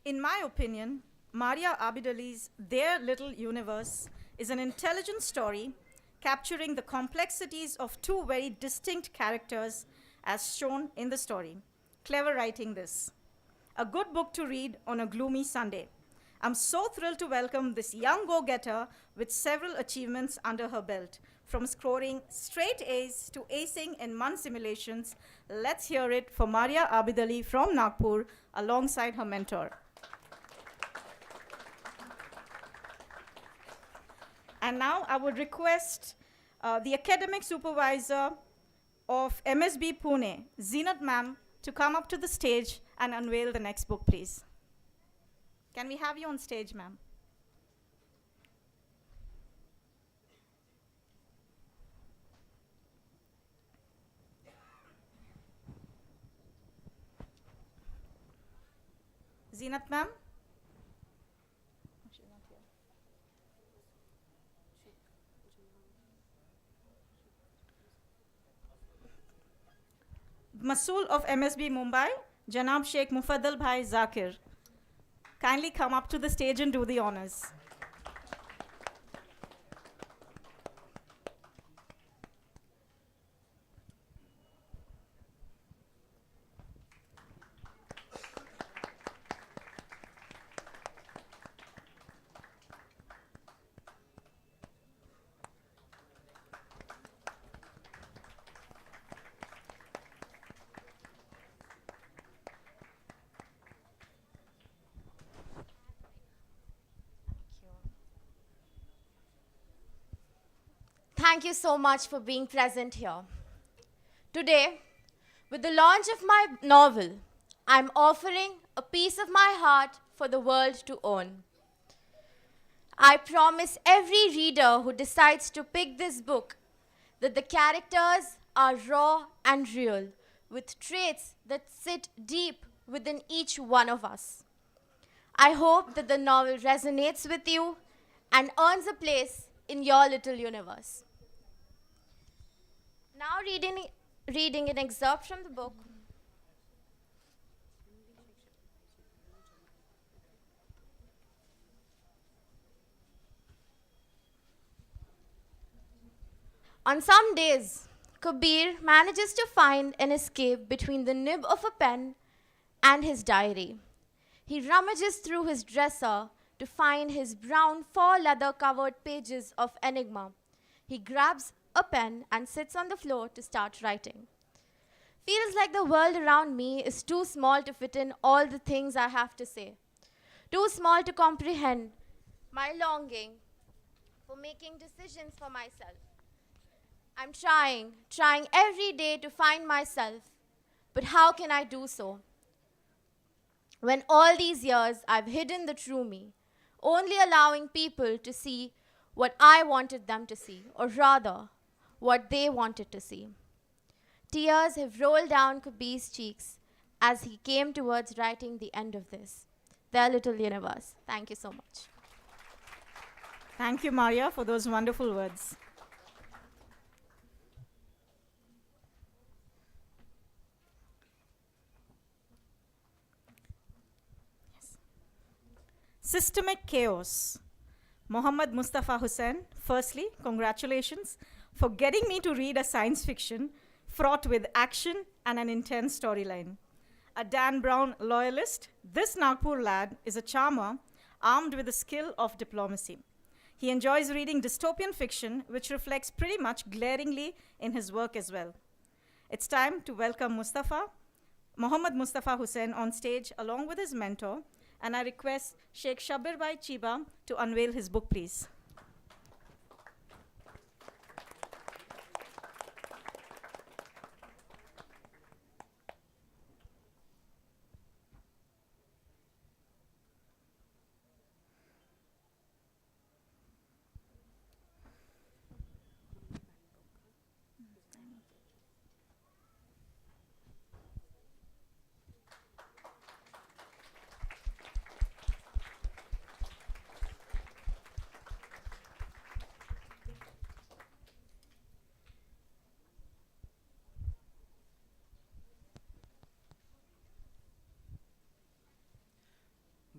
In my opinion, Maria Abidali's Their Little Universe is an intelligent story capturing the complexities of two very distinct characters as shown in the story. Clever writing this. A good book to read on a gloomy Sunday. I'm so thrilled to welcome this young go-getter with several achievements under her belt. From scoring straight A's to acing in MUN simulations, let's hear it for Maria Abidali from Nagpur alongside her mentor. And now I would request the academic supervisor of MSB Pune, Zeenat ma'am, to come up to the stage and unveil the next book, please. Can we have you on stage, ma'am? Zeenat ma'am? Masool of MSB Mumbai, Janab Sheikh Mufaddal Bhai Zakir. Kindly come up to the stage and do the honors. Thank you so much for being present here. Today, with the launch of my novel, I'm offering a piece of my heart for the world to own. I promise every reader who decides to pick this book that the characters are raw and real, with traits that sit deep within each one of us. I hope that the novel resonates with you and earns a place in your little universe. Now reading an excerpt from the book. On some days, Kabir manages to find an escape between the nib of a pen and his diary. He rummages through his dresser to find his brown faux leather-covered pages of Enigma. He grabs a pen and sits on the floor to start writing. Feels like the world around me is too small to fit in all the things I have to say. Too small to comprehend my longing for making decisions for myself. I'm trying every day to find myself, but how can I do so? When all these years I've hidden the true me, only allowing people to see what I wanted them to see, or rather, what they wanted to see. Tears have rolled down Kabir's cheeks as he came towards writing the end of this, Their Little Universe. Thank you so much. Thank you, Maria, for those wonderful words. Systemic Chaos. Mohammad Mustafa Hussain, firstly, congratulations for getting me to read a science fiction fraught with action and an intense storyline. A Dan Brown loyalist, this Nagpur lad is a charmer armed with the skill of diplomacy. He enjoys reading dystopian fiction, which reflects pretty much glaringly in his work as well. It's time to welcome Mohammad Mustafa Hussain on stage along with his mentor, and I request Sheikh Shabir Bhai Chiba to unveil his book, please.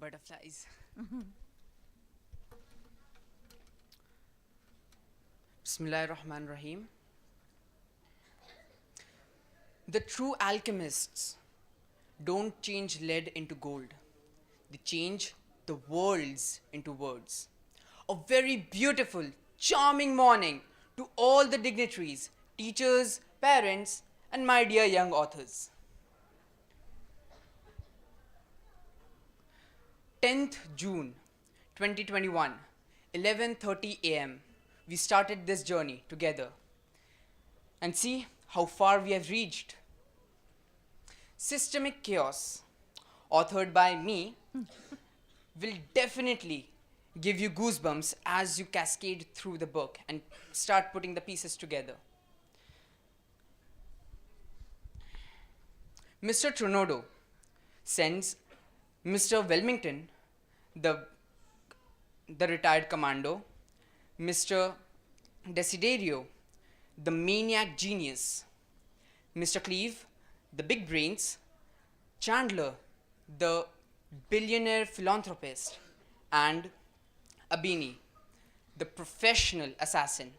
butterflies. Bismillahirrahmanirrahim. The true alchemists don't change lead into gold. They change the worlds into words. A very beautiful, charming morning to all the dignitaries, teachers, parents, and my dear young authors. 10th June 2021, 11:30 a.m. We started this journey together. And see how far we have reached. Systemic Chaos, authored by me, will definitely give you goosebumps as you cascade through the book and start putting the pieces together. Mr. Tronodo sends Mr. Wilmington, the retired commando, Mr. Desiderio, the maniac genius, Mr. Cleve, the big brains, Chandler, the billionaire philanthropist, and Abini, the professional assassin,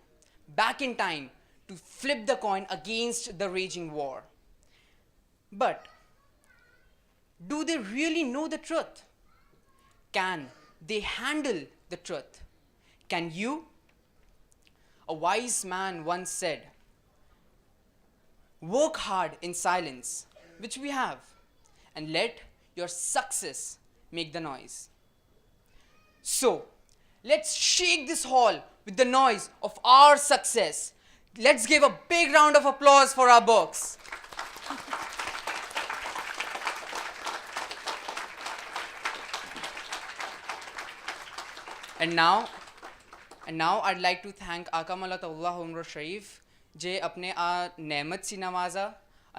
back in time to flip the coin against the raging war. But do they really know the truth? Can they handle the truth? Can you? A wise man once said, work hard in silence, which we have, and let your success make the noise. So, let's shake this hall with the noise of our success. Let's give a big round of applause for our books. And now I'd like to thank Akamalatullah Umar Sharif, जे अपने आ नेमत सी नवाजा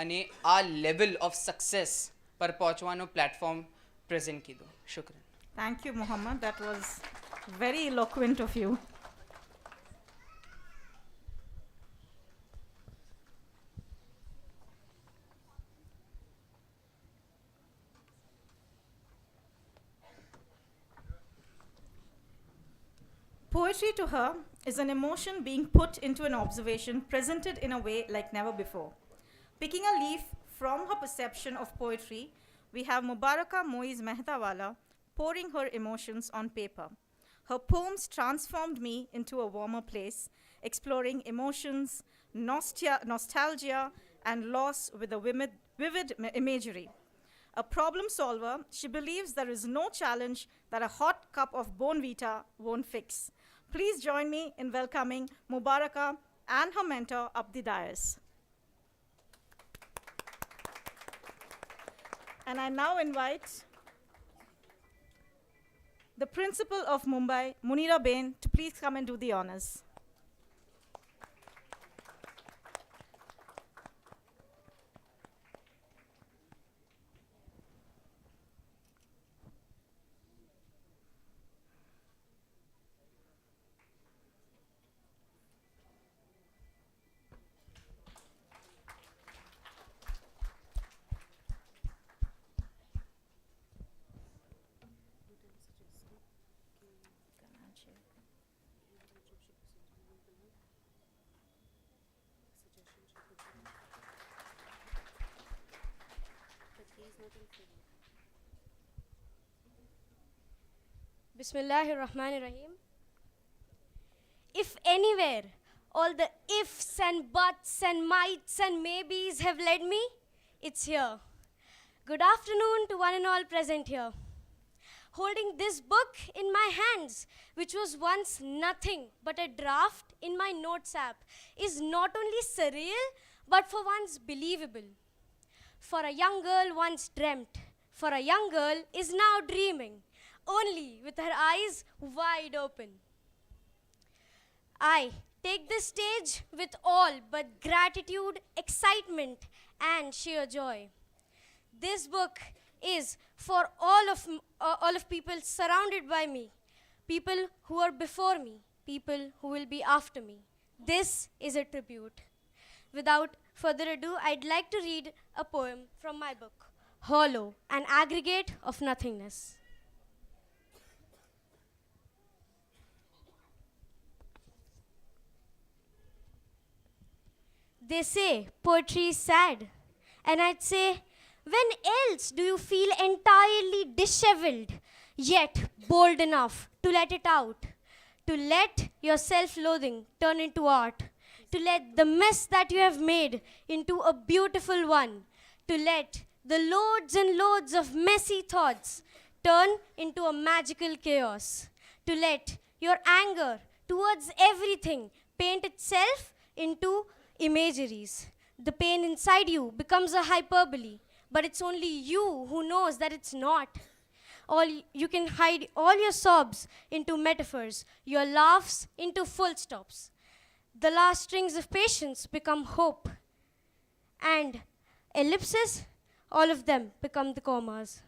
अने आ level of success पर पहुंचवानो platform present की दो शुक्रिया. Thank you, Muhammad. That was very eloquent of you. Poetry to her is an emotion being put into an observation presented in a way like never before. Picking a leaf from her perception of poetry, we have Mubaraka Moiz Mehtawala pouring her emotions on paper. Her poems transformed me into a warmer place, exploring emotions, nostalgia, and loss with a vivid imagery. A problem solver, she believes there is no challenge that a hot cup of Bonvita won't fix. Please join me in welcoming Mubaraka and her mentor up the dais. And I now invite the principal of Mumbai, Munira Bain, to please come and do the honors. Bismillahirrahmanirrahim. If anywhere all the ifs and buts and mights and maybes have led me, it's here. Good afternoon to one and all present here. Holding this book in my hands, which was once nothing but a draft in my notes app, is not only surreal, but for once believable. For a young girl once dreamt, for a young girl is now dreaming, only with her eyes wide open. I take this stage with all but gratitude, excitement, and sheer joy. This book is for all of people surrounded by me, people who are before me, people who will be after me. This is a tribute. Without further ado, I'd like to read a poem from my book, Hollow, an aggregate of nothingness. They say poetry is sad. And I'd say, when else do you feel entirely disheveled, yet bold enough to let it out? To let your self-loathing turn into art? To let the mess that you have made into a beautiful one? To let the loads and loads of messy thoughts turn into a magical chaos? To let your anger towards everything paint itself into imageries? The pain inside you becomes a hyperbole, but it's only you who knows that it's not. You can hide all your sobs into metaphors, your laughs into full stops. The last strings of patience become hope, and ellipses, all of them become the commas.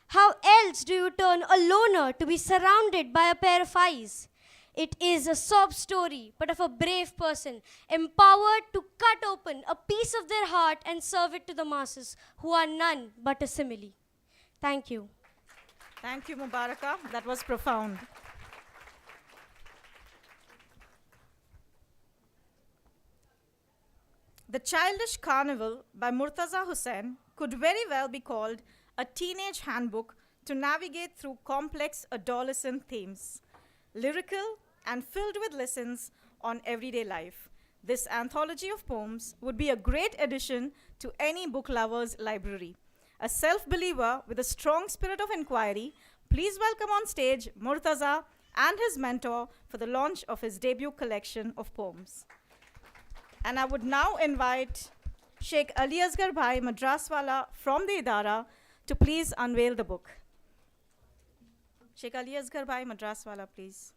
How else do you turn a loner to be surrounded by a pair of eyes? It is a sob story, but of a brave person, empowered to cut open a piece of their heart and serve it to the masses, who are none but a simile. Thank you. Thank you, Mubaraka. That was profound. The Childish Carnival by Murtaza Hussain could very well be called a teenage handbook to navigate through complex adolescent themes, lyrical and filled with lessons on everyday life. This anthology of poems would be a great addition to any book lover's library. A self-believer with a strong spirit of inquiry, please welcome on stage Murtaza and his mentor for the launch of his debut collection of poems. And I would now invite Sheikh Ali Asghar Bhai Madraswala from the Idara to please unveil the book. Sheikh Ali Asghar Bhai Madraswala, please.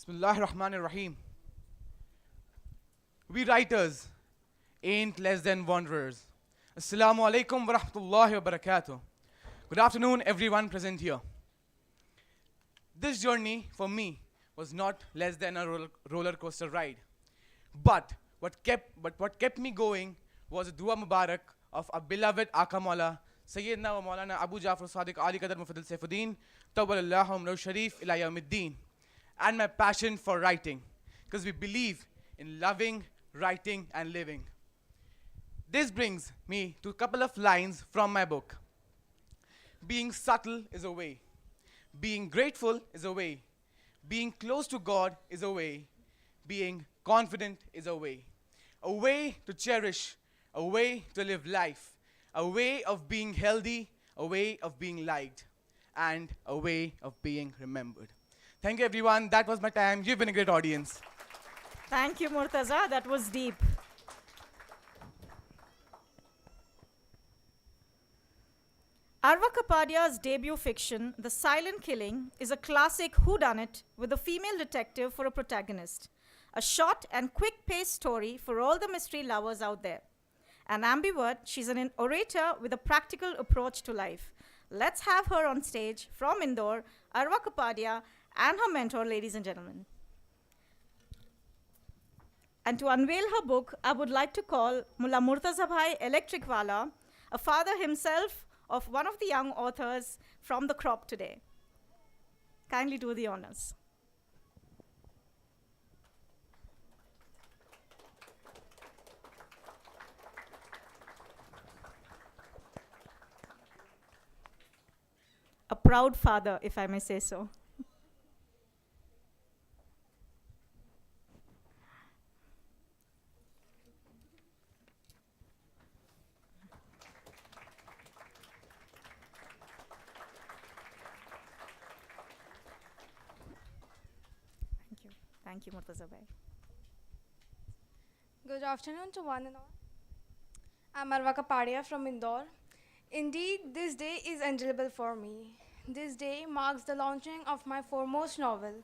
Bismillahir Rahmanir Rahim. We writers ain't less than wanderers. Assalamu alaikum wa rahmatullahi wa barakatuh. Good afternoon, everyone present here. This journey for me was not less than a roller coaster ride. But what kept me going was a dua mubarak of our beloved Aka Maula, Sayyidina wa Maulana Abu Jafar Sadiq Ali Qadar Mufaddal Saifuddin, Tawwalallahu Umrahu Sharif ila Yawmiddin, and my passion for writing, because we believe in loving, writing, and living. This brings me to a couple of lines from my book. Being subtle is a way. Being grateful is a way. Being close to God is a way. Being confident is a way. A way to cherish, a way to live life, a way of being healthy, a way of being liked, and a way of being remembered. Thank you, everyone. That was my time. You've been a great audience. Thank you, Murtaza. That was deep. Arwa Kapadia's debut fiction, The Silent Killing, is a classic whodunit with a female detective for a protagonist. A short and quick-paced story for all the mystery lovers out there. An ambivert, she's an orator with a practical approach to life. Let's have her on stage from Indore, Arwa Kapadia, and her mentor, ladies and gentlemen. And to unveil her book, I would like to call Mullah Murtaza Bhai Electricwala, a father himself of one of the young authors from the crop today. Kindly do the honors. A proud father, if I may say so. Thank you, Murtaza Bhai. Good afternoon to one and all. I'm Arwa Kapadia from Indore. Indeed, this day is enjoyable for me. This day marks the launching of my foremost novel,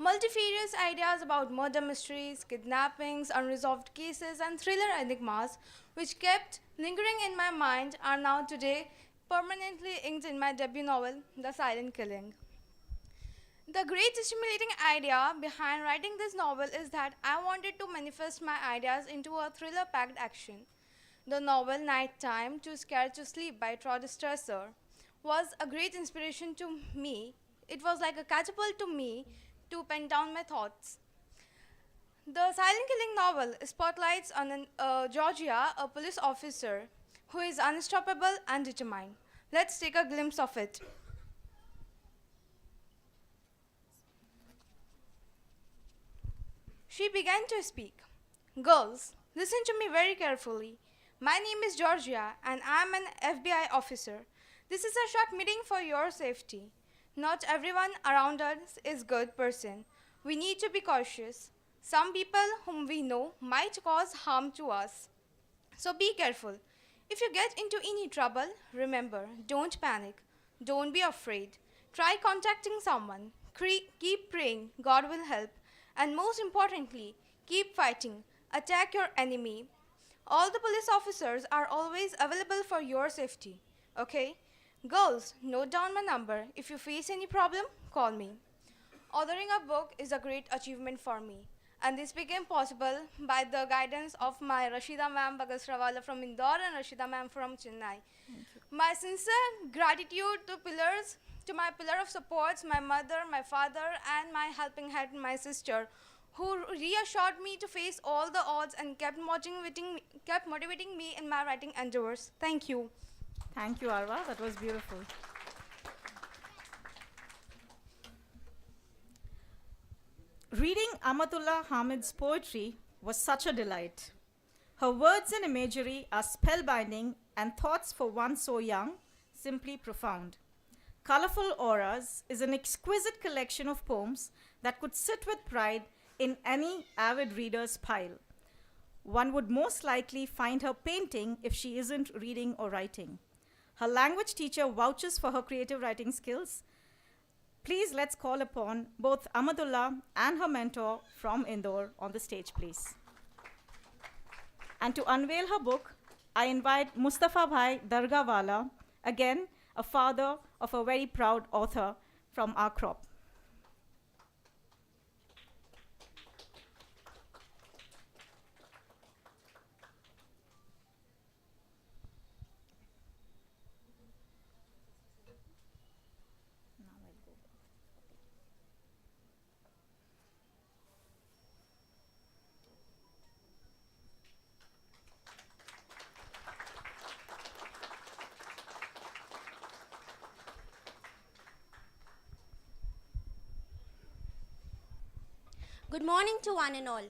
Multifarious ideas about murder mysteries, kidnappings, unresolved cases, and thriller enigmas, which kept lingering in my mind, are now today permanently inked in my debut novel, The Silent Killing. The great stimulating idea behind writing this novel is that I wanted to manifest my ideas into a thriller-packed action. The novel Nighttime, Too Scared to Sleep by Todd Strasser was a great inspiration to me. It was like a catapult to me to pen down my thoughts. The Silent Killing novel spotlights on Georgia, a police officer who is unstoppable and determined. Let's take a glimpse of it. She began to speak. Girls, listen to me very carefully. My name is Georgia and I am an FBI officer. This is a short meeting for your safety. Not everyone around us is a good person. We need to be cautious. Some people whom we know might cause harm to us. So be careful. If you get into any trouble, remember, don't panic. Don't be afraid. Try contacting someone. Keep praying. God will help. And most importantly, keep fighting. Attack your enemy. All the police officers are always available for your safety. Okay? Girls, note down my number. If you face any problem, call me. Authoring a book is a great achievement for me. And this became possible by the guidance of my Rashida ma'am Bagasrawala from Indore and Rashida ma'am from Chennai. My sincere gratitude to my pillar of supports, my mother, my father, and my helping hand, my sister, who reassured me to face all the odds and kept motivating me in my writing endeavors. Thank you. Thank you, Arwa. That was beautiful. Reading Amatullah Hamid's poetry was such a delight. Her words and imagery are spellbinding and thoughts for one so young, simply profound. Colorful Auras is an exquisite collection of poems that could sit with pride in any avid reader's pile. One would most likely find her painting if she isn't reading or writing. Her language teacher vouches for her creative writing skills. Please let's call upon both Amadullah and her mentor from Indore on the stage, please. And to unveil her book, I invite Mustafa Bhai Dargawala, again a father of a very proud author from our crop. Good morning to one and all.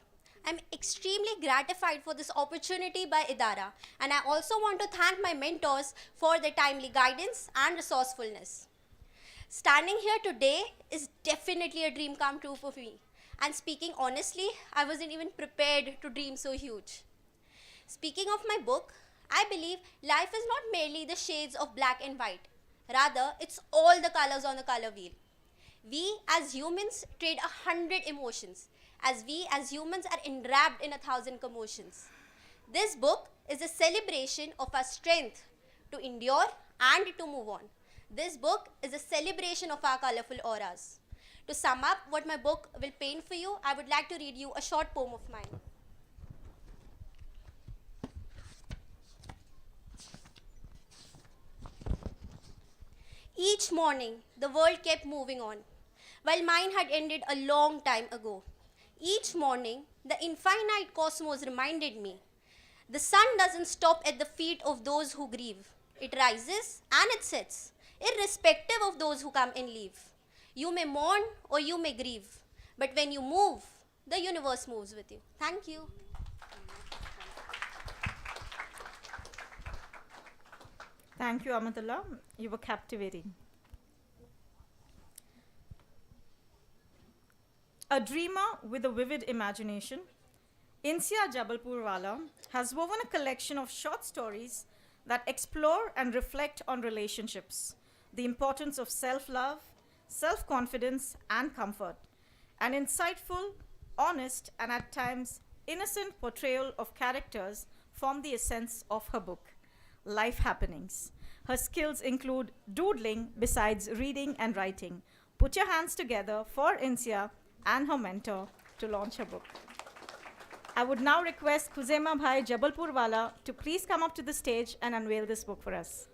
I'm extremely gratified for this opportunity by Idara, and I also want to thank my mentors for their timely guidance and resourcefulness. Standing here today is definitely a dream come true for me. And speaking honestly, I wasn't even prepared to dream so huge. Speaking of my book, I believe life is not merely the shades of black and white. Rather, it's all the colors on the color wheel. We as humans trade 100 emotions, as we as humans are enwrapped in 1,000 commotions. This book is a celebration of our strength to endure and to move on. This book is a celebration of our colorful auras. To sum up what my book will paint for you, I would like to read you a short poem of mine. Each morning, the world kept moving on, while mine had ended a long time ago. Each morning, the infinite cosmos reminded me, the sun doesn't stop at the feet of those who grieve. It rises and it sets, irrespective of those who come and leave. You may mourn or you may grieve, but when you move, the universe moves with you. Thank you. Thank you, Amatullah. You were captivating. A dreamer with a vivid imagination, Insia Jabalpurwala has woven a collection of short stories that explore and reflect on relationships, the importance of self-love, self-confidence, and comfort, An insightful, honest, and at times innocent portrayal of characters form the essence of her book, Life Happenings. Her skills include doodling besides reading and writing. Put your hands together for Insia and her mentor to launch her book. I would now request Khuzema Bhai Jabalpurwala to please come up to the stage and unveil this book for us.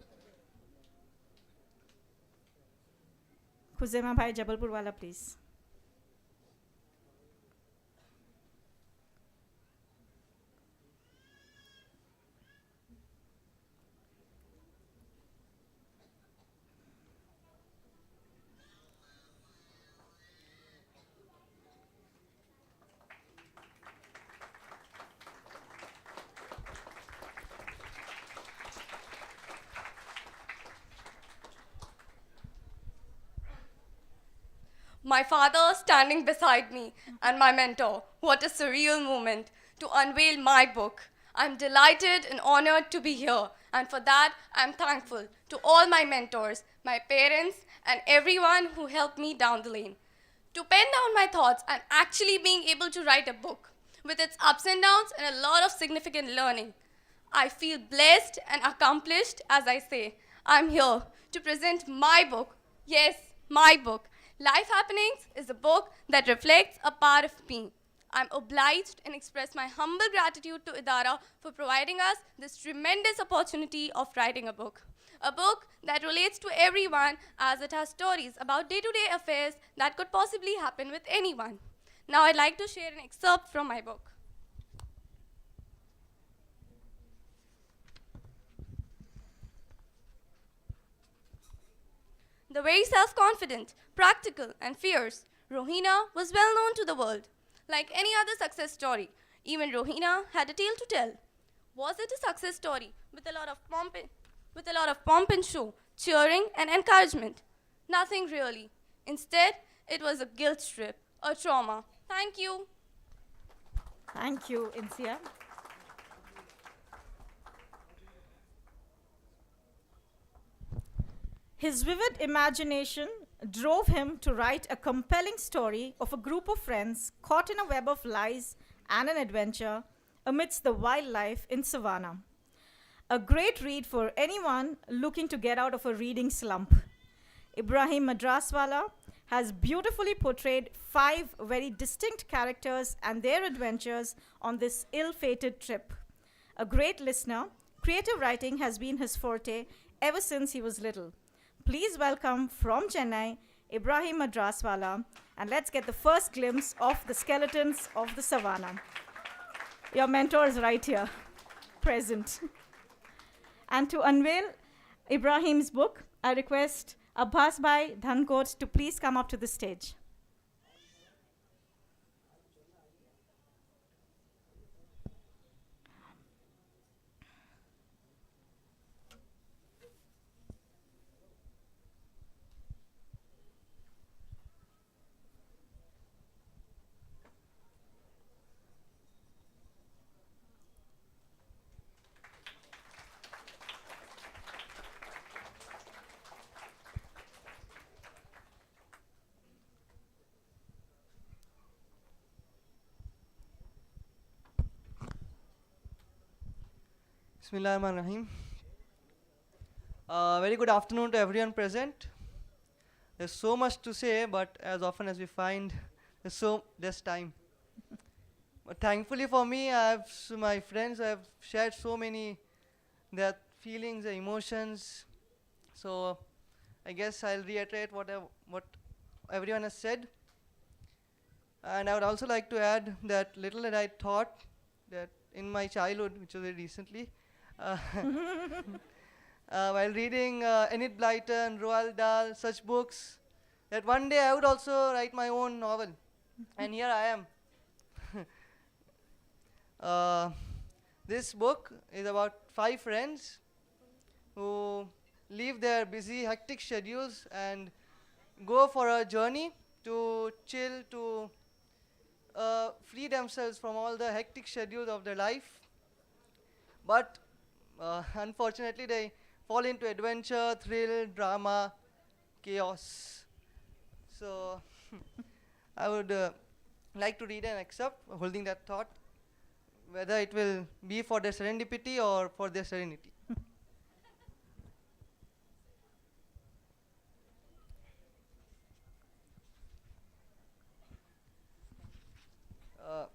Khuzema Bhai Jabalpurwala, please. My father standing beside me and my mentor. What a surreal moment to unveil my book. I'm delighted and honored to be here, and for that, I'm thankful to all my mentors, my parents, and everyone who helped me down the lane. To pen down my thoughts and actually being able to write a book with its ups and downs and a lot of significant learning. I feel blessed and accomplished as I say. I'm here to present my book. Yes, my book. Life Happenings is a book that reflects a part of me. I'm obliged and express my humble gratitude to Idara for providing us this tremendous opportunity of writing a book. A book that relates to everyone as it has stories about day-to-day affairs that could possibly happen with anyone. Now I'd like to share an excerpt from my book. The very self-confident, practical, and fierce, Rohina was well known to the world. Like any other success story, even Rohina had a tale to tell. Was it a success story with a lot of pomp and show, cheering, and encouragement? Nothing really. Instead, it was a guilt trip, a trauma. Thank you. Thank you, Insia. His vivid imagination drove him to write a compelling story of a group of friends caught in a web of lies and an adventure amidst the wildlife in Savannah. A great read for anyone looking to get out of a reading slump. Ibrahim Madraswala has beautifully portrayed 5 very distinct characters and their adventures on this ill-fated trip. A great listener, creative writing has been his forte ever since he was little. Please welcome from Chennai, Ibrahim Madraswala, and let's get the first glimpse of the skeletons of the savannah. Your mentor is right here, present. And to unveil Ibrahim's book, I request Abbas Bhai Dhankot to please come up to the stage. Bismillahirrahmanirrahim. Very good afternoon to everyone present. There's so much to say, but as often as we find, there's so less time. But thankfully for me, my friends have shared so many their feelings, their emotions. So I guess I'll reiterate what everyone has said. And I would also like to add that little that I thought that in my childhood, which was very recently, while reading Enid Blyton, Roald Dahl, such books, that one day I would also write my own novel. And here I am. This book is about 5 friends who leave their busy, hectic schedules and go for a journey to chill, to free themselves from all the hectic schedules of their life. But unfortunately, they fall into adventure, thrill, drama, chaos. So I would like to read an excerpt holding that thought, whether it will be for their serendipity or for their serenity. Uh,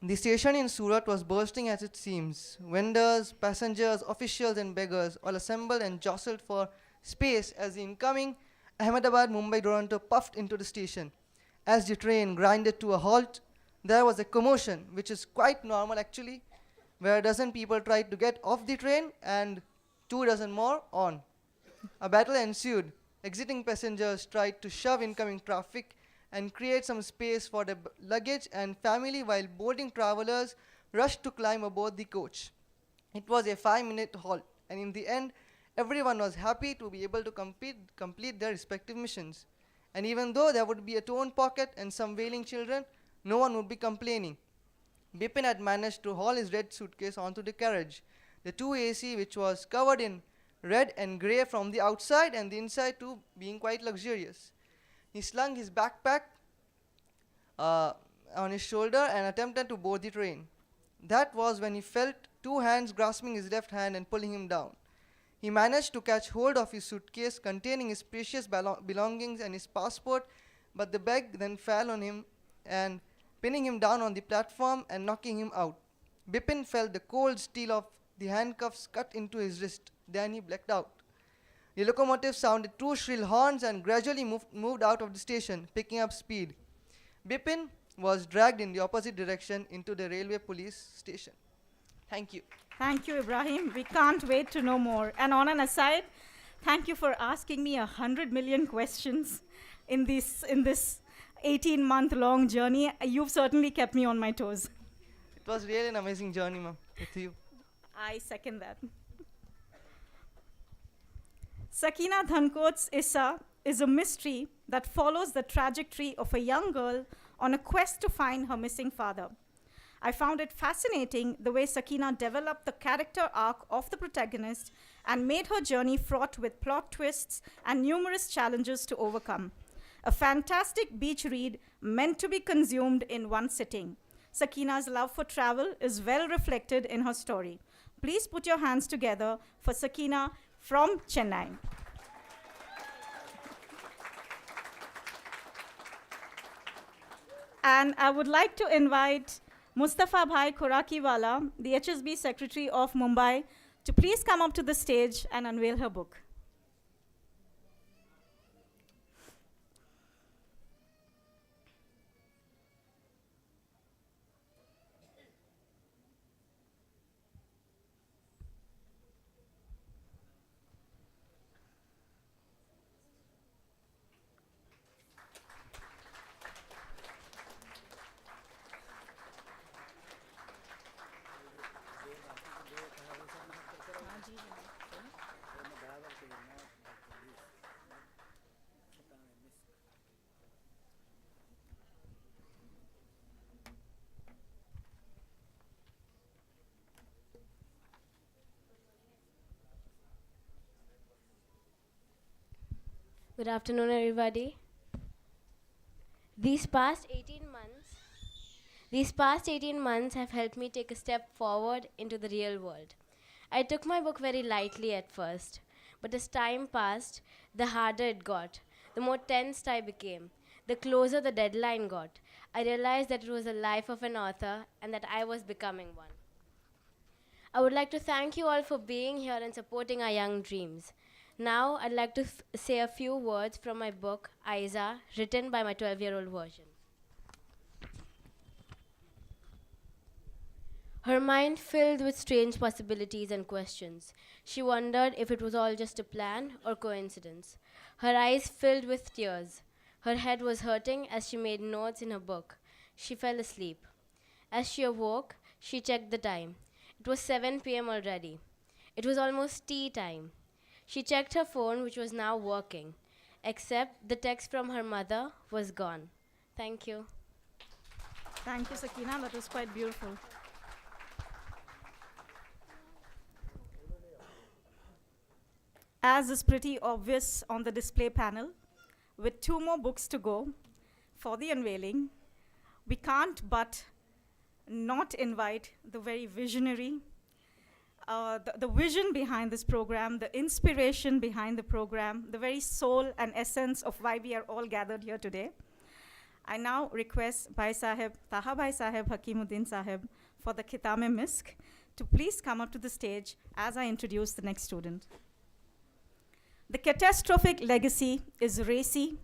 The station in Surat was bursting at its seams. Vendors, passengers, officials, and beggars all assembled and jostled for space as the incoming Ahmedabad Mumbai Duronto puffed into the station. As the train grinded to a halt, there was a commotion, which is quite normal actually, where a dozen people tried to get off the train and 2 dozen more on. A battle ensued. Exiting passengers tried to shove incoming traffic and create some space for the luggage and family, while boarding travelers rushed to climb aboard the coach. It was a 5-minute halt, and in the end, everyone was happy to be able to complete their respective missions. And even though there would be a torn pocket and some wailing children, no one would be complaining. Bipin had managed to haul his red suitcase onto the carriage. The 2AC, which was covered in red and grey from the outside and the inside too being quite luxurious. He slung his backpack on his shoulder and attempted to board the train. That was when he felt 2 hands grasping his left hand and pulling him down. He managed to catch hold of his suitcase containing his precious belongings and his passport, but the bag then fell on him and pinning him down on the platform and knocking him out. Bipin felt the cold steel of the handcuffs cut into his wrist. Then he blacked out. The locomotive sounded 2 shrill horns and gradually moved out of the station, picking up speed. Bipin was dragged in the opposite direction into the railway police station. Thank you. Thank you, Ibrahim. We can't wait to know more. And on an aside, thank you for asking me 100 million questions in this 18-month-long journey. You've certainly kept me on my toes. It was really an amazing journey, ma'am, with you. I second that. Sakina Dhankot's Issa is a mystery that follows the trajectory of a young girl on a quest to find her missing father. I found it fascinating the way Sakina developed the character arc of the protagonist and made her journey fraught with plot twists and numerous challenges to overcome. A fantastic beach read meant to be consumed in one sitting. Sakina's love for travel is well reflected in her story. Please put your hands together for Sakina from Chennai. And I would like to invite Mustafa Bhai Khorakiwala, the HSB Secretary of Mumbai, to please come up to the stage and unveil her book. Good afternoon, everybody. These past 18 months have helped me take a step forward into the real world. I took my book very lightly at first, but as time passed, the harder it got, the more tensed I became, the closer the deadline got. I realized that it was the life of an author and that I was becoming one. I would like to thank you all for being here and supporting our young dreams. Now, I'd like to say a few words from my book, Aiza, written by my 12-year-old version. Her mind filled with strange possibilities and questions. She wondered if it was all just a plan or coincidence. Her eyes filled with tears. Her head was hurting as she made notes in her book. She fell asleep. As she awoke, she checked the time. It was 7 p.m. already. It was almost tea time. She checked her phone, which was now working, except the text from her mother was gone. Thank you. Thank you, Sakina. That was quite beautiful. As is pretty obvious on the display panel, with 2 more books to go, for the unveiling, we can't but not invite the very visionary, the vision behind this program, the inspiration behind the program, the very soul and essence of why we are all gathered here today. I now request Bhai Saheb, Taha Bhai Saheb, Hakimuddin Saheb, for the Khitame Misk to please come up to the stage as I introduce the next student. The catastrophic legacy is racy,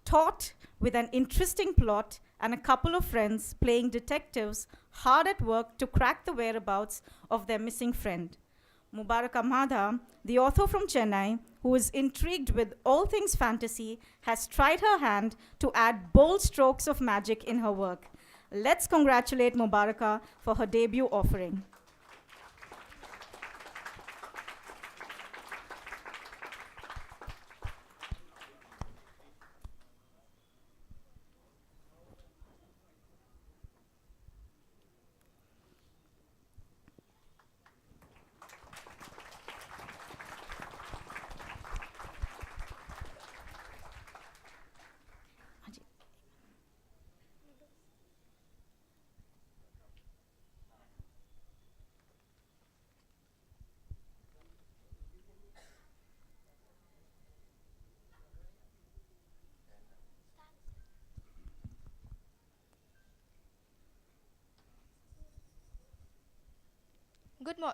taught with an interesting plot and a couple of friends playing detectives hard at work to crack the whereabouts of their missing friend. Mubaraka Madha, the author from Chennai, who is intrigued with all things fantasy, has tried her hand to add bold strokes of magic in her work. Let's congratulate Mubaraka for her debut offering.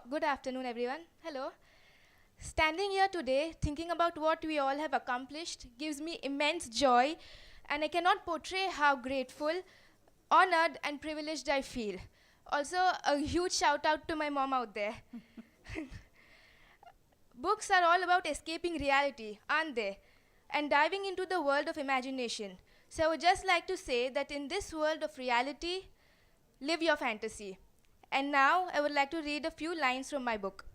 Good afternoon, everyone. Hello. Standing here today, thinking about what we all have accomplished, gives me immense joy, and I cannot portray how grateful, honored, and privileged I feel. Also, a huge shout out to my mom out there. Books are all about escaping reality, aren't they? And diving into the world of imagination. So I would just like to say that in this world of reality, live your fantasy. And now I would like to read a few lines from my book.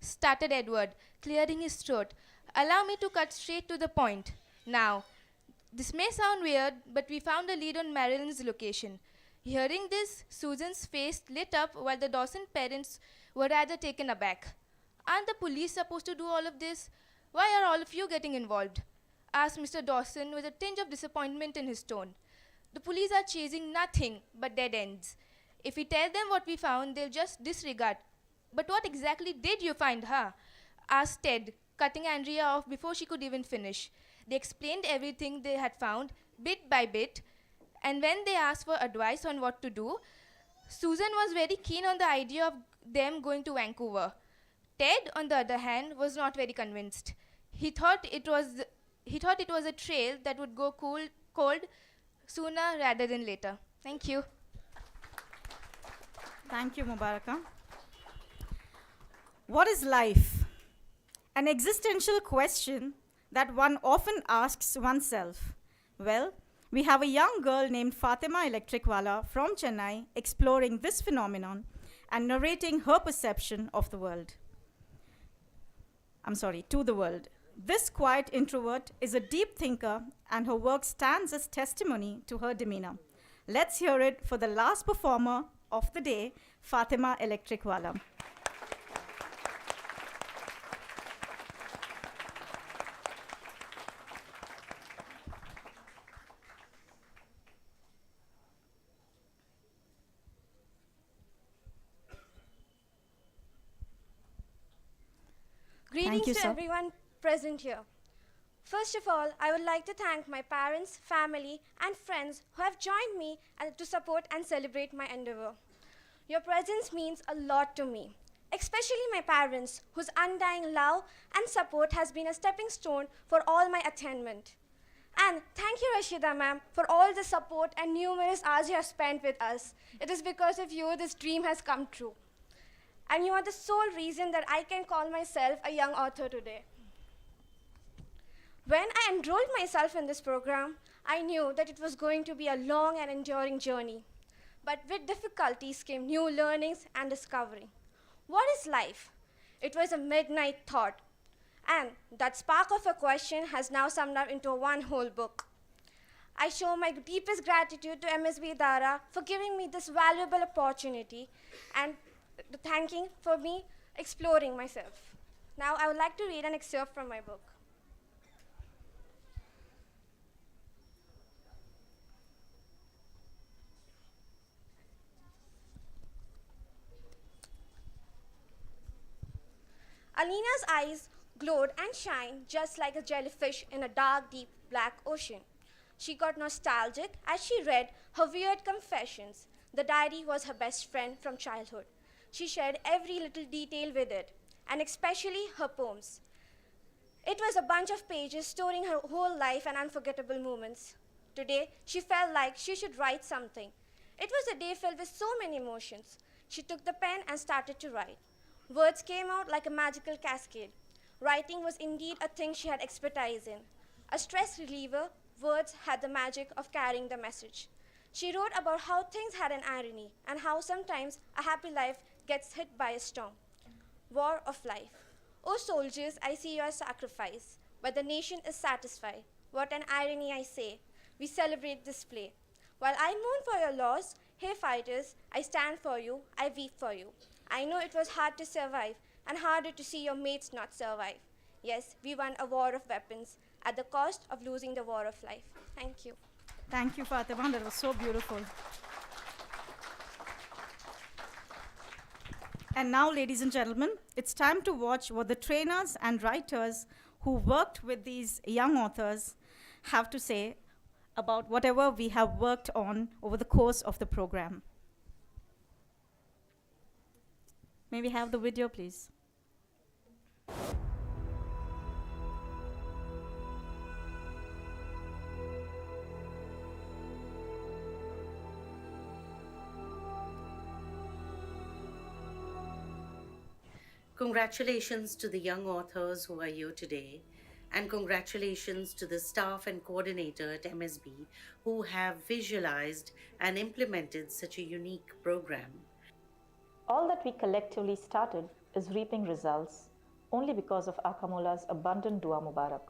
Started Edward, clearing his throat. Allow me to cut straight to the point. Now, this may sound weird, but we found a lead on Marilyn's location. Hearing this, Susan's face lit up while the Dawson parents were rather taken aback. Aren't the police supposed to do all of this? Why are all of you getting involved? Asked Mr. Dawson with a tinge of disappointment in his tone. The police are chasing nothing but dead ends. If we tell them what we found, they'll just disregard. But what exactly did you find, huh? Asked Ted, cutting Andrea off before she could even finish. They explained everything they had found, bit by bit, and when they asked for advice on what to do, Susan was very keen on the idea of them going to Vancouver. Ted, on the other hand, was not very convinced. He thought it was a trail that would go cold sooner rather than later. Thank you. Thank you, Mubaraka. What is life? An existential question that one often asks oneself. Well, we have a young girl named Fatima Electricwala from Chennai exploring this phenomenon and narrating her perception of the world. To the world. This quiet introvert is a deep thinker, and her work stands as testimony to her demeanor. Let's hear it for the last performer of the day, Fatima Electricwala. Greetings to everyone present here. First of all, I would like to thank my parents, family, and friends who have joined me to support and celebrate my endeavor. Your presence means a lot to me, especially my parents, whose undying love and support has been a stepping stone for all my attainment. And thank you, Rashida ma'am, for all the support and numerous hours you have spent with us. It is because of you this dream has come true. And you are the sole reason that I can call myself a young author today. When I enrolled myself in this program, I knew that it was going to be a long and enduring journey. But with difficulties came new learnings and discovery. What is life? It was a midnight thought. And that spark of a question has now summed up into one whole book. I show my deepest gratitude to MSB Idara for giving me this valuable opportunity and thanking for me exploring myself. Now I would like to read an excerpt from my book. Alina's eyes glowed and shined just like a jellyfish in a dark, deep black ocean. She got nostalgic as she read her weird confessions. The diary was her best friend from childhood. She shared every little detail with it, and especially her poems. It was a bunch of pages storing her whole life and unforgettable moments. Today, she felt like she should write something. It was a day filled with so many emotions. She took the pen and started to write. Words came out like a magical cascade. Writing was indeed a thing she had expertise in. A stress reliever, words had the magic of carrying the message. She wrote about how things had an irony and how sometimes a happy life gets hit by a storm. War of life. O soldiers, I see your sacrifice, but the nation is satisfied. What an irony, I say. We celebrate display. While I mourn for your loss, hey fighters, I stand for you, I weep for you. I know it was hard to survive and harder to see your mates not survive. Yes, we won a war of weapons at the cost of losing the war of life. Thank you. Thank you, Fatima. That was so beautiful. And now, ladies and gentlemen, it's time to watch what the trainers and writers who worked with these young authors have to say about whatever we have worked on over the course of the program. May we have the video, please? Congratulations to the young authors who are here today, and congratulations to the staff and coordinator at MSB who have visualized and implemented such a unique program. All that we collectively started is reaping results only because of Akamula's abundant Dua Mubarak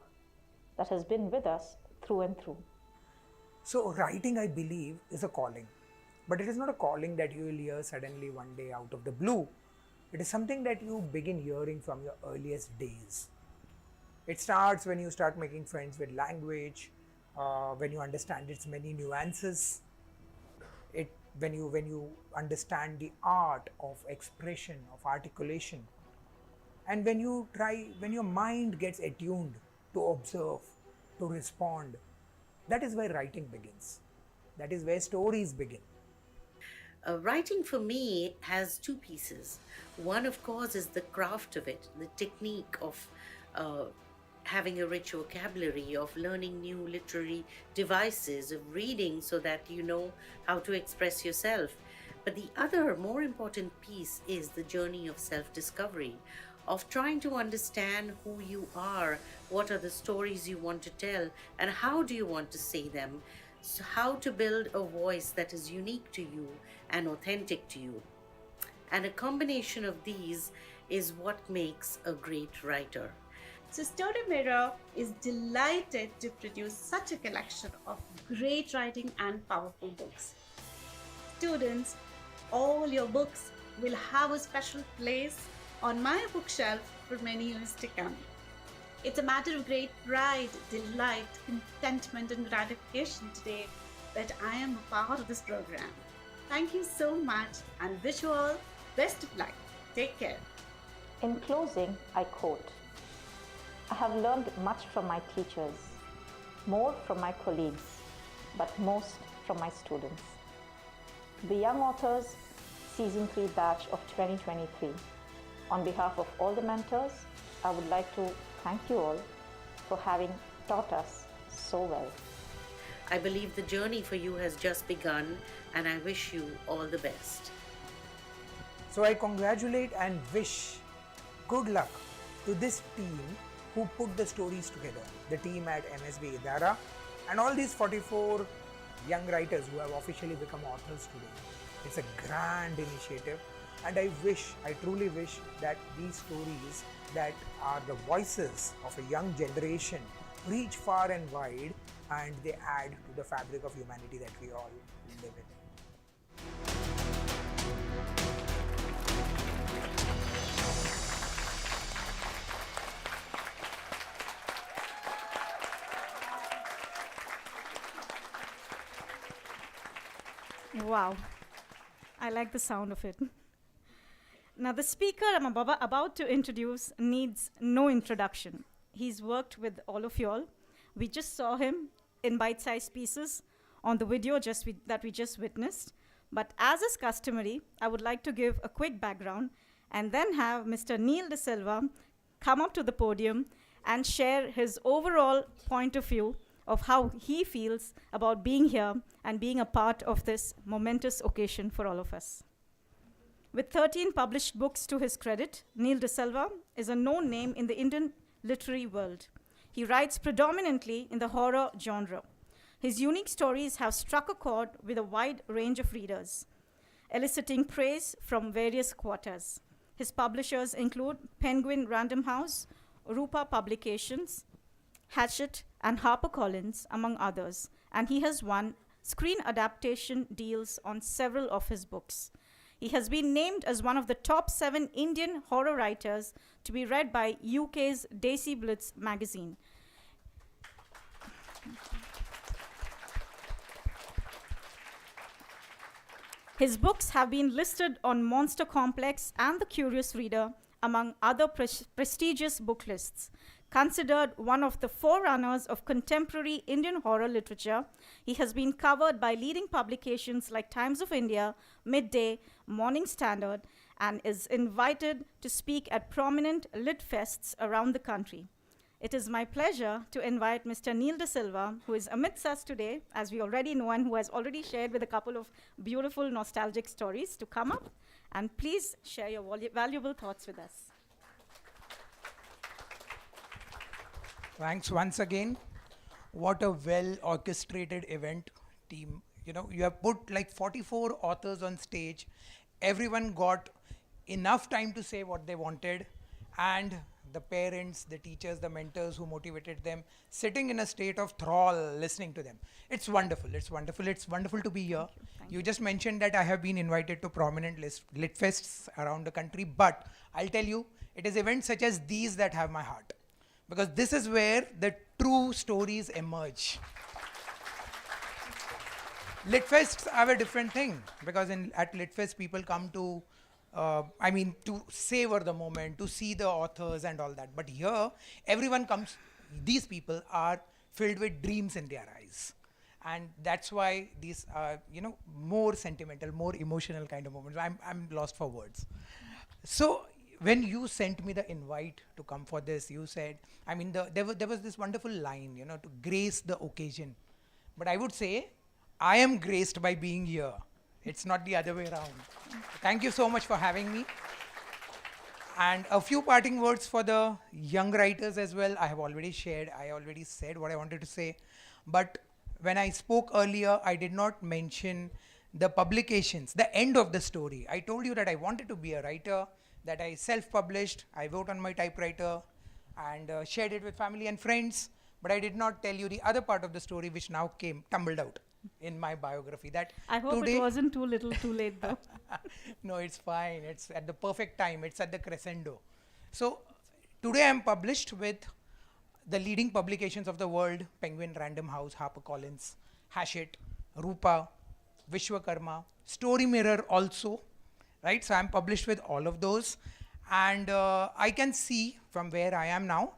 that has been with us through and through. So writing, I believe, is a calling. But it is not a calling that you will hear suddenly one day out of the blue. It is something that you begin hearing from your earliest days. It starts when you start making friends with language, when you understand its many nuances, when you understand the art of expression, of articulation, and when your mind gets attuned to observe, to respond. That is where writing begins. That is where stories begin. Writing for me has two pieces. One, of course, is the craft of it, the technique of having a rich vocabulary, of learning new literary devices, of reading so that you know how to express yourself. But the other, more important piece is the journey of self-discovery, of trying to understand who you are, what are the stories you want to tell, and how do you want to say them. So how to build a voice that is unique to you and authentic to you. And a combination of these is what makes a great writer. So Story Mirror is delighted to produce such a collection of great writing and powerful books. Students, all your books will have a special place on my bookshelf for many years to come. It's a matter of great pride, delight, contentment, and gratification today that I am a part of this program. Thank you so much and wish you all best of luck. Take care. In closing, I quote, I have learned much from my teachers, more from my colleagues, but most from my students. The Young Authors Season 3 batch of 2023, on behalf of all the mentors, I would like to thank you all for having taught us so well. I believe the journey for you has just begun, and I wish you all the best. So I congratulate and wish good luck to this team who put the stories together, the team at MSB Idara, and all these 44 young writers who have officially become authors today. It's a grand initiative, and I truly wish that these stories that are the voices of a young generation reach far and wide, and they add to the fabric of humanity that we all live in. Wow, I like the sound of it. Now, the speaker I'm about to introduce needs no introduction. He's worked with all of you all. We just saw him in bite-sized pieces on the video that we just witnessed. But as is customary, I would like to give a quick background and then have Mr. Neil De Silva come up to the podium and share his overall point of view of how he feels about being here and being a part of this momentous occasion for all of us. With 13 published books to his credit, Neil De Silva is a known name in the Indian literary world. He writes predominantly in the horror genre. His unique stories have struck a chord with a wide range of readers, eliciting praise from various quarters. His publishers include Penguin Random House, Rupa Publications, Hachette, and HarperCollins, among others, and he has won screen adaptation deals on several of his books. He has been named as one of the top 7 Indian horror writers to be read by UK's Daisy Blitz magazine. His books have been listed on Monster Complex and The Curious Reader, among other prestigious book lists. Considered one of the forerunners of contemporary Indian horror literature, he has been covered by leading publications like Times of India, Midday, Morning Standard, and is invited to speak at prominent lit fests around the country. It is my pleasure to invite Mr. Neil De Silva, who is amidst us today, as we already know, and who has already shared with a couple of beautiful nostalgic stories, to come up and please share your valuable thoughts with us. Thanks once again. What a well orchestrated event, team. You know, you have put like 44 authors on stage. Everyone got enough time to say what they wanted, and the parents, the teachers, the mentors who motivated them, sitting in a state of thrall, listening to them. It's wonderful. It's wonderful. It's wonderful to be here. You just mentioned that I have been invited to prominent lit fests around the country, but I'll tell you, it is events such as these that have my heart, because this is where the true stories emerge. Litfests are a different thing, because at Litfest people come to, to savor the moment, to see the authors and all that. But here, everyone comes, these people are filled with dreams in their eyes. And that's why these are, more sentimental, more emotional kind of moments. I'm lost for words. So when you sent me the invite to come for this, you said, there was this wonderful line, to grace the occasion. But I would say, I am graced by being here. It's not the other way around. Thank you so much for having me. And a few parting words for the young writers as well. I already said what I wanted to say. But when I spoke earlier, I did not mention the publications, the end of the story. I told you that I wanted to be a writer, that I self-published, I wrote on my typewriter, and shared it with family and friends. But I did not tell you the other part of the story, which now tumbled out in my biography. That I hope it wasn't too little too late though. No, it's fine. It's at the perfect time. It's at the crescendo. So today I'm published with the leading publications of the world: Penguin Random House, HarperCollins, Hachette, Rupa, Vishwakarma, Story Mirror also, right? So I'm published with all of those. And I can see from where I am now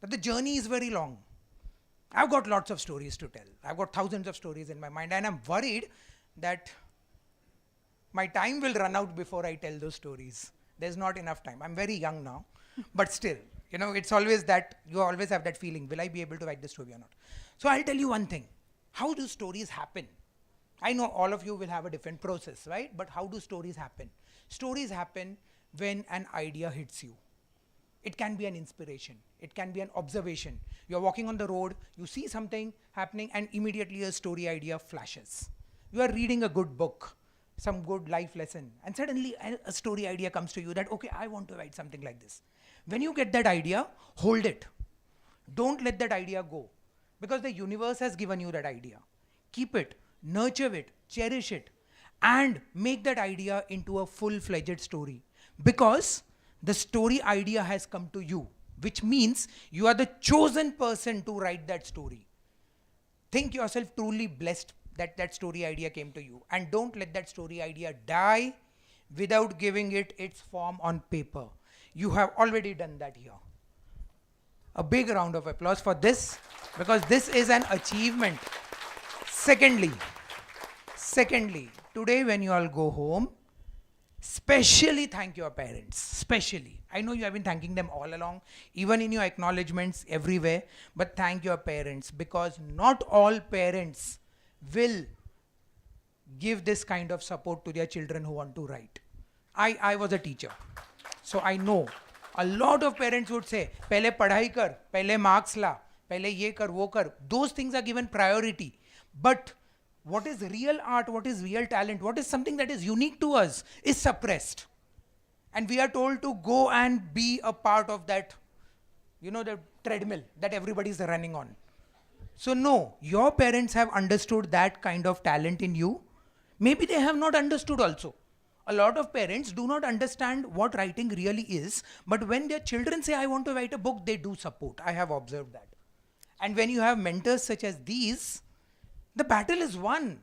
that the journey is very long. I've got lots of stories to tell. I've got thousands of stories in my mind, and I'm worried that my time will run out before I tell those stories. There's not enough time. I'm very young now, but still, it's always that, you always have that feeling, will I be able to write the story or not? So I'll tell you one thing. How do stories happen? I know all of you will have a different process, right? But how do stories happen? Stories happen when an idea hits you. It can be an inspiration. It can be an observation. You're walking on the road, you see something happening, and immediately a story idea flashes. You are reading a good book, some good life lesson, and suddenly a story idea comes to you that, okay, I want to write something like this. When you get that idea, hold it. Don't let that idea go, because the universe has given you that idea. Keep it, nurture it, cherish it, and make that idea into a full-fledged story, because the story idea has come to you, which means you are the chosen person to write that story. Think yourself truly blessed that that story idea came to you, and don't let that story idea die without giving it its form on paper. You have already done that here. A big round of applause for this, because this is an achievement. Secondly, today when you all go home, specially thank your parents. Specially. I know you have been thanking them all along, even in your acknowledgements everywhere, but thank your parents, because not all parents will give this kind of support to their children who want to write. I was a teacher, so I know a lot of parents would say, "Pehle padhai kar, pehle marks la, pehle ye kar, wo kar." Those things are given priority. But what is real art, what is real talent, what is something that is unique to us is suppressed. And we are told to go and be a part of that, the treadmill that everybody is running on. So no, your parents have understood that kind of talent in you. Maybe they have not understood also. A lot of parents do not understand what writing really is, but when their children say, "I want to write a book," they do support. I have observed that. And when you have mentors such as these, the battle is won.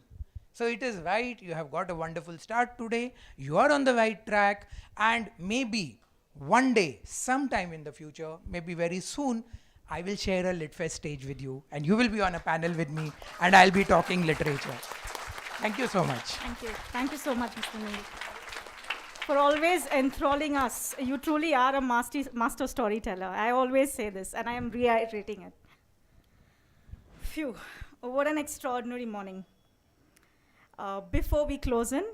So it is right, you have got a wonderful start today, you are on the right track, and maybe one day, sometime in the future, maybe very soon, I will share a LitFest stage with you, and you will be on a panel with me, and I'll be talking literature. Thank you so much. Thank you. Thank you so much, Mr. Neil, for always enthralling us. You truly are a master storyteller. I always say this, and I am reiterating it. Phew, what an extraordinary morning. Before we close in,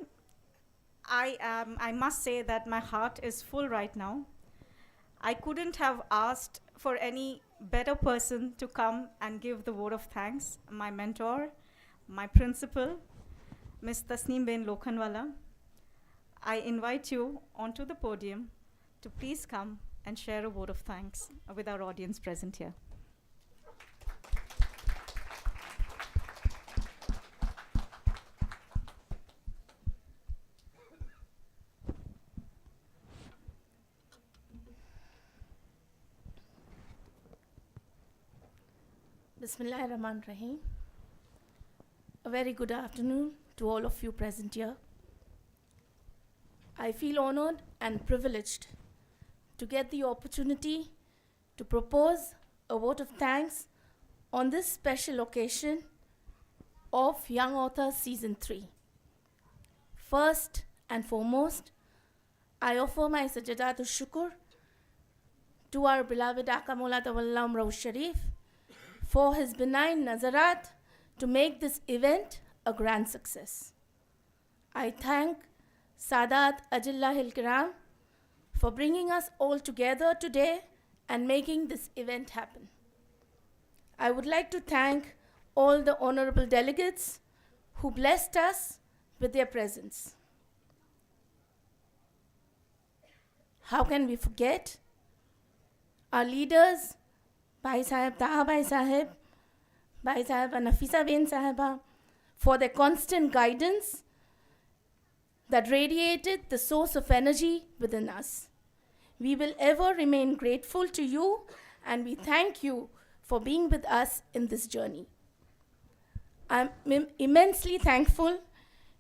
I must say that my heart is full right now. I couldn't have asked for any better person to come and give the vote of thanks. My mentor, my principal, Ms. Tasneem Ben Lokhanwala. I invite you onto the podium to please come and share a vote of thanks with our audience present here. Bismillahirrahmanirrahim. A very good afternoon to all of you present here. I feel honored and privileged to get the opportunity to propose a vote of thanks on this special occasion of Young Authors Season 3. First and foremost, I offer my sajadat al-shukr to our beloved Aka Maula Tawalla Umrah Sharif for his benign nazarat to make this event a grand success. I thank Sadat Ajillahil Kiram for bringing us all together today and making this event happen. I would like to thank all the honorable delegates who blessed us with their presence. How can we forget our leaders, Bhai Sahib Taha Bhai Sahib, Bhai Sahib Nafisa Ben Sahiba, for their constant guidance that radiated the source of energy within us. We will ever remain grateful to you, and we thank you for being with us in this journey. I'm immensely thankful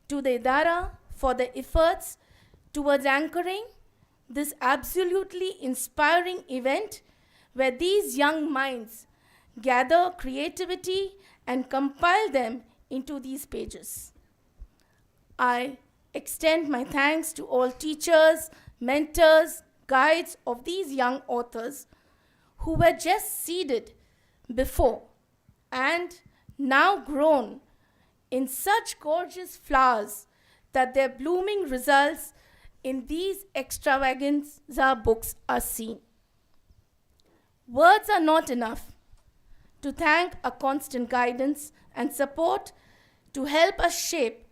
to the Idara for the efforts towards anchoring this absolutely inspiring event where these young minds gather creativity and compile them into these pages. I extend my thanks to all teachers, mentors, guides of these young authors who were just seeded before and now grown in such gorgeous flowers that their blooming results in these extravaganza books are seen. Words are not enough to thank a constant guidance and support to help us shape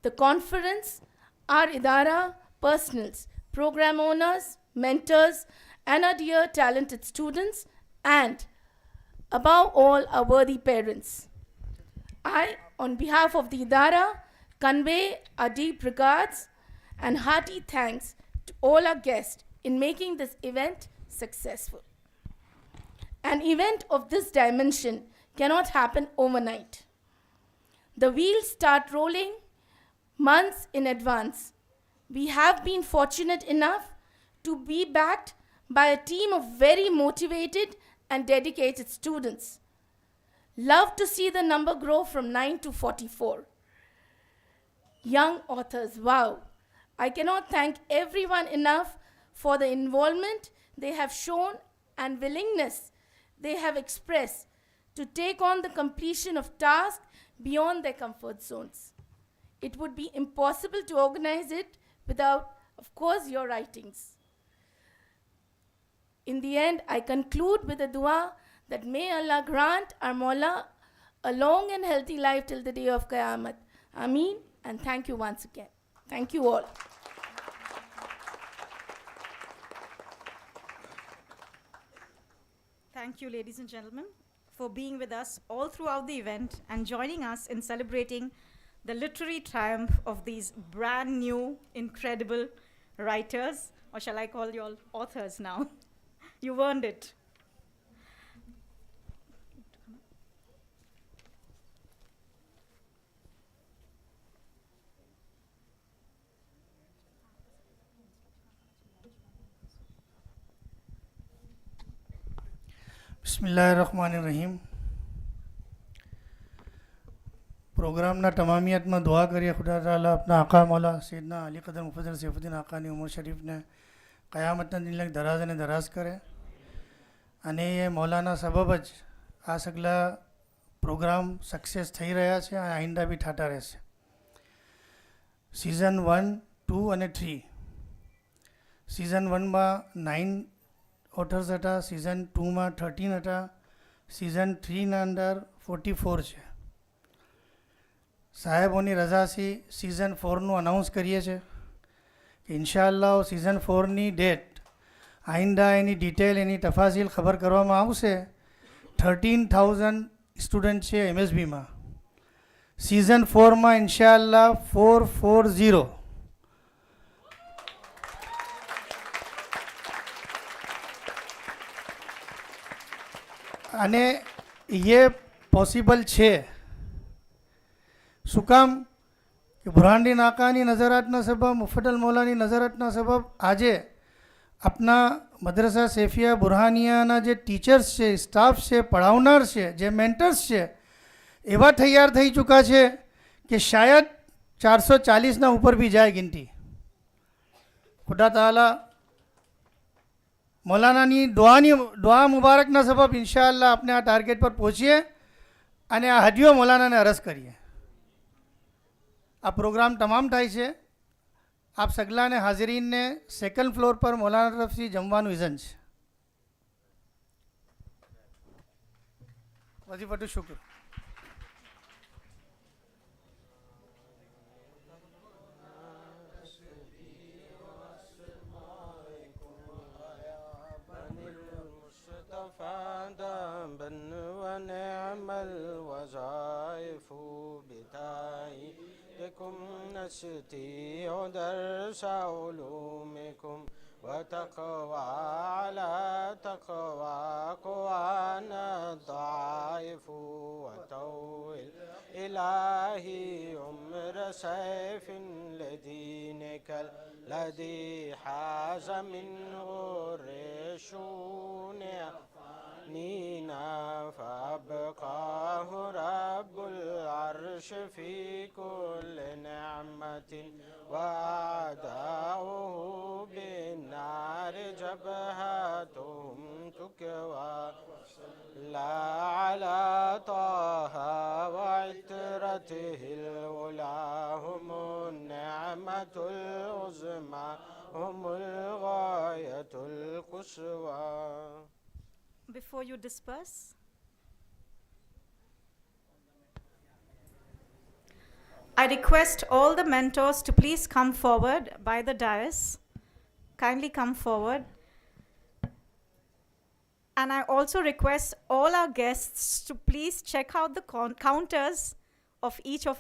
the conference, our Idara, personals, program owners, mentors, and our dear talented students, and Above all, our worthy parents. I, on behalf of the Idara, convey our deep regards and hearty thanks to all our guests in making this event successful. An event of this dimension cannot happen overnight. The wheels start rolling months in advance. We have been fortunate enough to be backed by a team of very motivated and dedicated students. Love to see the number grow from 9 to 44. Young authors, wow. I cannot thank everyone enough for the involvement they have shown and willingness they have expressed to take on the completion of tasks beyond their comfort zones. It would be impossible to organize it without, of course, your writings. In the end, I conclude with a dua that may Allah grant our Mawla a long and healthy life till the day of Qiyamah. Ameen, and thank you once again. Thank you all. Thank you, ladies and gentlemen, for being with us all throughout the event and joining us in celebrating the literary triumph of these brand new, incredible writers, or shall I call you all authors now? You've earned it. બિસ્મિલ્લાહિર્રહમાનિર્રહીમ. પ્રોગ્રામના તમામિયતમાં દુઆ કરીએ ખુદા તાલા આપના આકા મૌલા સૈયદના અલી કદર મુફદ્દલ સૈફુદ્દીન આકાની ઉમર શરીફને કયામતના દિન લગ દરાજ અને દરાજ કરે અને એ મૌલાના સબબ જ આ સગલા પ્રોગ્રામ સક્સેસ થઈ રહ્યા છે અને આઈંદા બી થાતા રહેશે. સિઝન 1, 2 અને 3. સિઝન 1માં 9 ઓથર્સ હતા, સિઝન 2માં 13 હતા, સિઝન 3ના અંદર 44 છે. સાહેબોની રજાથી સિઝન 4નું અનાઉન્સ કરીએ છીએ કે ઇન્શાઅલ્લાહ સિઝન 4ની ડેટ આઈંદા એની ડિટેલ એની તફાસીલ ખબર કરવામાં આવશે. 13,000 સ્ટુડન્ટ છે MSBમાં. સિઝન 4માં ઇન્શાઅલ્લાહ 440. અને ये पॉसिबल છે શું કામ કે બુરહાનદીન આકાની નઝરાતના સબબ, મુફદ્દલ મૌલાની નઝરાતના સબબ આજે આપના મદ્રસા સેફિયા બુરહાનિયાના જે ટીચર્સ છે, સ્ટાફ છે, પઢાવનાર છે, જે મેન્ટર્સ છે એવા તૈયાર થઈ ચૂક્યા છે કે શાયદ 440ના ઉપર બી જાય ગિનતી. ખુદા તાલા મૌલાનાની દુઆ મુબારકના સબબ ઇન્શાઅલ્લાહ આપણે આ ટાર્ગેટ પર પહોંચીએ અને આ હદીઓ મૌલાનાને અરજ કરીએ. આ પ્રોગ્રામ તમામ થાય છે. આપ સગલાને હાજરીનને સેકન્ડ ફ્લોર પર મૌલાના તરફથી જમવાનું ઇઝન છે. વજીફતુ શુક્ર. نستطيع درس علومكم وتقوى على تقواكم وأنا الضعيف وطول إلهي عمر سيف لدينك الذي حاز منه الرشون نينا فأبقاه رب العرش في كل نعمة وأعداؤه بالنار جبهتهم تكوى لا على طه وعترته الأولى هم النعمة العظمى هم الغاية القصوى. Before you disperse, I request all the mentors to please come forward by the dais. Kindly come forward. And I also request all our guests to please check out the counters of each of our